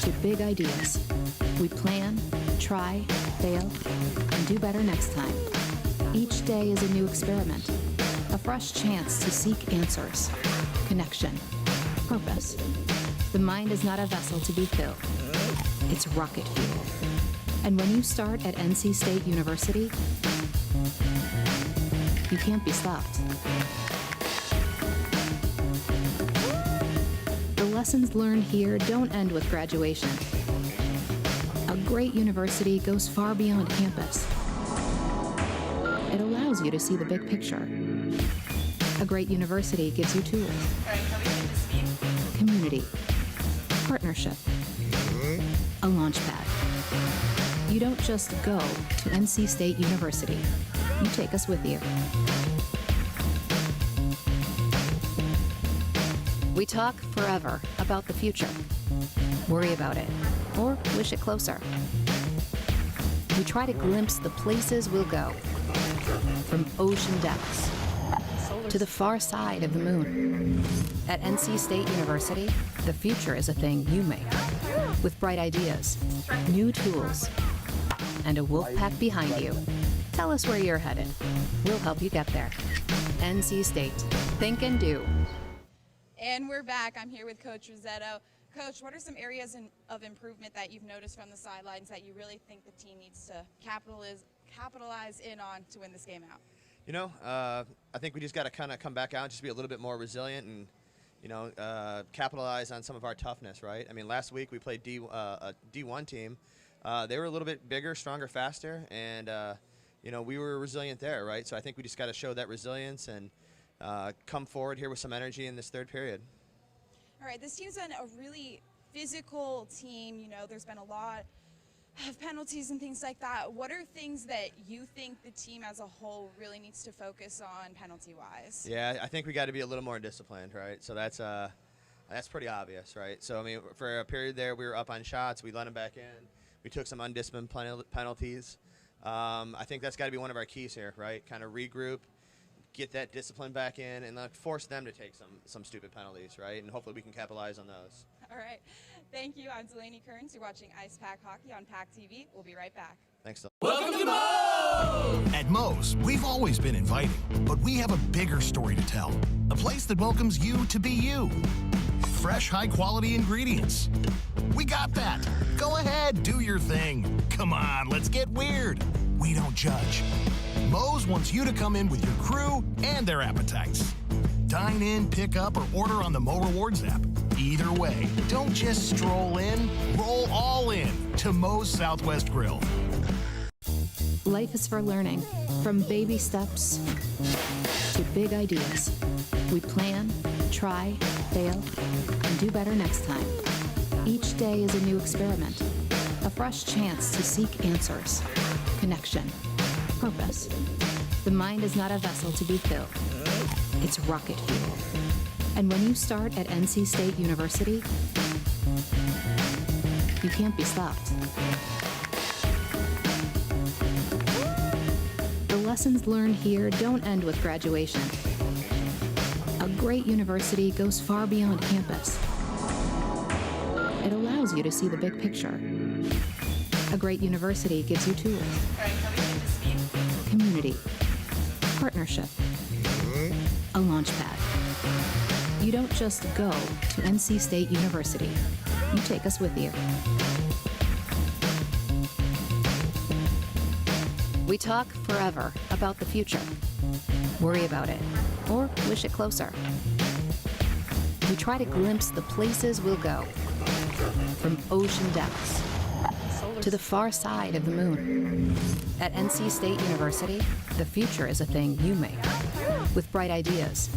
to big ideas. We plan, try, fail, and do better next time. Each day is a new experiment, a fresh chance to seek answers, connection, purpose. The mind is not a vessel to be filled. It's rocket fuel. And when you start at NC State University, you can't be stopped. The lessons learned here don't end with graduation. A great university goes far beyond campus. It allows you to see the big picture. A great university gives you tools, community, partnership, a launch pad. You don't just go to NC State University. You take us with you. We talk forever about the future. Worry about it, or wish it closer. We try to glimpse the places we'll go, from ocean depths to the far side of the moon. At NC State University, the future is a thing you make, with bright ideas, new tools, and a wolf pack behind you. Tell us where you're headed. We'll help you get there. NC State. Think and do. And we're back. I'm here with Coach Rossetto. Coach, what are some areas of improvement that you've noticed from the sidelines that you really think the team needs to capitalize in on to win this game out? You know, I think we just got to kind of come back out and just be a little bit more resilient and, you know, capitalize on some of our toughness, right? I mean, last week we played a D1 team. They were a little bit bigger, stronger, faster, and, you know, we were resilient there, right? So I think we just got to show that resilience and come forward here with some energy in this third period. All right, this team's been a really physical team. You know, there's been a lot of penalties and things like that. What are things that you think the team as a whole really needs to focus on penalty-wise? Yeah, I think we got to be a little more disciplined, right? So that's pretty obvious, right? So, I mean, for a period there, we were up on shots. We let them back in. We took some undisciplined penalties. I think that's got to be one of our keys here, right? Kind of regroup, get that discipline back in, and force them to take some stupid penalties, right? And hopefully we can capitalize on those. All right. Thank you. I'm Delaney Kearns. You're watching Ice Pack Hockey on PackTV. We'll be right back. Thanks. Welcome to Moe's! At Moe's, we've always been inviting, but we have a bigger story to tell. A place that welcomes you to be you. Fresh, high-quality ingredients. We got that. Go ahead, do your thing. Come on, let's get weird. We don't judge. Moe's wants you to come in with your crew and their appetites. Dine in, pick up, or order on the Mo Rewards app. Either way, don't just stroll in, roll all in to Moe's Southwest Grill. Life is for learning, from baby steps to big ideas. We plan, try, fail, and do better next time. Each day is a new experiment, a fresh chance to seek answers, connection, purpose. The mind is not a vessel to be filled. It's rocket fuel. And when you start at NC State University, You can't be stopped. The lessons learned here don't end with graduation. A great university goes far beyond campus. It allows you to see the big picture. A great university gives you tools, community, partnership, a launch pad. You don't just go to NC State University. You take us with you. We talk forever about the future. Worry about it, or wish it closer. We try to glimpse the places we'll go, from ocean depths to the far side of the moon. At NC State University, the future is a thing you make, with bright ideas,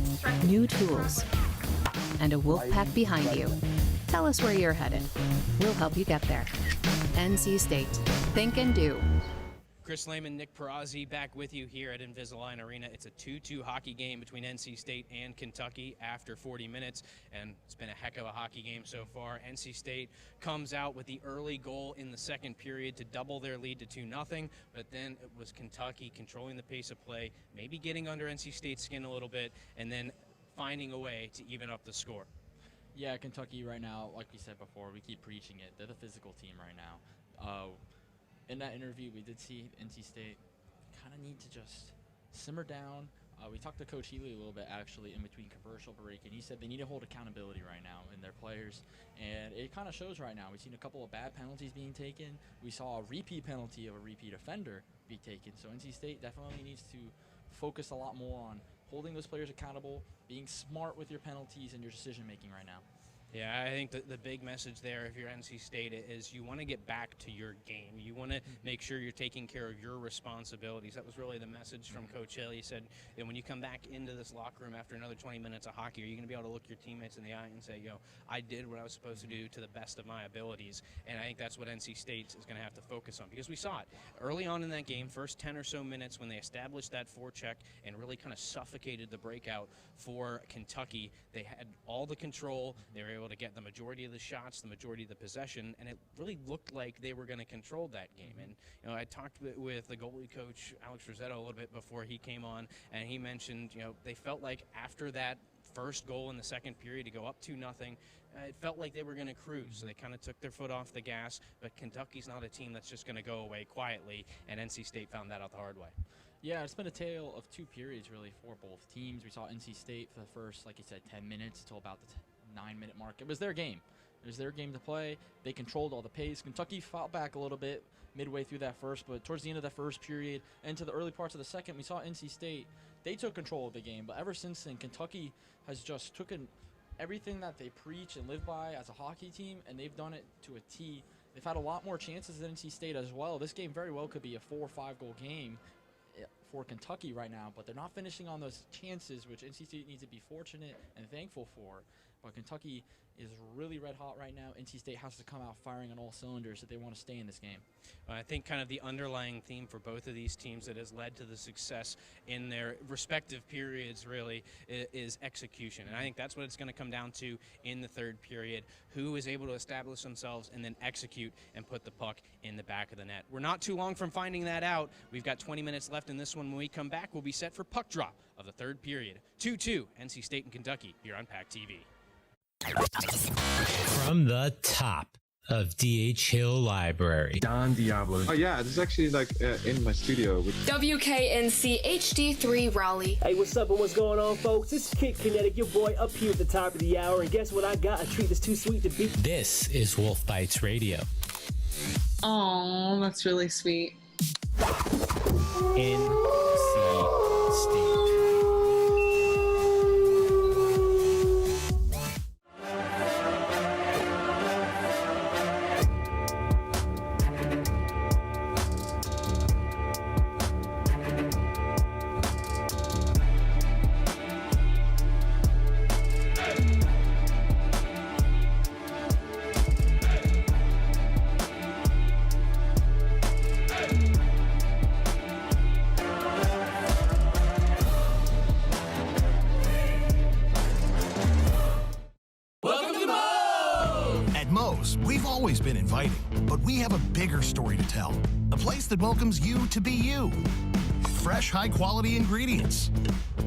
new tools, and a wolf pack behind you. Tell us where you're headed. We'll help you get there. NC State. Think and do. Chris Lehman, Nick Perazzi back with you here at Invisalign Arena. It's a 2-2 hockey game between NC State and Kentucky after 40 minutes, and it's been a heck of a hockey game so far. NC State comes out with the early goal in the second period to double their lead to 2-0, but then it was Kentucky controlling the pace of play, maybe getting under NC State's skin a little bit, and then finding a way to even up the score. Yeah, Kentucky right now, like we said before, we keep preaching it. They're the physical team right now. In that interview, we did see NC State kind of need to just simmer down. We talked to Coach Healy a little bit, actually, in between commercial break, and he said they need to hold accountability right now in their players, and it kind of shows right now. We've seen a couple of bad penalties being taken. We saw a repeat penalty of a repeat offender be taken, so NC State definitely needs to focus a lot more on holding those players accountable, being smart with your penalties and your decision-making right now. Yeah, I think the big message there, if you're NC State, is you want to get back to your game. You want to make sure you're taking care of your responsibilities. That was really the message from Coach Hill. He said that when you come back into this locker room after another 20 minutes of hockey, are you going to be able to look your teammates in the eye and say, I did what I was supposed to do to the best of my abilities? And I think that's what NC State is going to have to focus on, because we saw it early on in that game, first 10 or so minutes when they established that forecheck and really kind of suffocated the breakout for Kentucky. They had all the control. They were able to get the majority of the shots, the majority of the possession, and it really looked like they were going to control that game. And I talked with the goalie coach Alex Rossetto a little bit before he came on, and he mentioned they felt like after that first goal in the second period to go up 2-0, it felt like they were going to cruise. So they kind of took their foot off the gas, but Kentucky's not a team that's just going to go away quietly, and NC State found that out the hard way. Yeah, it's been a tale of two periods, really, for both teams. We saw NC State for the first, like you said, 10 minutes until about the 9-minute mark. It was their game. It was their game to play. They controlled all the pace. Kentucky fought back a little bit midway through that first, but towards the end of that first period and into the early parts of the second, we saw NC State. They took control of the game, but ever since then, Kentucky has just taken everything that they preach and live by as a hockey team, and they've done it to a T. They've had a lot more chances than NC State as well. This game very well could be a 4 or 5 goal game for Kentucky right now, but they're not finishing on those chances, which NC State needs to be fortunate and thankful for. But Kentucky is really red hot right now. NC State has to come out firing on all cylinders if they want to stay in this game. I think kind of the underlying theme for both of these teams that has led to the success in their respective periods really is execution. And I think that's what it's going to come down to in the third period. Who is able to establish themselves and then execute and put the puck in the back of the net. We're not too long from finding that out. We've got 20 minutes left in this one. When we come back, we'll be set for puck drop of the third period. 2-2, NC State and Kentucky here on PackTV. From the top of D.H. Hill Library. Don Diablo. Oh yeah, this is actually in my studio. WKNC HD3 Raleigh. Hey, what's up and what's going on, folks? This is Kid Kinetic, your boy, up here at the top of the hour. And guess what I got? A treat that's too sweet to beat. This is Wolf Bites Radio. Oh, that's really sweet. NC State. been inviting, but we have a bigger story to tell. A place that welcomes you to be you. Fresh, high-quality ingredients.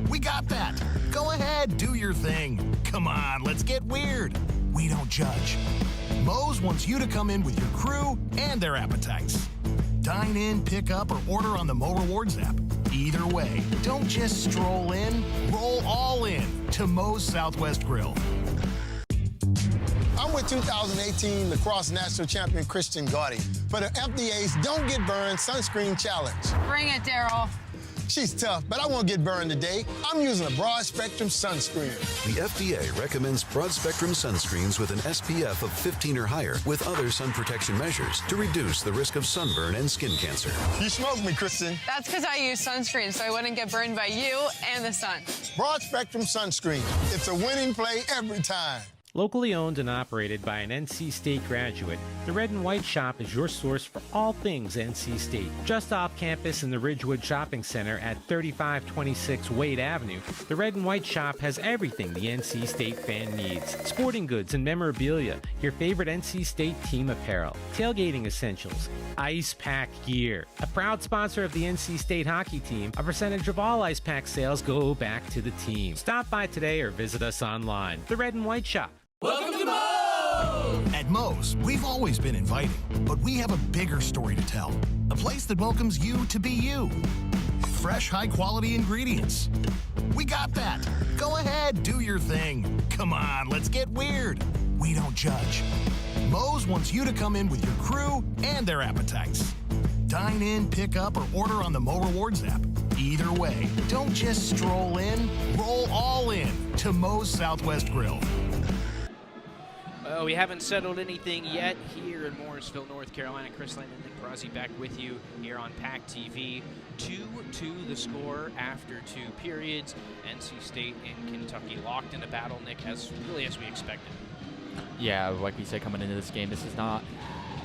We got that. Go ahead, do your thing. Come on, let's get weird. We don't judge. Moe's wants you to come in with your crew and their appetites. Dine in, pick up, or order on the Mo Rewards app. Either way, don't just stroll in, roll all in to Moe's Southwest Grill. I'm with 2018 lacrosse national champion Christian Gaudy for the FDA's Don't Get Burned Sunscreen Challenge. Bring it, Daryl. She's tough, but I won't get burned today. I'm using a broad spectrum sunscreen. The FDA recommends broad-spectrum sunscreens with an SPF of 15 or higher with other sun protection measures to reduce the risk of sunburn and skin cancer. You smoked me, Kristen. That's because I use sunscreen, so I wouldn't get burned by you and the sun. Broad spectrum sunscreen. It's a winning play every time. Locally owned and operated by an NC State graduate, the Red and White Shop is your source for all things NC State. Just off campus in the Ridgewood Shopping Center at 3526 Wade Avenue, the Red and White Shop has everything the NC State fan needs. Sporting goods and memorabilia, your favorite NC State team apparel, tailgating essentials, ice pack gear. A proud sponsor of the NC State hockey team, a percentage of all ice pack sales go back to the team. Stop by today or visit us online. The Red and White Shop. Welcome to Moe's! At Moe's, we've always been inviting, but we have a bigger story to tell. A place that welcomes you to be you. Fresh, high-quality ingredients. We got that. Go ahead, do your thing. Come on, let's get weird. We don't judge. Moe's wants you to come in with your crew and their appetites. Dine in, pick up, or order on the Mo Rewards app. Either way, don't just stroll in, roll all in to Moe's Southwest Grill. Well, we haven't settled anything yet here in Morrisville, North Carolina. Chris Lane and Nick Brazzi back with you here on PackTV. 2-2 the score after 2 periods. NC State and Kentucky locked in a battle, Nick, as we expected. Yeah, like we said coming into this game, this is not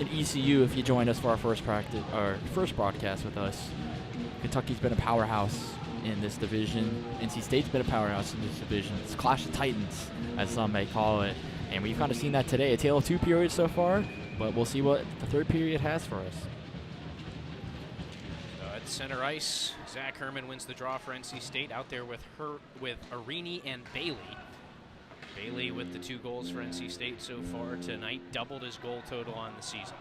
an ECU if you joined us for our first broadcast with us. Kentucky's been a powerhouse in this division. NC State's been a powerhouse in this division. It's Clash of Titans, as some may call it. And we've kind of seen that today, a tale of 2 periods so far, but we'll see what the 3rd period has for us. At center ice, Zach Herman wins the draw for NC State out there with Arini and Bailey. Bailey with the 2 goals for NC State so far tonight, doubled his goal total on the season.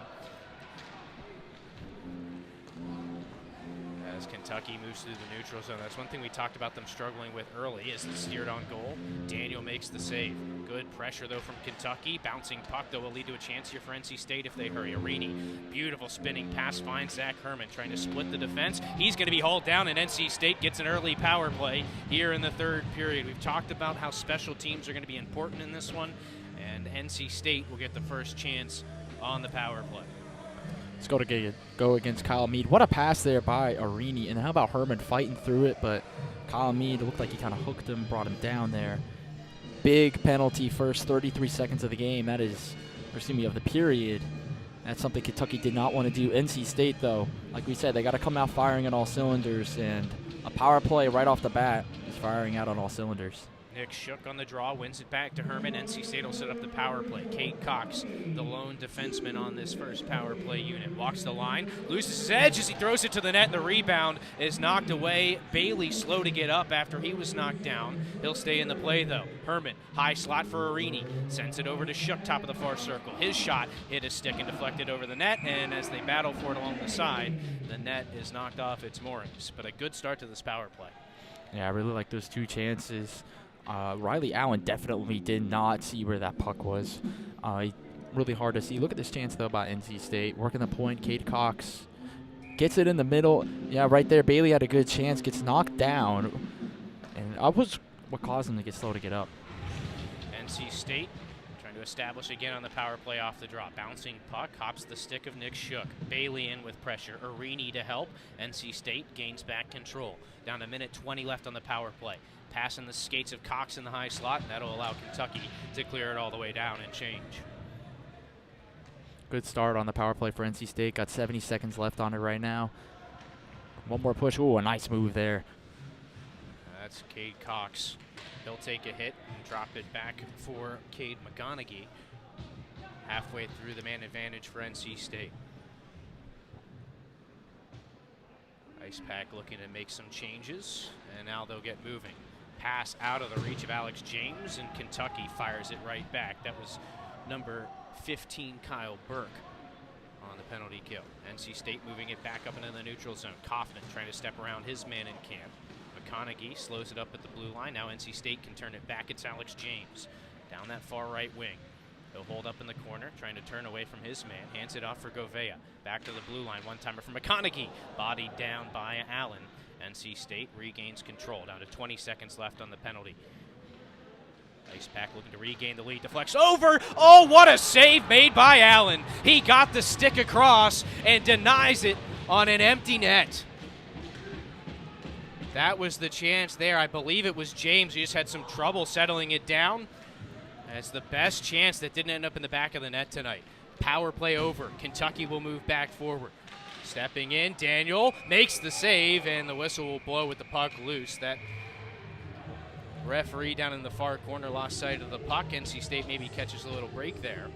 As Kentucky moves through the neutral zone, that's one thing we talked about them struggling with early, is the steered on goal. Daniel makes the save. Good pressure though from Kentucky. Bouncing puck though will lead to a chance here for NC State if they hurry. Arini, beautiful spinning pass, finds Zach Herman trying to split the defense. He's going to be hauled down, and NC State gets an early power play here in the 3rd period. We've talked about how special teams are going to be important in this one, and NC State will get the first chance on the power play. Let's go against Kyle Mead. What a pass there by Arini. And how about Herman fighting through it, but Kyle Mead looked like he kind of hooked him, brought him down there. Big penalty first 33 seconds of the game. That is, of the period. That's something Kentucky did not want to do. NC State, though, like we said, they got to come out firing on all cylinders, and a power play right off the bat is firing out on all cylinders. Nick Shook on the draw, wins it back to Herman. NC State will set up the power play. Cade Cox, the lone defenseman on this first power play unit, walks the line, loses his edge as he throws it to the net, and the rebound is knocked away. Bailey slow to get up after he was knocked down. He'll stay in the play, though. Herman, high slot for Arini, sends it over to Shook, top of the far circle. His shot hit his stick and deflected over the net, and as they battle for it along the side, the net is knocked off its moorings. But a good start to this power play. Yeah, I really like those 2 chances. Riley Allen definitely did not see where that puck was. Really hard to see. Look at this chance, though, by NC State. Working the point, Cade Cox gets it in the middle. Yeah, right there, Bailey had a good chance, gets knocked down. And that was what caused him to get slow to get up. NC State trying to establish again on the power play off the draw. Bouncing puck, hops the stick of Nick Shook. Bailey in with pressure. Arini to help. NC State gains back control. Down to minute 20 left on the power play. Passing the skates of Cox in the high slot, and that'll allow Kentucky to clear it all the way down and change. Good start on the power play for NC State. Got 70 seconds left on it right now. One more push. Ooh, a nice move there. That's Cade Cox. He'll take a hit and drop it back for Cade McGonigal. halfway through the man advantage for NC State. Ice Pack looking to make some changes, and now they'll get moving. Pass out of the reach of Alex James, and Kentucky fires it right back. That was number 15, Kyle Burke, on the penalty kill. NC State moving it back up into the neutral zone. Kaufman trying to step around his man in camp. McConaughey slows it up at the blue line. Now NC State can turn it back. It's Alex James down that far right wing. He'll hold up in the corner, trying to turn away from his man. Hands it off for Govea. Back to the blue line. One-timer for McConaughey. Bodied down by Allen. NC State regains control. Down to 20 seconds left on the penalty. Ice Pack looking to regain the lead. Deflects over. Oh, what a save made by Allen. He got the stick across and denies it on an empty net. That was the chance there. I believe it was James. He just had some trouble settling it down. That's the best chance that didn't end up in the back of the net tonight. Power play over. Kentucky will move back forward. Stepping in, Daniel makes the save, and the whistle will blow with the puck loose. That referee down in the far corner lost sight of the puck. NC State maybe catches a little break there.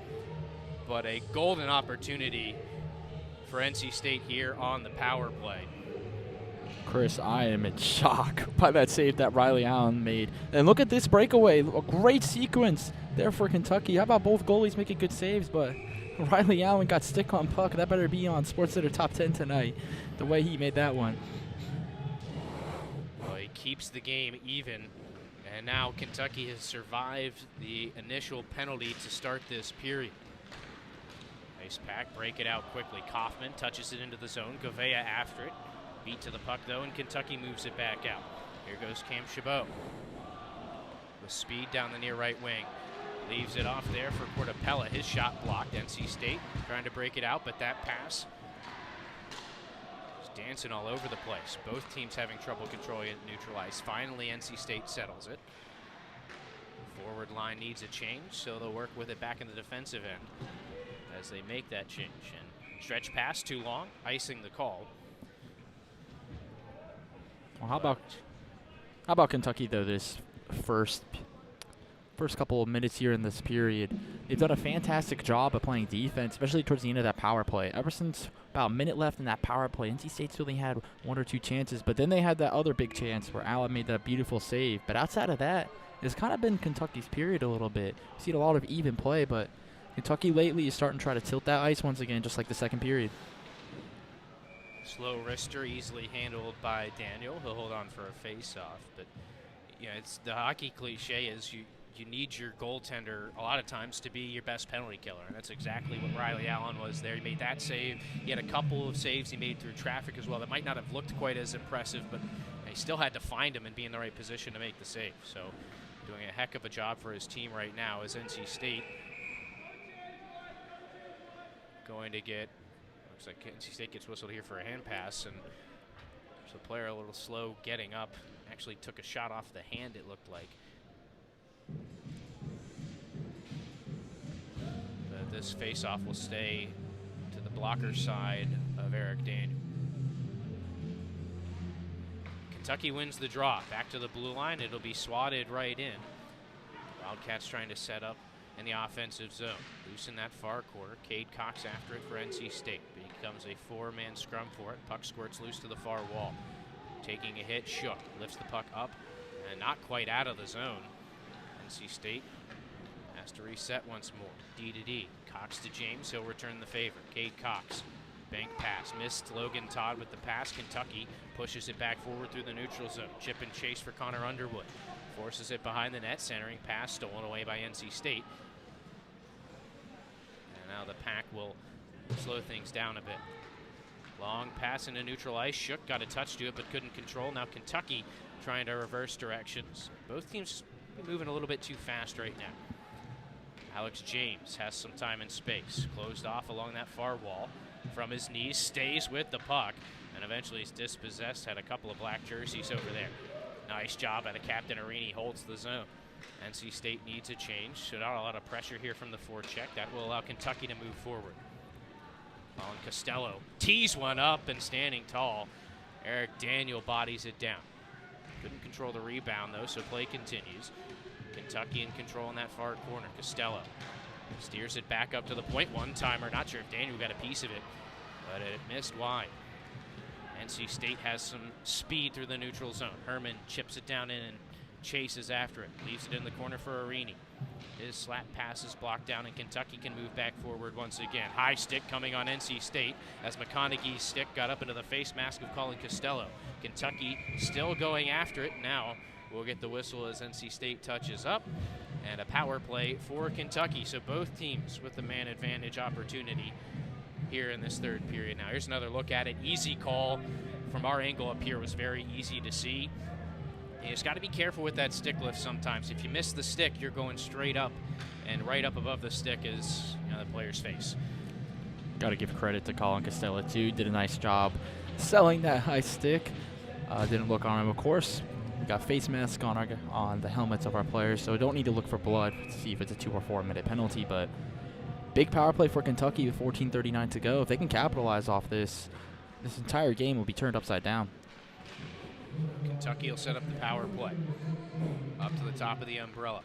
But a golden opportunity for NC State here on the power play. Chris, I am in shock by that save that Riley Allen made. And look at this breakaway. A great sequence there for Kentucky. How about both goalies making good saves, but Riley Allen got stick on puck. That better be on SportsCenter Top 10 tonight, the way he made that one. Well, he keeps the game even, and now Kentucky has survived the initial penalty to start this period. Ice Pack, break it out quickly. Kaufman touches it into the zone. Govea after it. Beat to the puck, though, and Kentucky moves it back out. Here goes Cam Chabot. With speed down the near right wing. Leaves it off there for Portapella. His shot blocked. NC State trying to break it out, but that pass is dancing all over the place. Both teams having trouble controlling it neutralized. Finally, NC State settles it. Forward line needs a change, so they'll work with it back in the defensive end as they make that change. And stretch pass too long, icing the call. Well, how about Kentucky, though, this first couple of minutes here in this period? They've done a fantastic job of playing defense, especially towards the end of that power play. Ever since about a minute left in that power play, NC State's only had one or two chances, but then they had that other big chance where Allen made that beautiful save. But outside of that, it's kind of been Kentucky's period a little bit. We've seen a lot of even play, but Kentucky lately is starting to try to tilt that ice once again, just like the second period. Slow wrister, easily handled by Daniel. He'll hold on for a face-off, but it's the hockey cliche is you need your goaltender a lot of times to be your best penalty killer, and that's exactly what Riley Allen was there. He made that save. He had a couple of saves he made through traffic as well that might not have looked quite as impressive, but he still had to find him and be in the right position to make the save. So doing a heck of a job for his team right now as NC State going to get, looks like NC State gets whistled here for a hand pass, and there's a player a little slow getting up. Actually took a shot off the hand, it looked like. But this face-off will stay to the blocker side of Eric Daniel. Kentucky wins the draw. Back to the blue line. It'll be swatted right in. Wildcats trying to set up in the offensive zone. Loose in that far corner. Cade Cox after it for NC State. Becomes a four-man scrum for it. Puck squirts loose to the far wall. Taking a hit, Shook lifts the puck up and not quite out of the zone. NC State has to reset once more. D to D. Cox to James. He'll return the favor. Cade Cox. Bank pass. Missed Logan Todd with the pass. Kentucky pushes it back forward through the neutral zone. Chip and chase for Connor Underwood. Forces it behind the net. Centering pass stolen away by NC State. And now the Pack will slow things down a bit. Long pass into neutral ice. Shook got a touch to it but couldn't control. Now Kentucky trying to reverse directions. Both teams moving a little bit too fast right now. Alex James has some time and space. Closed off along that far wall. From his knees, stays with the puck, and eventually he's dispossessed. Had a couple of black jerseys over there. Nice job by the captain. Arini holds the zone. NC State needs a change, so not a lot of pressure here from the forecheck. That will allow Kentucky to move forward. Colin Costello tees one up and standing tall. Eric Daniel bodies it down. Couldn't control the rebound though, so play continues. Kentucky in control in that far corner. Costello Steers it back up to the point. One-timer. Not sure if Daniel got a piece of it, but it missed wide. NC State has some speed through the neutral zone. Herman chips it down in and chases after it. Leaves it in the corner for Arini. His slap pass is blocked down, and Kentucky can move back forward once again. High stick coming on NC State as McConaughey's stick got up into the face mask of Colin Costello. Kentucky still going after it. Now we'll get the whistle as NC State touches up, and a power play for Kentucky. So both teams with the man advantage opportunity here in this third period. Now here's another look at it. Easy call from our angle up here, was very easy to see. You just got to be careful with that stick lift sometimes. If you miss the stick, you're going straight up, and right up above the stick is the player's face. Got to give credit to Colin Costello too. Did a nice job selling that high stick. Didn't look on him, of course. We got face mask on the helmets of our players, so don't need to look for blood to see if it's a 2 or 4 minute penalty. But big power play for Kentucky with 14:39 to go. If they can capitalize off this, this entire game will be turned upside down. Kentucky will set up the power play. Up to the top of the umbrella.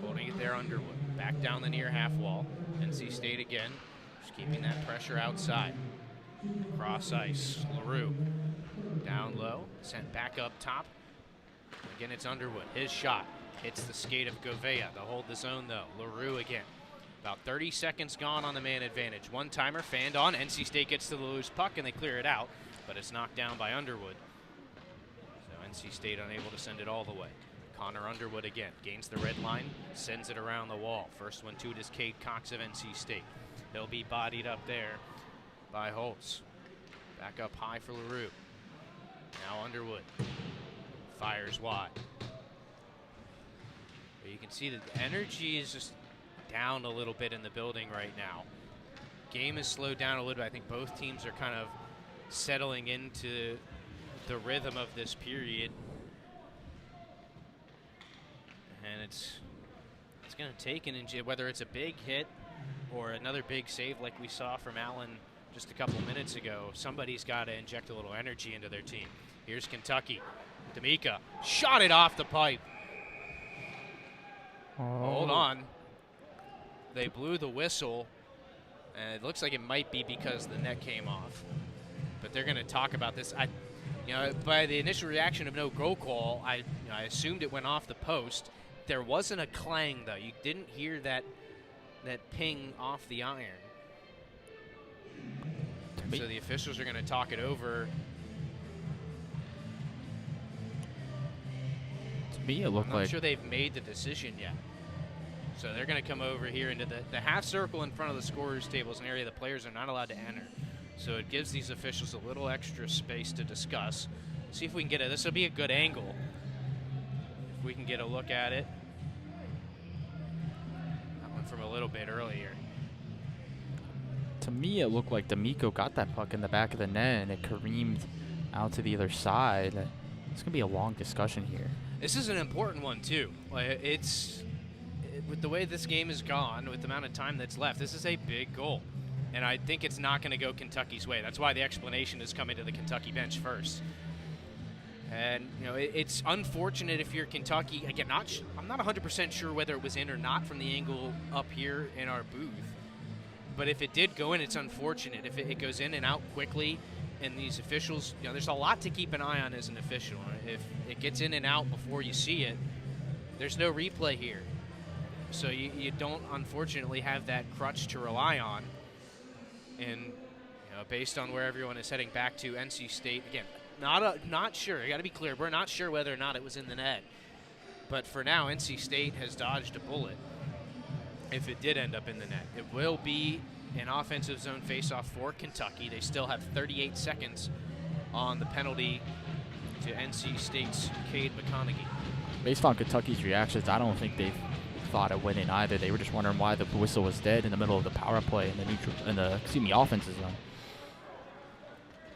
Holding it there, Underwood. Back down the near half wall. NC State again. Just keeping that pressure outside. Cross ice. LaRue. Down low. Sent back up top. Again, it's Underwood. His shot hits the skate of Govea. They'll hold the zone, though. LaRue again. About 30 seconds gone on the man advantage. One-timer fanned on. NC State gets to the loose puck, and they clear it out. But it's knocked down by Underwood. NC State unable to send it all the way. Connor Underwood again gains the red line, sends it around the wall. First one to it is Cade Cox of NC State. He'll be bodied up there by Holtz. Back up high for LaRue. Now Underwood fires wide. But you can see that the energy is just down a little bit in the building right now. Game has slowed down a little bit. I think both teams are kind of settling into the rhythm of this period, and it's going to take whether it's a big hit or another big save like we saw from Allen just a couple minutes ago. Somebody's got to inject a little energy into their team. Here's Kentucky. D'Amica shot it off the pipe. Hold on. They blew the whistle, and it looks like it might be because the net came off, but they're going to talk about this. By the initial reaction of no goal call, I assumed it went off the post. There wasn't a clang, though. You didn't hear that ping off the iron. So the officials are going to talk it over. To me, it looked I'm not sure they've made the decision yet. So they're going to come over here into the half circle in front of the scorer's table is an area the players are not allowed to enter. So it gives these officials a little extra space to discuss. See if we can get it. This will be a good angle. If we can get a look at it. That one from a little bit earlier. To me, it looked like D'Amico got that puck in the back of the net, and it careened out to the other side. It's going to be a long discussion here. This is an important one, too. With the way this game has gone, with the amount of time that's left, this is a big goal. And I think it's not going to go Kentucky's way. That's why the explanation is coming to the Kentucky bench first. And, it's unfortunate if you're Kentucky. Again, I'm not 100% sure whether it was in or not from the angle up here in our booth. But if it did go in, it's unfortunate. If it goes in and out quickly, and these officials, there's a lot to keep an eye on as an official. If it gets in and out before you see it, there's no replay here. So you don't, unfortunately, have that crutch to rely on. And based on where everyone is heading back to, NC State, again, not sure. You got to be clear. We're not sure whether or not it was in the net. But for now, NC State has dodged a bullet if it did end up in the net. It will be an offensive zone faceoff for Kentucky. They still have 38 seconds on the penalty to NC State's Cade McConaughey. Based on Kentucky's reactions, I don't think they thought it went in either. They were just wondering why the whistle was dead in the middle of the power play in the offensive zone.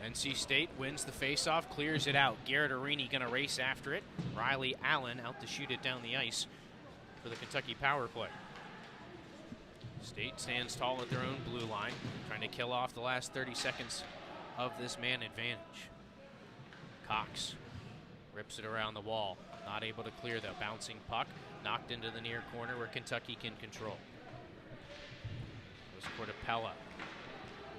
NC State wins the faceoff, clears it out. Garrett Arini going to race after it. Riley Allen out to shoot it down the ice for the Kentucky power play. State stands tall at their own blue line, trying to kill off the last 30 seconds of this man advantage. Cox rips it around the wall. Not able to clear, though. Bouncing puck knocked into the near corner where Kentucky can control. Portapella.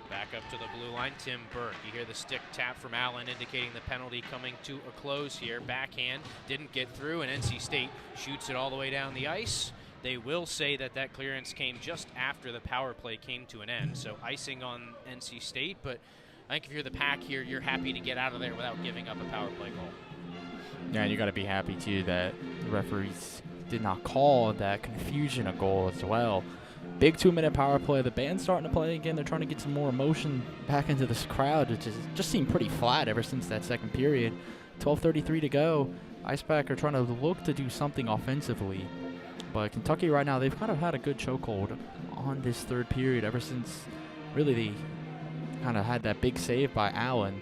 Back up to the blue line, Tim Burke. You hear the stick tap from Allen indicating the penalty coming to a close here. Backhand didn't get through, and NC State shoots it all the way down the ice. They will say that that clearance came just after the power play came to an end, so icing on NC State, but I think if you're the Pack here, you're happy to get out of there without giving up a power play goal. Yeah, and you got to be happy, too, that the referees did not call that confusion a goal as well. Big 2-minute power play. The band's starting to play again. They're trying to get some more emotion back into this crowd, which just seemed pretty flat ever since that second period. 12:33 to go. Icepack are trying to look to do something offensively. But Kentucky right now, they've kind of had a good chokehold on this third period ever since really they kind of had that big save by Allen.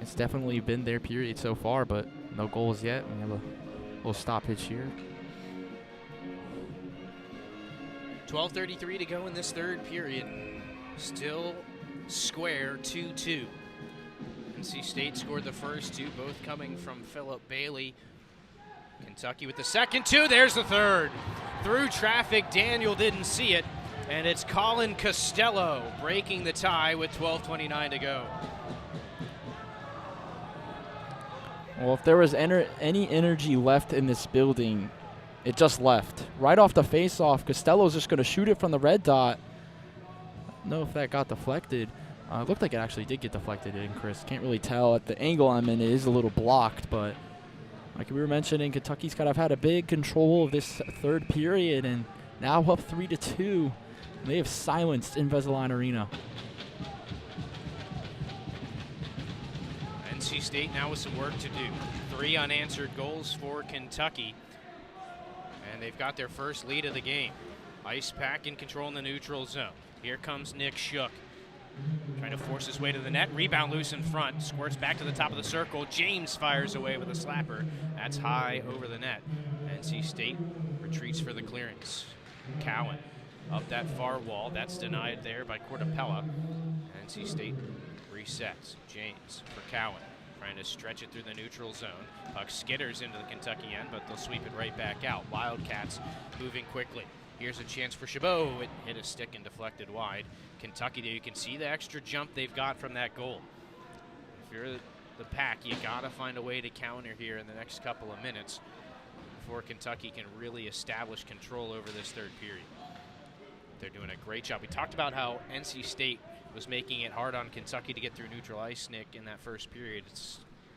It's definitely been their period so far, but no goals yet. We have a little stoppage here. 12:33 to go in this third period. Still square 2-2. NC State scored the first two, both coming from Philip Bailey. Kentucky with the second two. There's the third. Through traffic, Daniel didn't see it, and it's Colin Costello breaking the tie with 12:29 to go. Well, if there was any energy left in this building, it just left. Right off the face-off, Costello's just going to shoot it from the red dot. I don't know if that got deflected. It looked like it actually did get deflected in, Chris. Can't really tell. At the angle I'm in, it is a little blocked, but like we were mentioning, Kentucky's kind of had a big control of this third period, and now up 3-2. They have silenced Invisalign Arena. NC State now with some work to do. 3 unanswered goals for Kentucky. And they've got their first lead of the game. Icepack in control in the neutral zone. Here comes Nick Shook. Trying to force his way to the net. Rebound loose in front. Squirts back to the top of the circle. James fires away with a slapper. That's high over the net. NC State retreats for the clearance. Cowan up that far wall. That's denied there by Portapella. NC State resets. James for Cowan. Trying to stretch it through the neutral zone. Puck skitters into the Kentucky end, but they'll sweep it right back out. Wildcats moving quickly. Here's a chance for Chabot. It hit a stick and deflected wide. Kentucky, you can see the extra jump they've got from that goal. If you're the Pack, you got to find a way to counter here in the next couple of minutes before Kentucky can really establish control over this third period. They're doing a great job. We talked about how NC State was making it hard on Kentucky to get through neutral ice, Nick, in that first period. It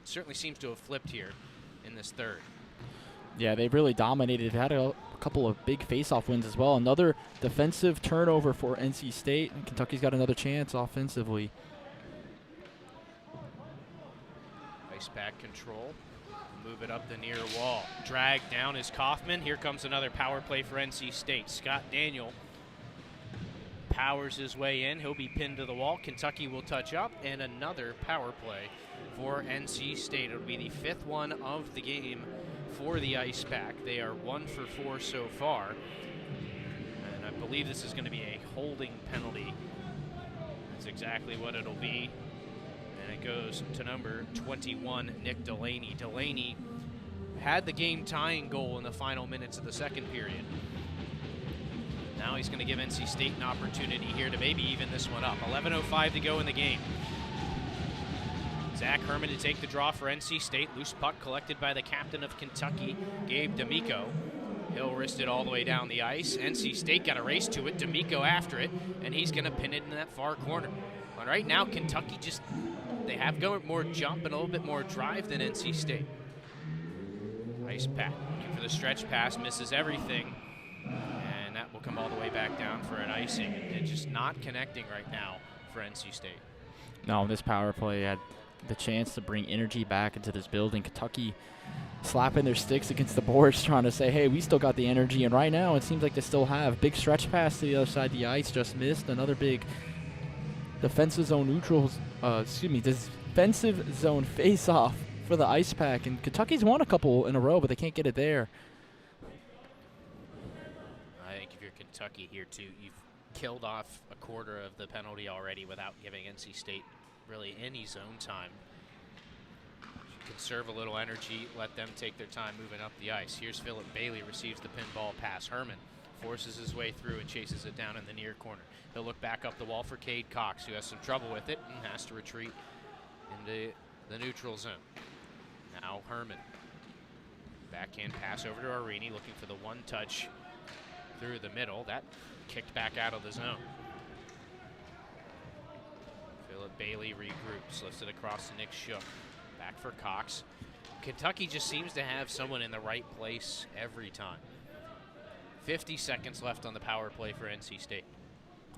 certainly seems to have flipped here in this third. Yeah, they've really dominated. Had a couple of big face-off wins as well. Another defensive turnover for NC State, and Kentucky's got another chance offensively. Icepack control. Move it up the near wall. Drag down is Kaufman. Here comes another power play for NC State. Scott Daniel powers his way in. He'll be pinned to the wall. Kentucky will touch up, and another power play for NC State. It'll be the 5th one of the game for the Icepack. They are 1 for 4 so far, and I believe this is going to be a holding penalty. That's exactly what it'll be, and it goes to number 21, Nick Delaney. Delaney had the game-tying goal in the final minutes of the second period. Now he's going to give NC State an opportunity here to maybe even this one up. 11:05 to go in the game. Zach Herman to take the draw for NC State. Loose puck collected by the captain of Kentucky, Gabe D'Amico. He'll wrist it all the way down the ice. NC State got a race to it. D'Amico after it, and he's going to pin it in that far corner. But right now, Kentucky they have more jump and a little bit more drive than NC State. Icepack looking for the stretch pass, misses everything. And that will come all the way back down for an icing. It's just not connecting right now for NC State. No, this power play had the chance to bring energy back into this building. Kentucky slapping their sticks against the boards, trying to say, hey, we still got the energy. And right now, it seems like they still have. Big stretch pass to the other side of the ice, just missed. Another big defensive zone defensive zone face-off for the Icepack. And Kentucky's won a couple in a row, but they can't get it there. Kentucky here too. You've killed off a quarter of the penalty already without giving NC State really any zone time. Conserve a little energy, let them take their time moving up the ice. Here's Philip Bailey, receives the pinball pass. Herman forces his way through and chases it down in the near corner. He'll look back up the wall for Cade Cox, who has some trouble with it and has to retreat into the neutral zone. Now Herman. Backhand pass over to Arini, looking for the one touch through the middle. That kicked back out of the zone. Philip Bailey regroups, lifts it across to Nick Shook. Back for Cox. Kentucky just seems to have someone in the right place every time. 50 seconds left on the power play for NC State.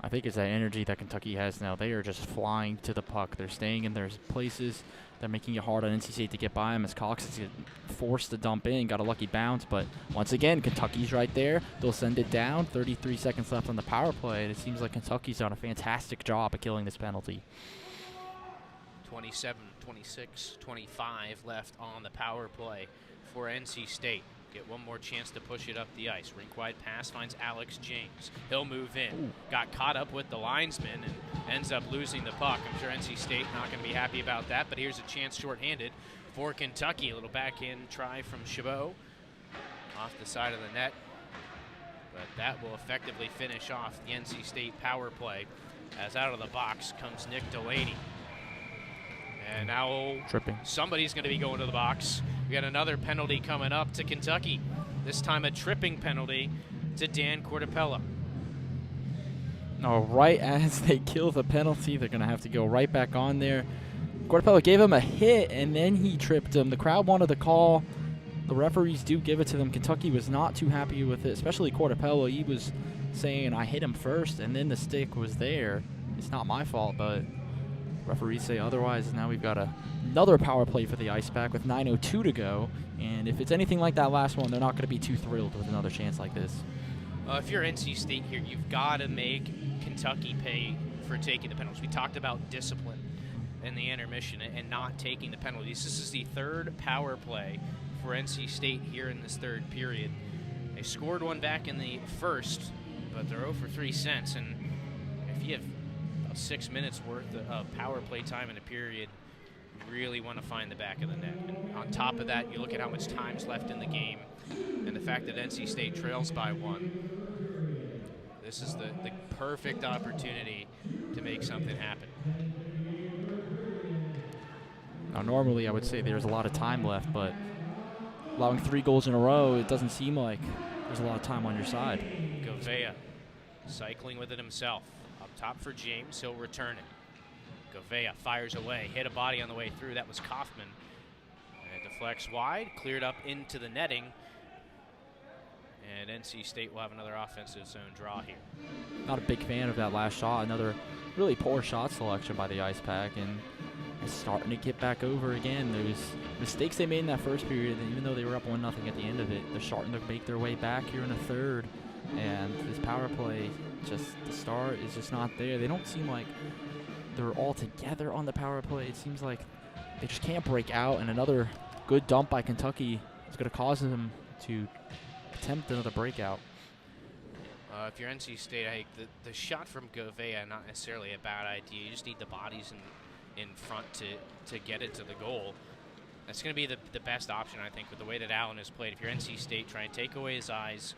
I think it's that energy that Kentucky has now. They are just flying to the puck. They're staying in their places. They're making it hard on NC State to get by them as Cox is forced to dump in. Got a lucky bounce, but once again, Kentucky's right there. They'll send it down. 33 seconds left on the power play, and it seems like Kentucky's done a fantastic job at killing this penalty. 27, 26, 25 left on the power play for NC State. Get one more chance to push it up the ice. Rink wide pass finds Alex James. He'll move in. Ooh. Got caught up with the linesman and ends up losing the puck. I'm sure NC State not going to be happy about that, but here's a chance shorthanded for Kentucky. A little backhand try from Chabot off the side of the net, but that will effectively finish off the NC State power play as out of the box comes Nick Delaney. And now somebody's going to be going to the box. We got another penalty coming up to Kentucky. This time a tripping penalty to Dan Cortapella. No, right as they kill the penalty, they're going to have to go right back on there. Cortapella gave him a hit, and then he tripped him. The crowd wanted the call. The referees do give it to them. Kentucky was not too happy with it, especially Cortapella. He was saying, I hit him first, and then the stick was there. It's not my fault, but referees say otherwise. Now we've got another power play for the Ice Pack with 9:02 to go. And if it's anything like that last one, they're not going to be too thrilled with another chance like this. If you're NC State here, you've got to make Kentucky pay for taking the penalties. We talked about discipline in the intermission and not taking the penalties. This is the third power play for NC State here in this third period. They scored one back in the first, but they're 0 for 3 since. And if you have 6 minutes worth of power play time in a period, you really want to find the back of the net. And on top of that, you look at how much time's left in the game and the fact that NC State trails by 1. This is the perfect opportunity to make something happen. Now, normally I would say there's a lot of time left, but allowing 3 goals in a row, it doesn't seem like there's a lot of time on your side. Govea cycling with it himself. Top for James, he'll return it. Govea fires away, hit a body on the way through. That was Kaufman. And it deflects wide, cleared up into the netting. And NC State will have another offensive zone draw here. Not a big fan of that last shot. Another really poor shot selection by the Ice Pack. And it's starting to get back over again. There was mistakes they made in that first period, and even though they were up 1-0 at the end of it, they're starting to make their way back here in the third. And this power play, just the start is just not there. They don't seem like they're all together on the power play. It seems like they just can't break out, and another good dump by Kentucky is going to cause them to attempt another breakout. If you're NC State, I think the shot from Govea, not necessarily a bad idea. You just need the bodies in front to get it to the goal. That's going to be the best option, I think, with the way that Allen has played. If you're NC State, try and take away his eyes.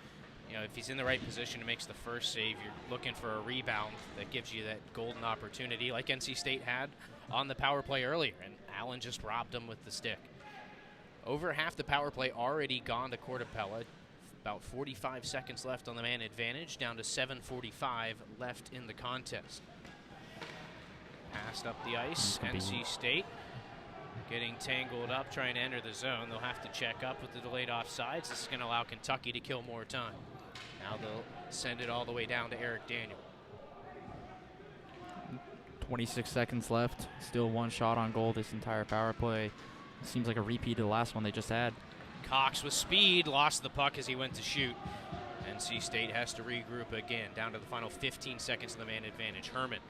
You know, if he's in the right position and makes the first save, you're looking for a rebound that gives you that golden opportunity like NC State had on the power play earlier, and Allen just robbed him with the stick. Over half the power play already gone to Cortapella. About 45 seconds left on the man advantage, down to 7:45 left in the contest. Passed up the ice, NC State getting tangled up, trying to enter the zone. They'll have to check up with the delayed offsides. This is going to allow Kentucky to kill more time. Now they'll send it all the way down to Eric Daniel. 26 seconds left. Still one shot on goal this entire power play. Seems like a repeat of the last one they just had. Cox with speed, lost the puck as he went to shoot. NC State has to regroup again, down to the final 15 seconds of the man advantage. Herman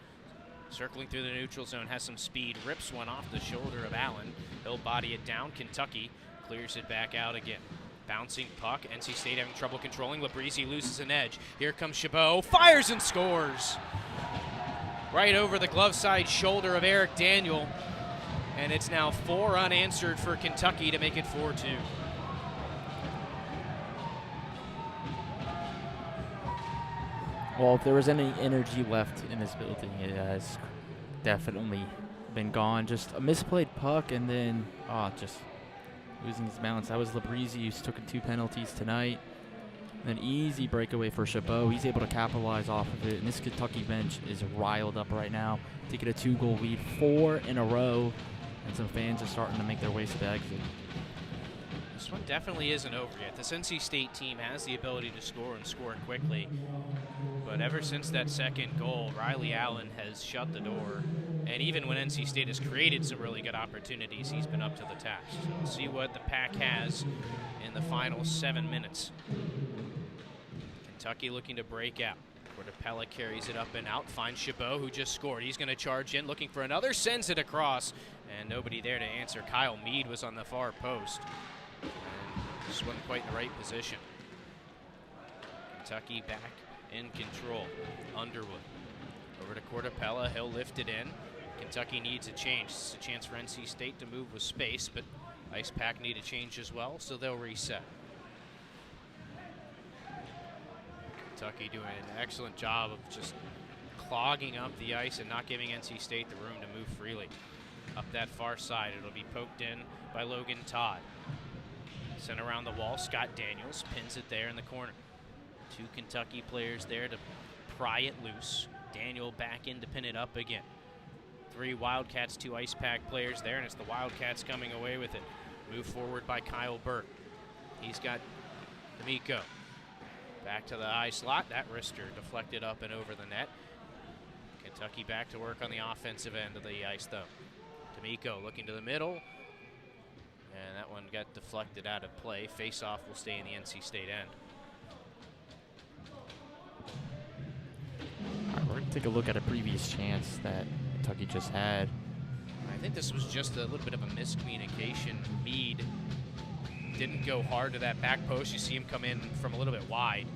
circling through the neutral zone, has some speed, rips one off the shoulder of Allen. He'll body it down. Kentucky clears it back out again. Bouncing puck, NC State having trouble controlling. Labrizzi loses an edge. Here comes Chabot, fires and scores. Right over the glove side shoulder of Eric Daniel. And it's now 4 unanswered for Kentucky to make it 4-2. Well, if there was any energy left in this building, it has definitely been gone. Just a misplayed puck and then just losing his balance. That was Labrizzi, who's taken 2 penalties tonight. An easy breakaway for Chabot. He's able to capitalize off of it, and this Kentucky bench is riled up right now. Taking a 2-goal lead, 4 in a row, and some fans are starting to make their way to the exit. This one definitely isn't over yet. This NC State team has the ability to score and score quickly. But ever since that second goal, Riley Allen has shut the door. And even when NC State has created some really good opportunities, he's been up to the task. So we'll see what the Pack has in the final 7 minutes. Kentucky looking to break out. Cortapella carries it up and out, finds Chabot, who just scored. He's going to charge in, looking for another, sends it across, and nobody there to answer. Kyle Mead was on the far post. And just wasn't quite in the right position. Kentucky back in control. Underwood over to Cortapella. He'll lift it in. Kentucky needs a change. It's a chance for NC State to move with space, but Ice Pack need a change as well, so they'll reset. Kentucky doing an excellent job of just clogging up the ice and not giving NC State the room to move freely. Up that far side, it'll be poked in by Logan Todd. Sent around the wall, Scott Daniels pins it there in the corner. 2 Kentucky players there to pry it loose. Daniel back in to pin it up again. 3 Wildcats, 2 Ice Pack players there, and it's the Wildcats coming away with it. Move forward by Kyle Burke. He's got D'Amico. Back to the eye slot. That wrister deflected up and over the net. Kentucky back to work on the offensive end of the ice, though. D'Amico looking to the middle. And that one got deflected out of play. Face-off will stay in the NC State end. All right, we're going to take a look at a previous chance that Kentucky just had. I think this was just a little bit of a miscommunication. Mead didn't go hard to that back post. You see him come in from a little bit wide.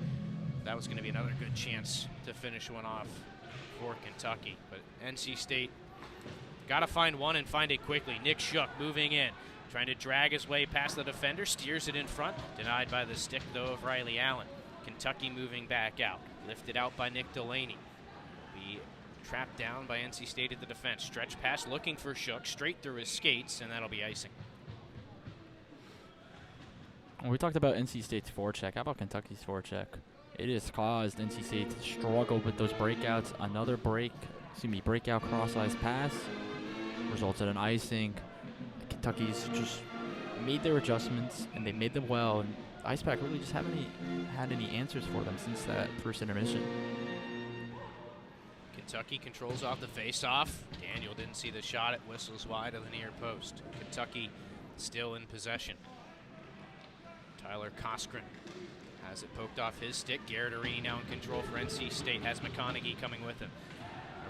That was going to be another good chance to finish one off for Kentucky. But NC State got to find one and find it quickly. Nick Shook moving in, trying to drag his way past the defender, steers it in front, denied by the stick, though, of Riley Allen. Kentucky moving back out, lifted out by Nick Delaney. Be trapped down by NC State at the defense. Stretch pass looking for Shook, straight through his skates, and that'll be icing. Well, we talked about NC State's forecheck. How about Kentucky's forecheck? It has caused NC State to struggle with those breakouts. Another breakout cross-ice pass resulted in icing. Kentucky's just made their adjustments, and they made them well. And Ice Pack really just haven't had any answers for them since that first intermission. Kentucky controls off the face-off. Daniel didn't see the shot. It whistles wide of the near post. Kentucky still in possession. Tyler Koskren has it poked off his stick. Garrett Arini now in control for NC State. Has McConaughey coming with him.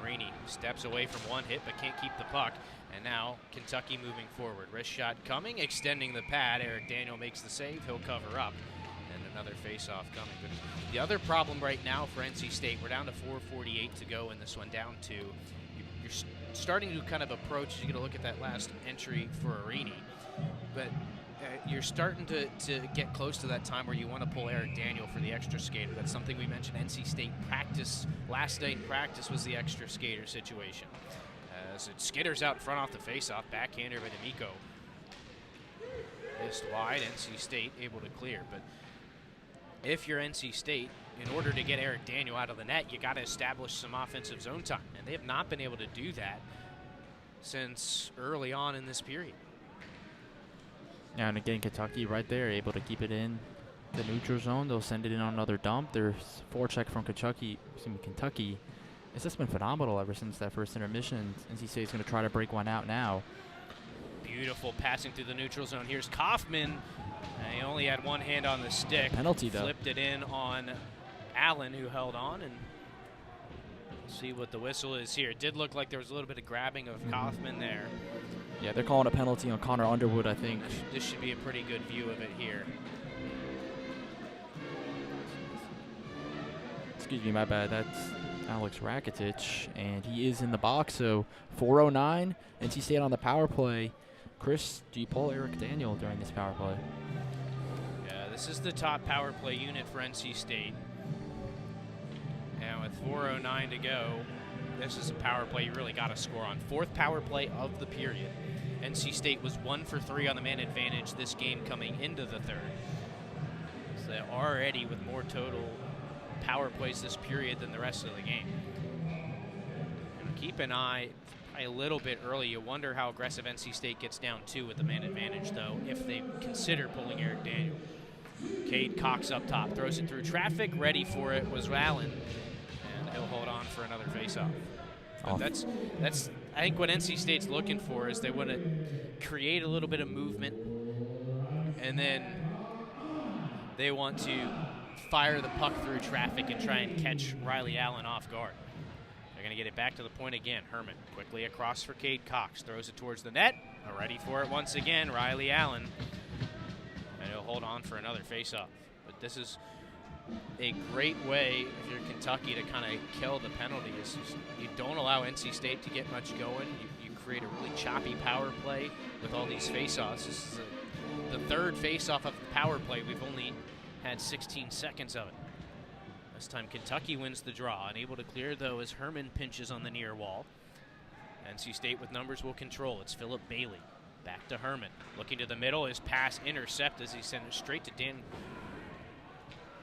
Arini steps away from one hit but can't keep the puck. And now Kentucky moving forward. Wrist shot coming, extending the pad. Eric Daniel makes the save. He'll cover up. And another face-off coming. But the other problem right now for NC State, we're down to 4:48 to go in this one, down to. You're starting to kind of approach, you're going to look at that last entry for Arini. But you're starting to get close to that time where you want to pull Eric Daniel for the extra skater. That's something we mentioned NC State practice. Last night in practice was the extra skater situation. As it skitters out in front off the faceoff, backhander by D'Amico. Missed wide, NC State able to clear. But if you're NC State, in order to get Eric Daniel out of the net, you got to establish some offensive zone time. And they have not been able to do that since early on in this period. Yeah, and again, Kentucky right there, able to keep it in the neutral zone. They'll send it in on another dump. Their forecheck from Kentucky. It's just been phenomenal ever since that first intermission. NC State's going to try to break one out now. Beautiful passing through the neutral zone. Here's Kaufman. He only had one hand on the stick. Penalty, though. Flipped it in on Allen, who held on, and see what the whistle is here. It did look like there was a little bit of grabbing of Kaufman there. Yeah, they're calling a penalty on Connor Underwood, I think. This should be a pretty good view of it here. Excuse me, my bad. That's Alex Rakitic, and he is in the box. So 4:09, NC State on the power play. Chris, do you pull Eric Daniel during this power play? Yeah, this is the top power play unit for NC State. And with 4:09 to go, this is a power play you really got to score on. Fourth power play of the period. NC State was 1 for 3 on the man advantage this game coming into the third. So they're already with more total power plays this period than the rest of the game. And keep an eye a little bit early. You wonder how aggressive NC State gets down 2 with the man advantage, though, if they consider pulling Eric Daniel. Cade Cox up top, throws it through traffic. Ready for it was Allen, and he'll hold on for another faceoff. But that's I think what NC State's looking for is they want to create a little bit of movement, and then they want to fire the puck through traffic and try and catch Riley Allen off guard. They're going to get it back to the point again. Herman quickly across for Cade Cox, throws it towards the net. Ready for it once again, Riley Allen. And he'll hold on for another faceoff. But this is a great way, if you're Kentucky, to kind of kill the penalty. You don't allow NC State to get much going. You create a really choppy power play with all these faceoffs. This is the third faceoff of the power play. We've only had 16 seconds of it. This time Kentucky wins the draw. Unable to clear, though, as Herman pinches on the near wall. NC State with numbers will control. It's Philip Bailey. Back to Herman. Looking to the middle. His pass intercept as he sent it straight to Dan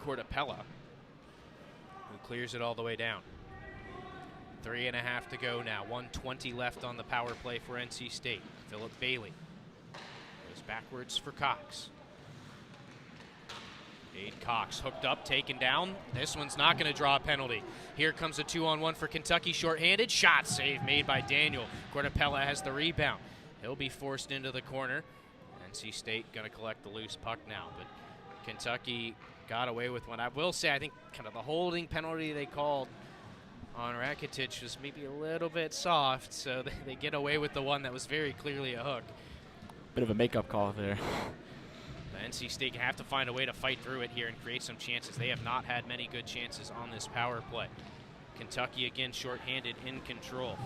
Cortapella, who clears it all the way down. 3.5 to go now. 1:20 left on the power play for NC State. Philip Bailey goes backwards for Cox. Cade Cox hooked up, taken down. This one's not going to draw a penalty. Here comes a 2-on-1 for Kentucky, shorthanded. Shot save made by Daniel. Cortapella has the rebound. He'll be forced into the corner. NC State going to collect the loose puck now, but Kentucky got away with one. I will say, I think kind of the holding penalty they called on Rakitic was maybe a little bit soft, so they get away with the one that was very clearly a hook. Bit of a makeup call there. The NC State have to find a way to fight through it here and create some chances. They have not had many good chances on this power play. Kentucky again shorthanded in control.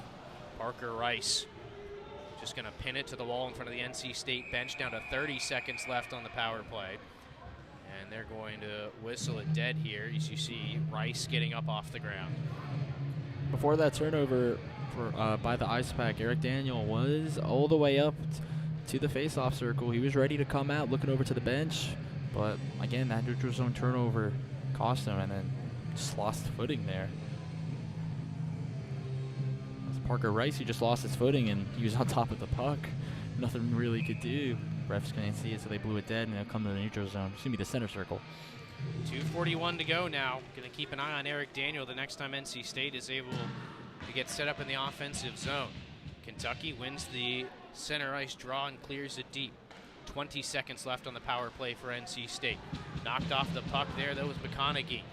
Parker Rice just going to pin it to the wall in front of the NC State bench, down to 30 seconds left on the power play. And they're going to whistle it dead here as you see Rice getting up off the ground. Before that turnover by the Ice Pack, Eric Daniel was all the way up to the face-off circle. He was ready to come out, looking over to the bench. But again, that neutral zone turnover cost him, and then just lost footing there. Parker Rice, who just lost his footing, and he was on top of the puck. Nothing really could do. Refs couldn't see it, so they blew it dead, and it'll come to the neutral zone. It's going to be the center circle. 2:41 to go now. Going to keep an eye on Eric Daniel the next time NC State is able to get set up in the offensive zone. Kentucky wins the center ice draw and clears it deep. 20 seconds left on the power play for NC State. Knocked off the puck there, though, was McConaughey.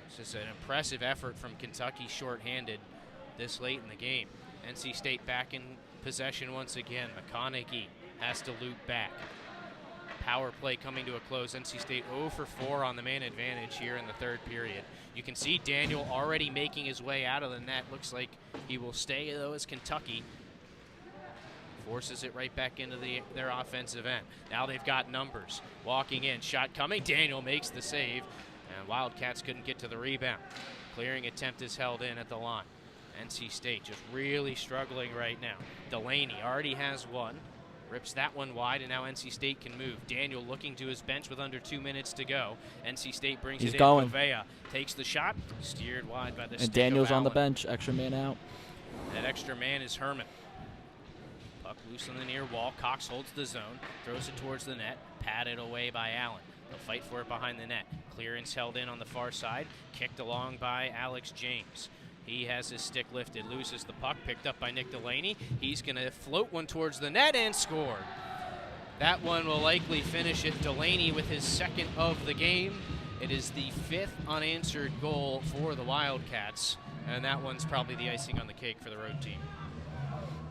It's just an impressive effort from Kentucky shorthanded this late in the game. NC State back in possession once again. McConaughey has to loop back. Power play coming to a close. NC State 0 for 4 on the man advantage here in the third period. You can see Daniel already making his way out of the net. Looks like he will stay, though, as Kentucky forces it right back into their offensive end. Now they've got numbers. Walking in, shot coming. Daniel makes the save, and Wildcats couldn't get to the rebound. Clearing attempt is held in at the line. NC State just really struggling right now. Delaney already has one. Rips that one wide, and now NC State can move. Daniel looking to his bench with under 2 minutes to go. NC State brings it in. Gouveia takes the shot, steered wide by the stick And Daniel's of on the Allen. bench, extra man out. That extra man is Herman. Puck loose on the near wall. Cox holds the zone, throws it towards the net, patted away by Allen. They'll fight for it behind the net. Clearance held in on the far side, kicked along by Alex James. He has his stick lifted, loses the puck, picked up by Nick Delaney. He's going to float one towards the net and score. That one will likely finish it. Delaney with his second of the game. It is the 5th unanswered goal for the Wildcats, and that one's probably the icing on the cake for the road team.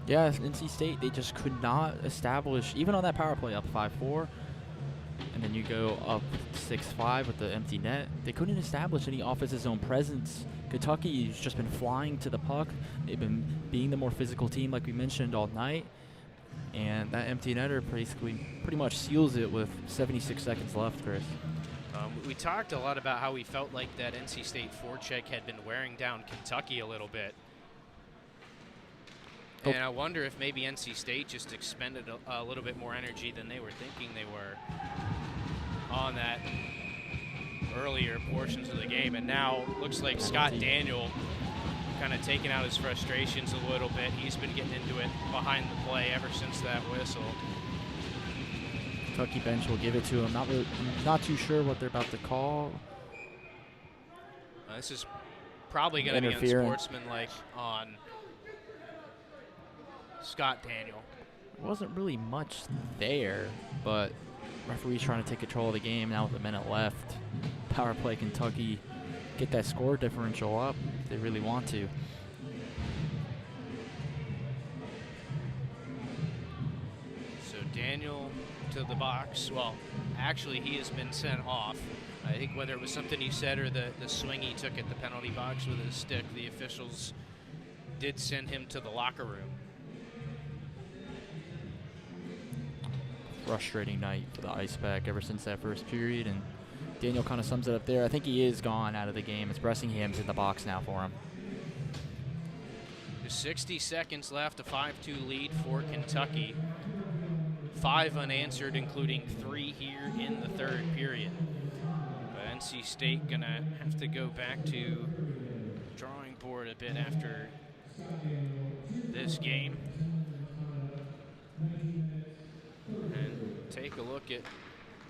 Yeah, NC State, they just could not establish, even on that power play up 5-4, and then you go up 6-5 with the empty net, they couldn't establish any offensive zone presence. Kentucky's just been flying to the puck. They've been being the more physical team, like we mentioned, all night. And that empty netter basically pretty much seals it with 76 seconds left, Chris. we talked a lot about how we felt like that NC State forecheck had been wearing down Kentucky a little bit. And I wonder if maybe NC State just expended a little bit more energy than they were thinking they were on that earlier portions of the game. And now looks like Scott Daniel kind of taking out his frustrations a little bit. He's been getting into it behind the play ever since that whistle. Kentucky bench will give it to him. Not too sure what they're about to call. This is probably going to be unsportsmanlike on Scott Daniel. There wasn't really much there, but referee's trying to take control of the game now with a minute left. Power play Kentucky, get that score differential up if they really want to. So Daniel to the box. Well, actually he has been sent off. I think whether it was something he said or the swing he took at the penalty box with his stick, the officials did send him to the locker room. Frustrating night for the Ice Pack ever since that first period, and Daniel kind of sums it up there. I think he is gone out of the game. It's Bressingham's in the box now for him. There's 60 seconds left, a 5-2 lead for Kentucky. 5 unanswered, including 3 here in the third period. But NC State gonna have to go back to drawing board a bit after this game. And take a look at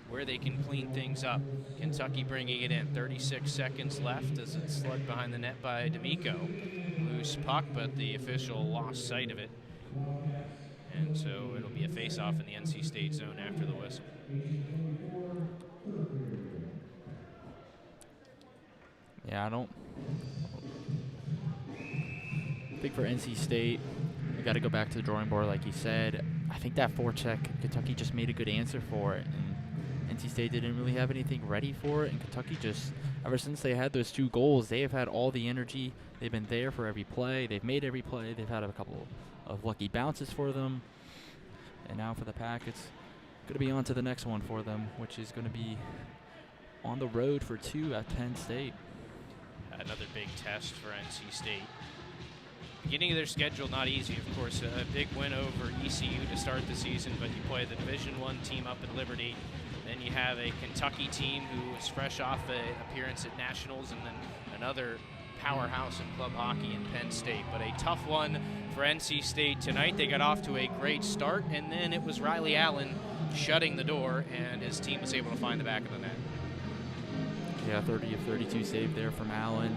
where they can clean things up. Kentucky bringing it in. 36 seconds left as it's slugged behind the net by D'Amico. Loose puck, but the official lost sight of it. And so it'll be a face-off in the NC State zone after the whistle. Yeah, I think for NC State, we got to go back to the drawing board like you said. I think that forecheck, Kentucky just made a good answer for it. And NC State didn't really have anything ready for it. And Kentucky just, ever since they had those 2 goals, they have had all the energy. They've been there for every play. They've made every play. They've had a couple of lucky bounces for them. And now for the Pack, it's going to be on to the next one for them, which is going to be on the road for 2 at Penn State. Another big test for NC State. Beginning of their schedule, not easy. Of course, a big win over ECU to start the season, but you play the Division I team up at Liberty. Then you have a Kentucky team who is fresh off an appearance at Nationals, and then another powerhouse in club hockey in Penn State. But a tough one for NC State tonight. They got off to a great start, and then it was Riley Allen shutting the door, and his team was able to find the back of the net. Yeah, 30 of 32 save there from Allen.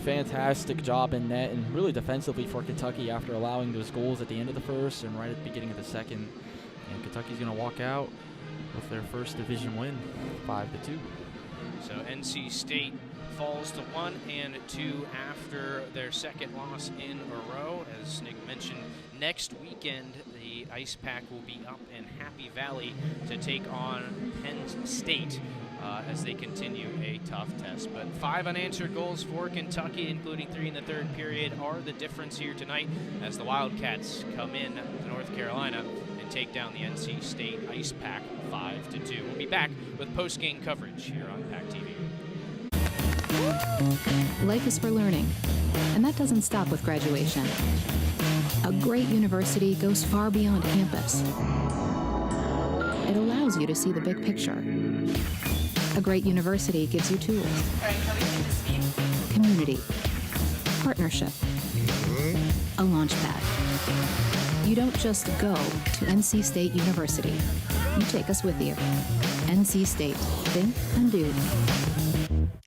Fantastic job in net and really defensively for Kentucky after allowing those goals at the end of the first and right at the beginning of the second. And Kentucky's going to walk out with their first division win, 5-2. So NC State falls to 1-2 after their second loss in a row. As Nick mentioned, next weekend the Ice Pack will be up in Happy Valley to take on Penn State as they continue a tough test. But 5 unanswered goals for Kentucky, including 3 in the third period, are the difference here tonight as the Wildcats come in to North Carolina and take down the NC State Ice Pack 5-2. We'll be back with post-game coverage here on PackTV. Life is for learning, and that doesn't stop with graduation. A great university goes far beyond campus. It allows you to see the big picture. A great university gives you tools, community, partnership, a launch pad. You don't just go to NC State University. You take us with you. NC State. Think and do.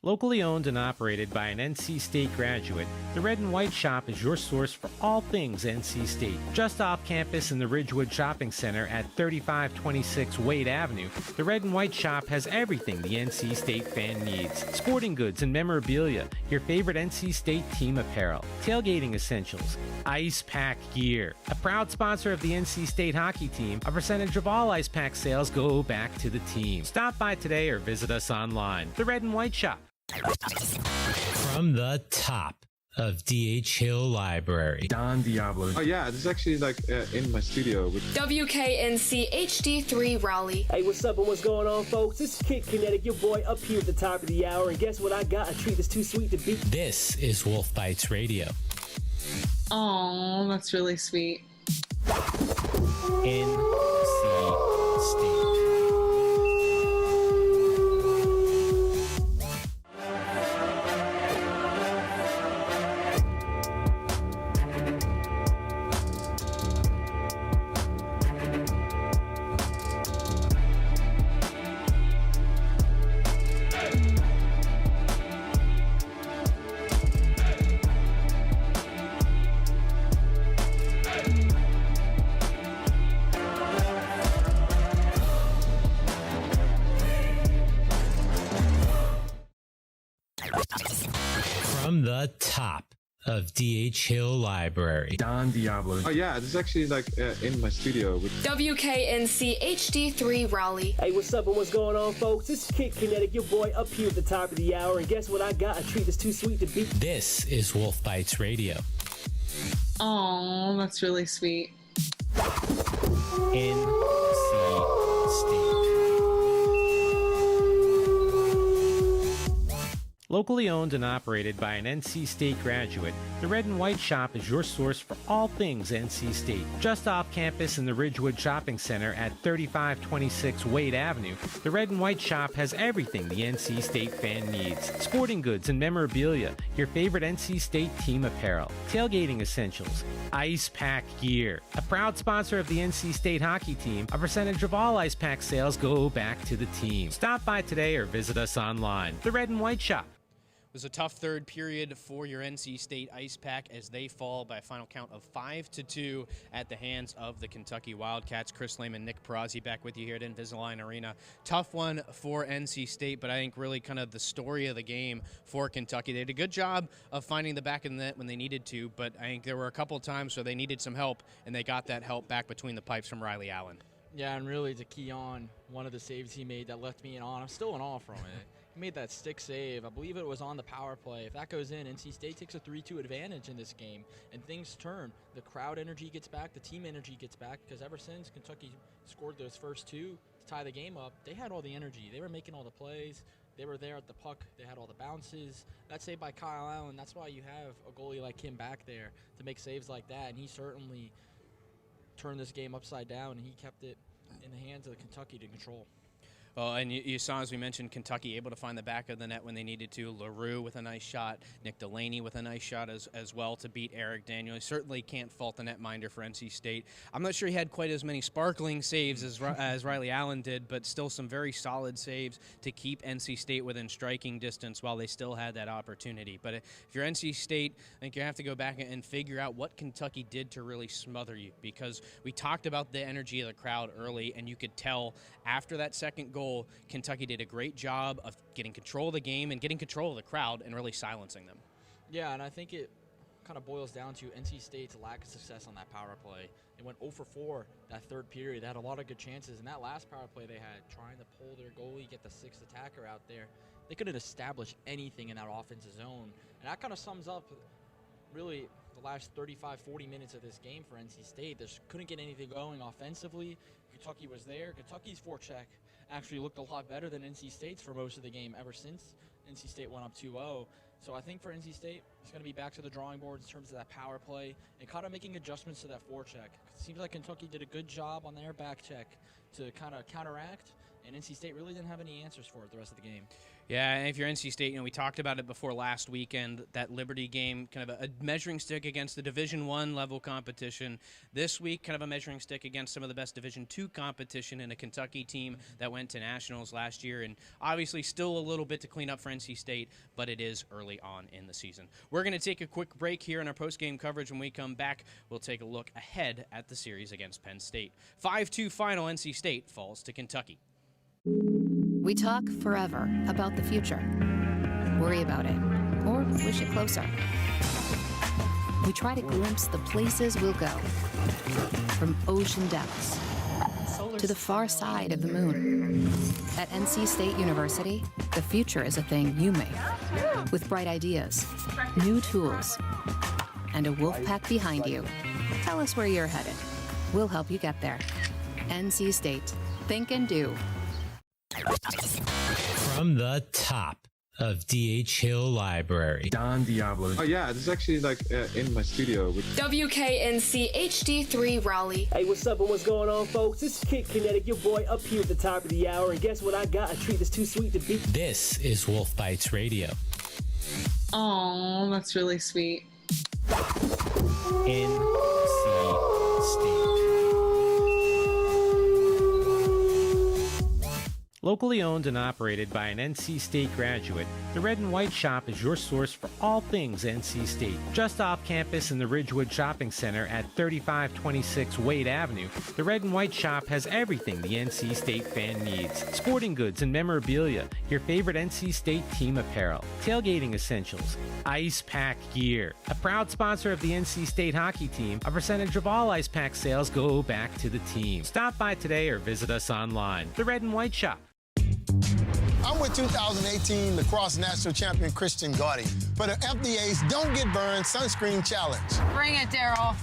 Locally owned and operated by an NC State graduate, the Red and White Shop is your source for all things NC State. Just off campus in the Ridgewood Shopping Center at 3526 Wade Avenue, the Red and White Shop has everything the NC State fan needs. Sporting goods and memorabilia, your favorite NC State team apparel, tailgating essentials, Ice Pack gear. A proud sponsor of the NC State hockey team, a percentage of all Ice Pack sales go back to the team. Stop by today or visit us online. The Red and White Shop. From the top. of D.H. Hill Library. Don Diablo. Oh yeah, this is actually like in my studio. WKNC HD3 Raleigh. Hey, what's up and what's going on, folks? It's Kid Kinetic, your boy, up here at the top of the hour. And guess what I got? A treat that's too sweet to beat. This is Wolf Bites Radio. Oh, that's really sweet. NC State. From the top of D.H. Hill Library. Don Diablo. Oh yeah, this is actually like in my studio. WKNC HD3 Raleigh. Hey, what's up and what's going on, folks? It's Kid Kinetic, your boy, up here at the top of the hour. And guess what I got? A treat that's too sweet to beat. This is Wolf Bites Radio. Oh, that's really sweet. NC State. Locally owned and operated by an NC State graduate, the Red and White Shop is your source for all things NC State. Just off campus in the Ridgewood Shopping Center at 3526 Wade Avenue, the Red and White Shop has everything the NC State fan needs. Sporting goods and memorabilia, your favorite NC State team apparel, tailgating essentials, ice pack gear. A proud sponsor of the NC State hockey team, a percentage of all ice pack sales go back to the team. Stop by today or visit us online. The Red and White Shop. It was a tough third period for your NC State Ice Pack as they fall by a final count of 5-2 at the hands of the Kentucky Wildcats. Chris Lehman, Nick Perazzi back with you here at Invisalign Arena. Tough one for NC State, but I think really kind of the story of the game for Kentucky. They did a good job of finding the back of the net when they needed to, but I think there were a couple of times where they needed some help, and they got that help back between the pipes from Riley Allen. Yeah, and really to key on one of the saves he made that left me in awe. I'm still in awe from it. He made that stick save. I believe it was on the power play. If that goes in, NC State takes a 3-2 advantage in this game, and things turn. The crowd energy gets back. The team energy gets back, because ever since Kentucky scored those first two to tie the game up, they had all the energy. They were making all the plays. They were there at the puck. They had all the bounces. That save by Kyle Allen, that's why you have a goalie like him back there to make saves like that, and he certainly turned this game upside down, and he kept it in the hands of Kentucky to control. Well, and you saw, as we mentioned, Kentucky able to find the back of the net when they needed to. LaRue with a nice shot. Nick Delaney with a nice shot as well to beat Eric Daniel. He certainly can't fault the netminder for NC State. I'm not sure he had quite as many sparkling saves as Riley Allen did, but still some very solid saves to keep NC State within striking distance while they still had that opportunity. But if you're NC State, I think you have to go back and figure out what Kentucky did to really smother you, because we talked about the energy of the crowd early, and you could tell after that second goal, Kentucky did a great job of getting control of the game and getting control of the crowd and really silencing them. Yeah, and I think it kind of boils down to NC State's lack of success on that power play. They went 0 for 4 that third period. They had a lot of good chances. And that last power play they had, trying to pull their goalie, get the sixth attacker out there, they couldn't establish anything in that offensive zone. And that kind of sums up really the last 35-40 minutes of this game for NC State. They just couldn't get anything going offensively. Kentucky was there. Kentucky's forecheck actually looked a lot better than NC State's for most of the game ever since NC State went up 2-0. So I think for NC State, it's going to be back to the drawing board in terms of that power play and kind of making adjustments to that forecheck. It seems like Kentucky did a good job on their back check to kind of counteract, and NC State really didn't have any answers for it the rest of the game. Yeah, and if you're NC State, we talked about it before last weekend, that Liberty game, kind of a measuring stick against the Division I level competition. This week, kind of a measuring stick against some of the best Division II competition in a Kentucky team that went to nationals last year. And obviously still a little bit to clean up for NC State, but it is early on in the season. We're going to take a quick break here in our post-game coverage. When we come back, we'll take a look ahead at the series against Penn State. 5-2 final, NC State falls to Kentucky. We talk forever about the future, worry about it, or wish it closer. We try to glimpse the places we'll go, from ocean depths So to the far side of the moon. At NC State University, the future is a thing you make. With bright ideas, new tools, and a wolf pack behind you. Tell us where you're headed. We'll help you get there. NC State. Think and do. From the top of D.H. Hill Library. Don Diablo. Oh yeah, this is actually like in my studio. WKNC HD3 Raleigh. Hey, what's up and what's going on, folks? It's Kid Kinetic, your boy, up here at the top of the hour. And guess what I got? A treat that's too sweet to beat. This is Wolf Bites Radio. Oh, that's really sweet. NC State. Locally owned and operated by an NC State graduate, the Red and White Shop is your source for all things NC State. Just off campus in the Ridgewood Shopping Center at 3526 Wade Avenue, the Red and White Shop has everything the NC State fan needs. Sporting goods and memorabilia, your favorite NC State team apparel, tailgating essentials, ice pack gear. A proud sponsor of the NC State hockey team, a percentage of all ice pack sales go back to the team. Stop by today or visit us online. The Red and White Shop. I'm with 2018 lacrosse national champion Christian Gaudy for the FDA's Don't Get Burned Sunscreen Challenge. Bring it, Daryl.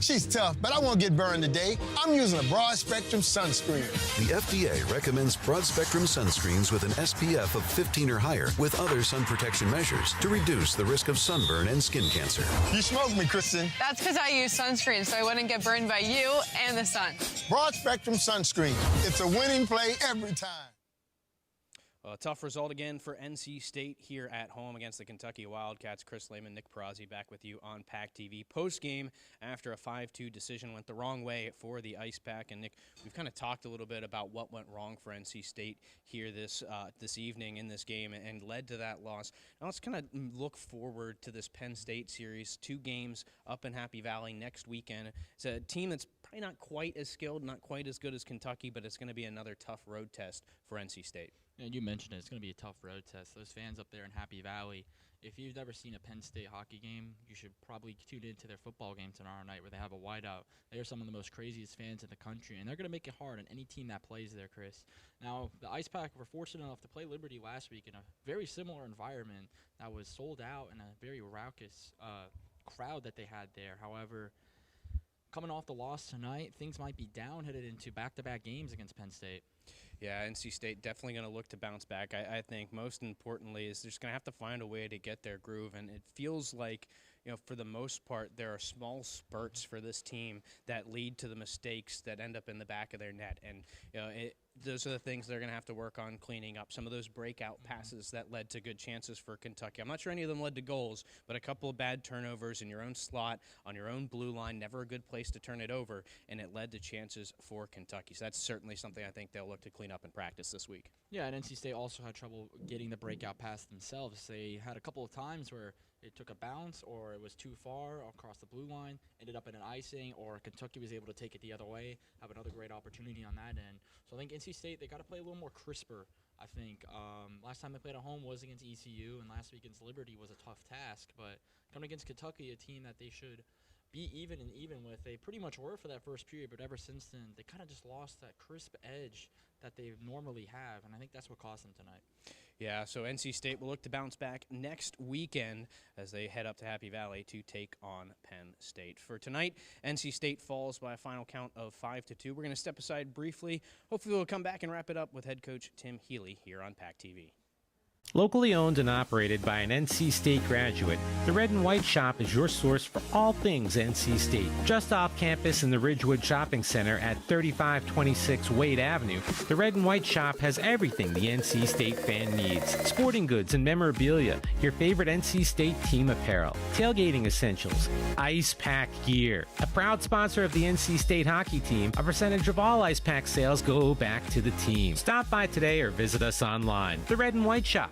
She's tough, but I won't get burned today. I'm using a broad spectrum sunscreen. The FDA recommends broad spectrum sunscreens with an SPF of 15 or higher with other sun protection measures to reduce the risk of sunburn and skin cancer. You smoked me, Kristen. That's because I use sunscreen, so I wouldn't get burned by you and the sun. Broad spectrum sunscreen. It's a winning play every time. A tough result again for NC State here at home against the Kentucky Wildcats. Chris Lehman, Nick Perazzi back with you on PackTV. Post-game, after a 5-2 decision went the wrong way for the Ice Pack. And, Nick, we've kind of talked a little bit about what went wrong for NC State here this evening in this game and led to that loss. Now let's kind of look forward to this Penn State series. 2 games up in Happy Valley next weekend. It's a team that's probably not quite as skilled, not quite as good as Kentucky, but it's going to be another tough road test for NC State. And you mentioned it, it's going to be a tough road test. Those fans up there in Happy Valley, if you've never seen a Penn State hockey game, you should probably tune into their football game tomorrow night where they have a whiteout. They are some of the most craziest fans in the country, and they're going to make it hard on any team that plays there, Chris. Now, the Ice Pack were fortunate enough to play Liberty last week in a very similar environment that was sold out and a very raucous crowd that they had there. However, coming off the loss tonight, things might be down headed into back-to-back games against Penn State. Yeah, NC State definitely going to look to bounce back. I think most importantly is they're just going to have to find a way to get their groove, and it feels like, you know, for the most part, there are small spurts for this team that lead to the mistakes that end up in the back of their net, and you know, those are the things they're going to have to work on cleaning up. Some of those breakout passes that led to good chances for Kentucky. I'm not sure any of them led to goals, but a couple of bad turnovers in your own slot, on your own blue line, never a good place to turn it over, and it led to chances for Kentucky. So that's certainly something I think they'll look to clean up in practice this week. Yeah, and NC State also had trouble getting the breakout pass themselves. They had a couple of times where it took a bounce or it was too far across the blue line, ended up in an icing, or Kentucky was able to take it the other way, have another great opportunity on that end. So I think NC State, they got to play a little more crisper, I think. Last time they played at home was against ECU, and last week against Liberty was a tough task. But coming against Kentucky, a team that they should be even with, they pretty much were for that first period, but ever since then, they kind of just lost that crisp edge that they normally have, and I think that's what cost them tonight. Yeah, so NC State will look to bounce back next weekend as they head up to Happy Valley to take on Penn State. For tonight, NC State falls by a final count of 5-2. We're going to step aside briefly. Hopefully we'll come back and wrap it up with head coach Tim Healy here on PackTV. Locally owned and operated by an NC State graduate, the Red and White Shop is your source for all things NC State. Just off campus in the Ridgewood Shopping Center at 3526 Wade Avenue, the Red and White Shop has everything the NC State fan needs. Sporting goods and memorabilia, your favorite NC State team apparel, tailgating essentials, ice pack gear. A proud sponsor of the NC State hockey team, a percentage of all ice pack sales go back to the team. Stop by today or visit us online. The Red and White Shop.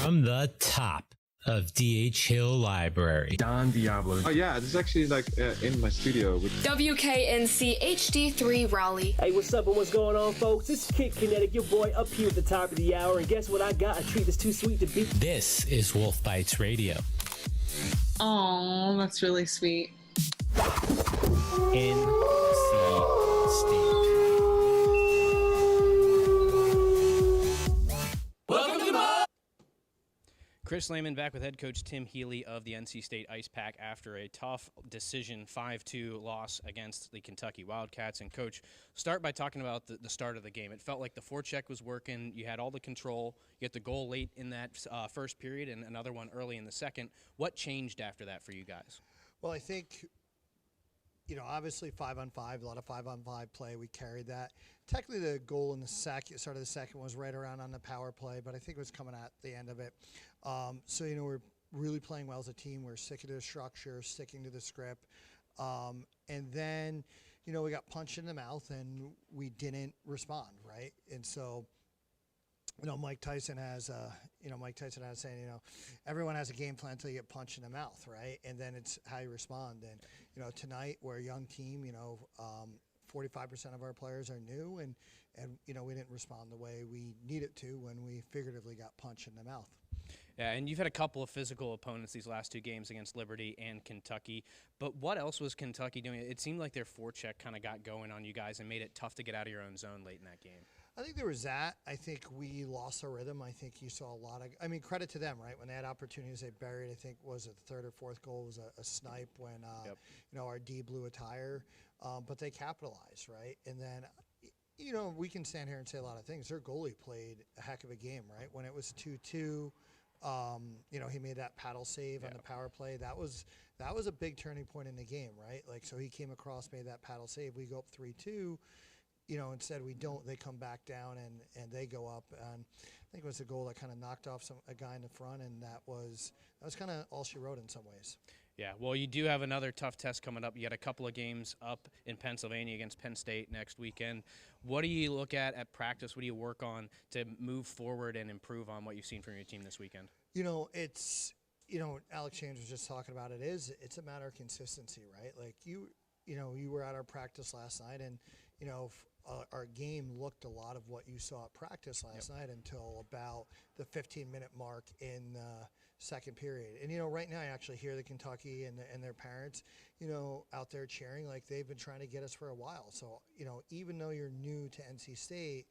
From the top of D.H. Hill Library. Don Diablo. Oh yeah, this is actually like in my studio. WKNC HD3 Raleigh. Hey, what's up and what's going on, folks? It's Kid Kinetic, your boy, up here at the top of the hour. And guess what I got? A treat that's too sweet to beat. This is Wolf Bites Radio. Oh, that's really sweet. NC State. Chris Lehman back with head coach Tim Healy of the NC State Ice Pack after a tough decision 5-2 loss against the Kentucky Wildcats. And, Coach, start by talking about the start of the game. It felt like the forecheck was working. You had all the control. You get the goal late in that first period and another one early in the second. What changed after that for you guys? Well, I think, you know, obviously 5-on-5, a lot of 5-on-5 play. We carried that. Technically, the goal in the start of the second was right around on the power play, but I think it was coming at the end of it. So, you know, we're really playing well as a team. We're sticking to the structure, sticking to the script. And then, you know, we got punched in the mouth and we didn't respond, right? And so, you know, Mike Tyson has saying, you know, everyone has a game plan until you get punched in the mouth, right? And then it's how you respond. And, you know, tonight we're a young team, you know, 45% of our players are new, and you know, we didn't respond the way we needed to when we figuratively got punched in the mouth. Yeah, and you've had a couple of physical opponents these last two games against Liberty and Kentucky. But what else was Kentucky doing? It seemed like their forecheck kind of got going on you guys and made it tough to get out of your own zone late in that game. I think there was that. I think we lost our rhythm. I think you saw a lot of, I mean, credit to them, right? When they had opportunities, they buried, I think, was it the third or fourth goal was a snipe when, you know, our D blew a tire. But they capitalized, right? And then, you know, we can stand here and say a lot of things. Their goalie played a heck of a game, right? When it was 2-2, you know, he made that paddle save on the power play. That was a big turning point in the game, right? Like, so he came across, made that paddle save. We go up 3-2. You know, instead we don't. They come back down and they go up. And I think it was a goal that kind of knocked off a guy in the front, and that was kind of all she wrote in some ways. Yeah, well, you do have another tough test coming up. You got a couple of games up in Pennsylvania against Penn State next weekend. What do you look at practice? What do you work on to move forward and improve on what you've seen from your team this weekend? You know, it's, you know, Alex James was just talking about it's a matter of consistency, right? Like, you know, you were at our practice last night, and, you know, our game looked a lot of what you saw at practice last night until about the 15-minute mark in the second period. And, you know, right now I actually hear the Kentucky and their parents, you know, out there cheering like they've been trying to get us for a while. So, you know, even though you're new to NC State,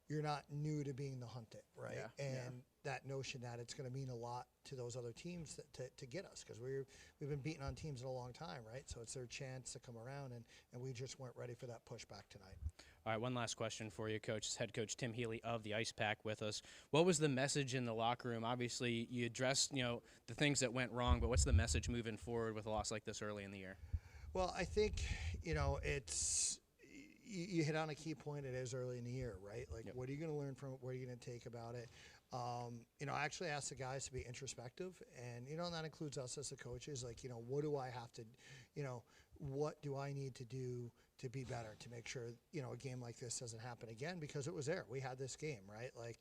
you're not new to being the hunted, right? Yeah. And that notion that it's going to mean a lot to those other teams to get us, because we've been beating on teams in a long time, right? So it's their chance to come around, and we just weren't ready for that pushback tonight. All right, one last question for you, Coach. It's head coach Tim Healy of the Ice Pack with us. What was the message in the locker room? Obviously, you addressed, you know, the things that went wrong, but what's the message moving forward with a loss like this early in the year? Well, I think, you know, it's you hit on a key point. It is early in the year, right? Like, what are you going to learn from it? What are you going to take about it? You know, I actually asked the guys to be introspective, and, you know, and that includes us as the coaches. Like, you know, what do I have to, you know, what do I need to do to be better, to make sure, you know, a game like this doesn't happen again, because it was there. We had this game, right? Like,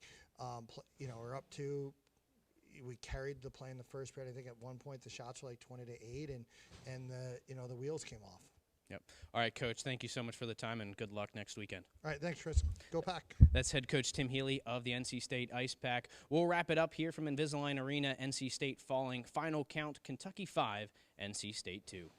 you know, we're up to, we carried the play in the first period. I think at one point the shots were like 20-8, and the, you know, the wheels came off. Yep. All right, Coach, thank you so much for the time, and good luck next weekend. All right, thanks, Chris. Go Pack. That's head coach Tim Healy of the NC State Ice Pack. We'll wrap it up here from Invisalign Arena. NC State falling. Final count, Kentucky 5, NC State 2.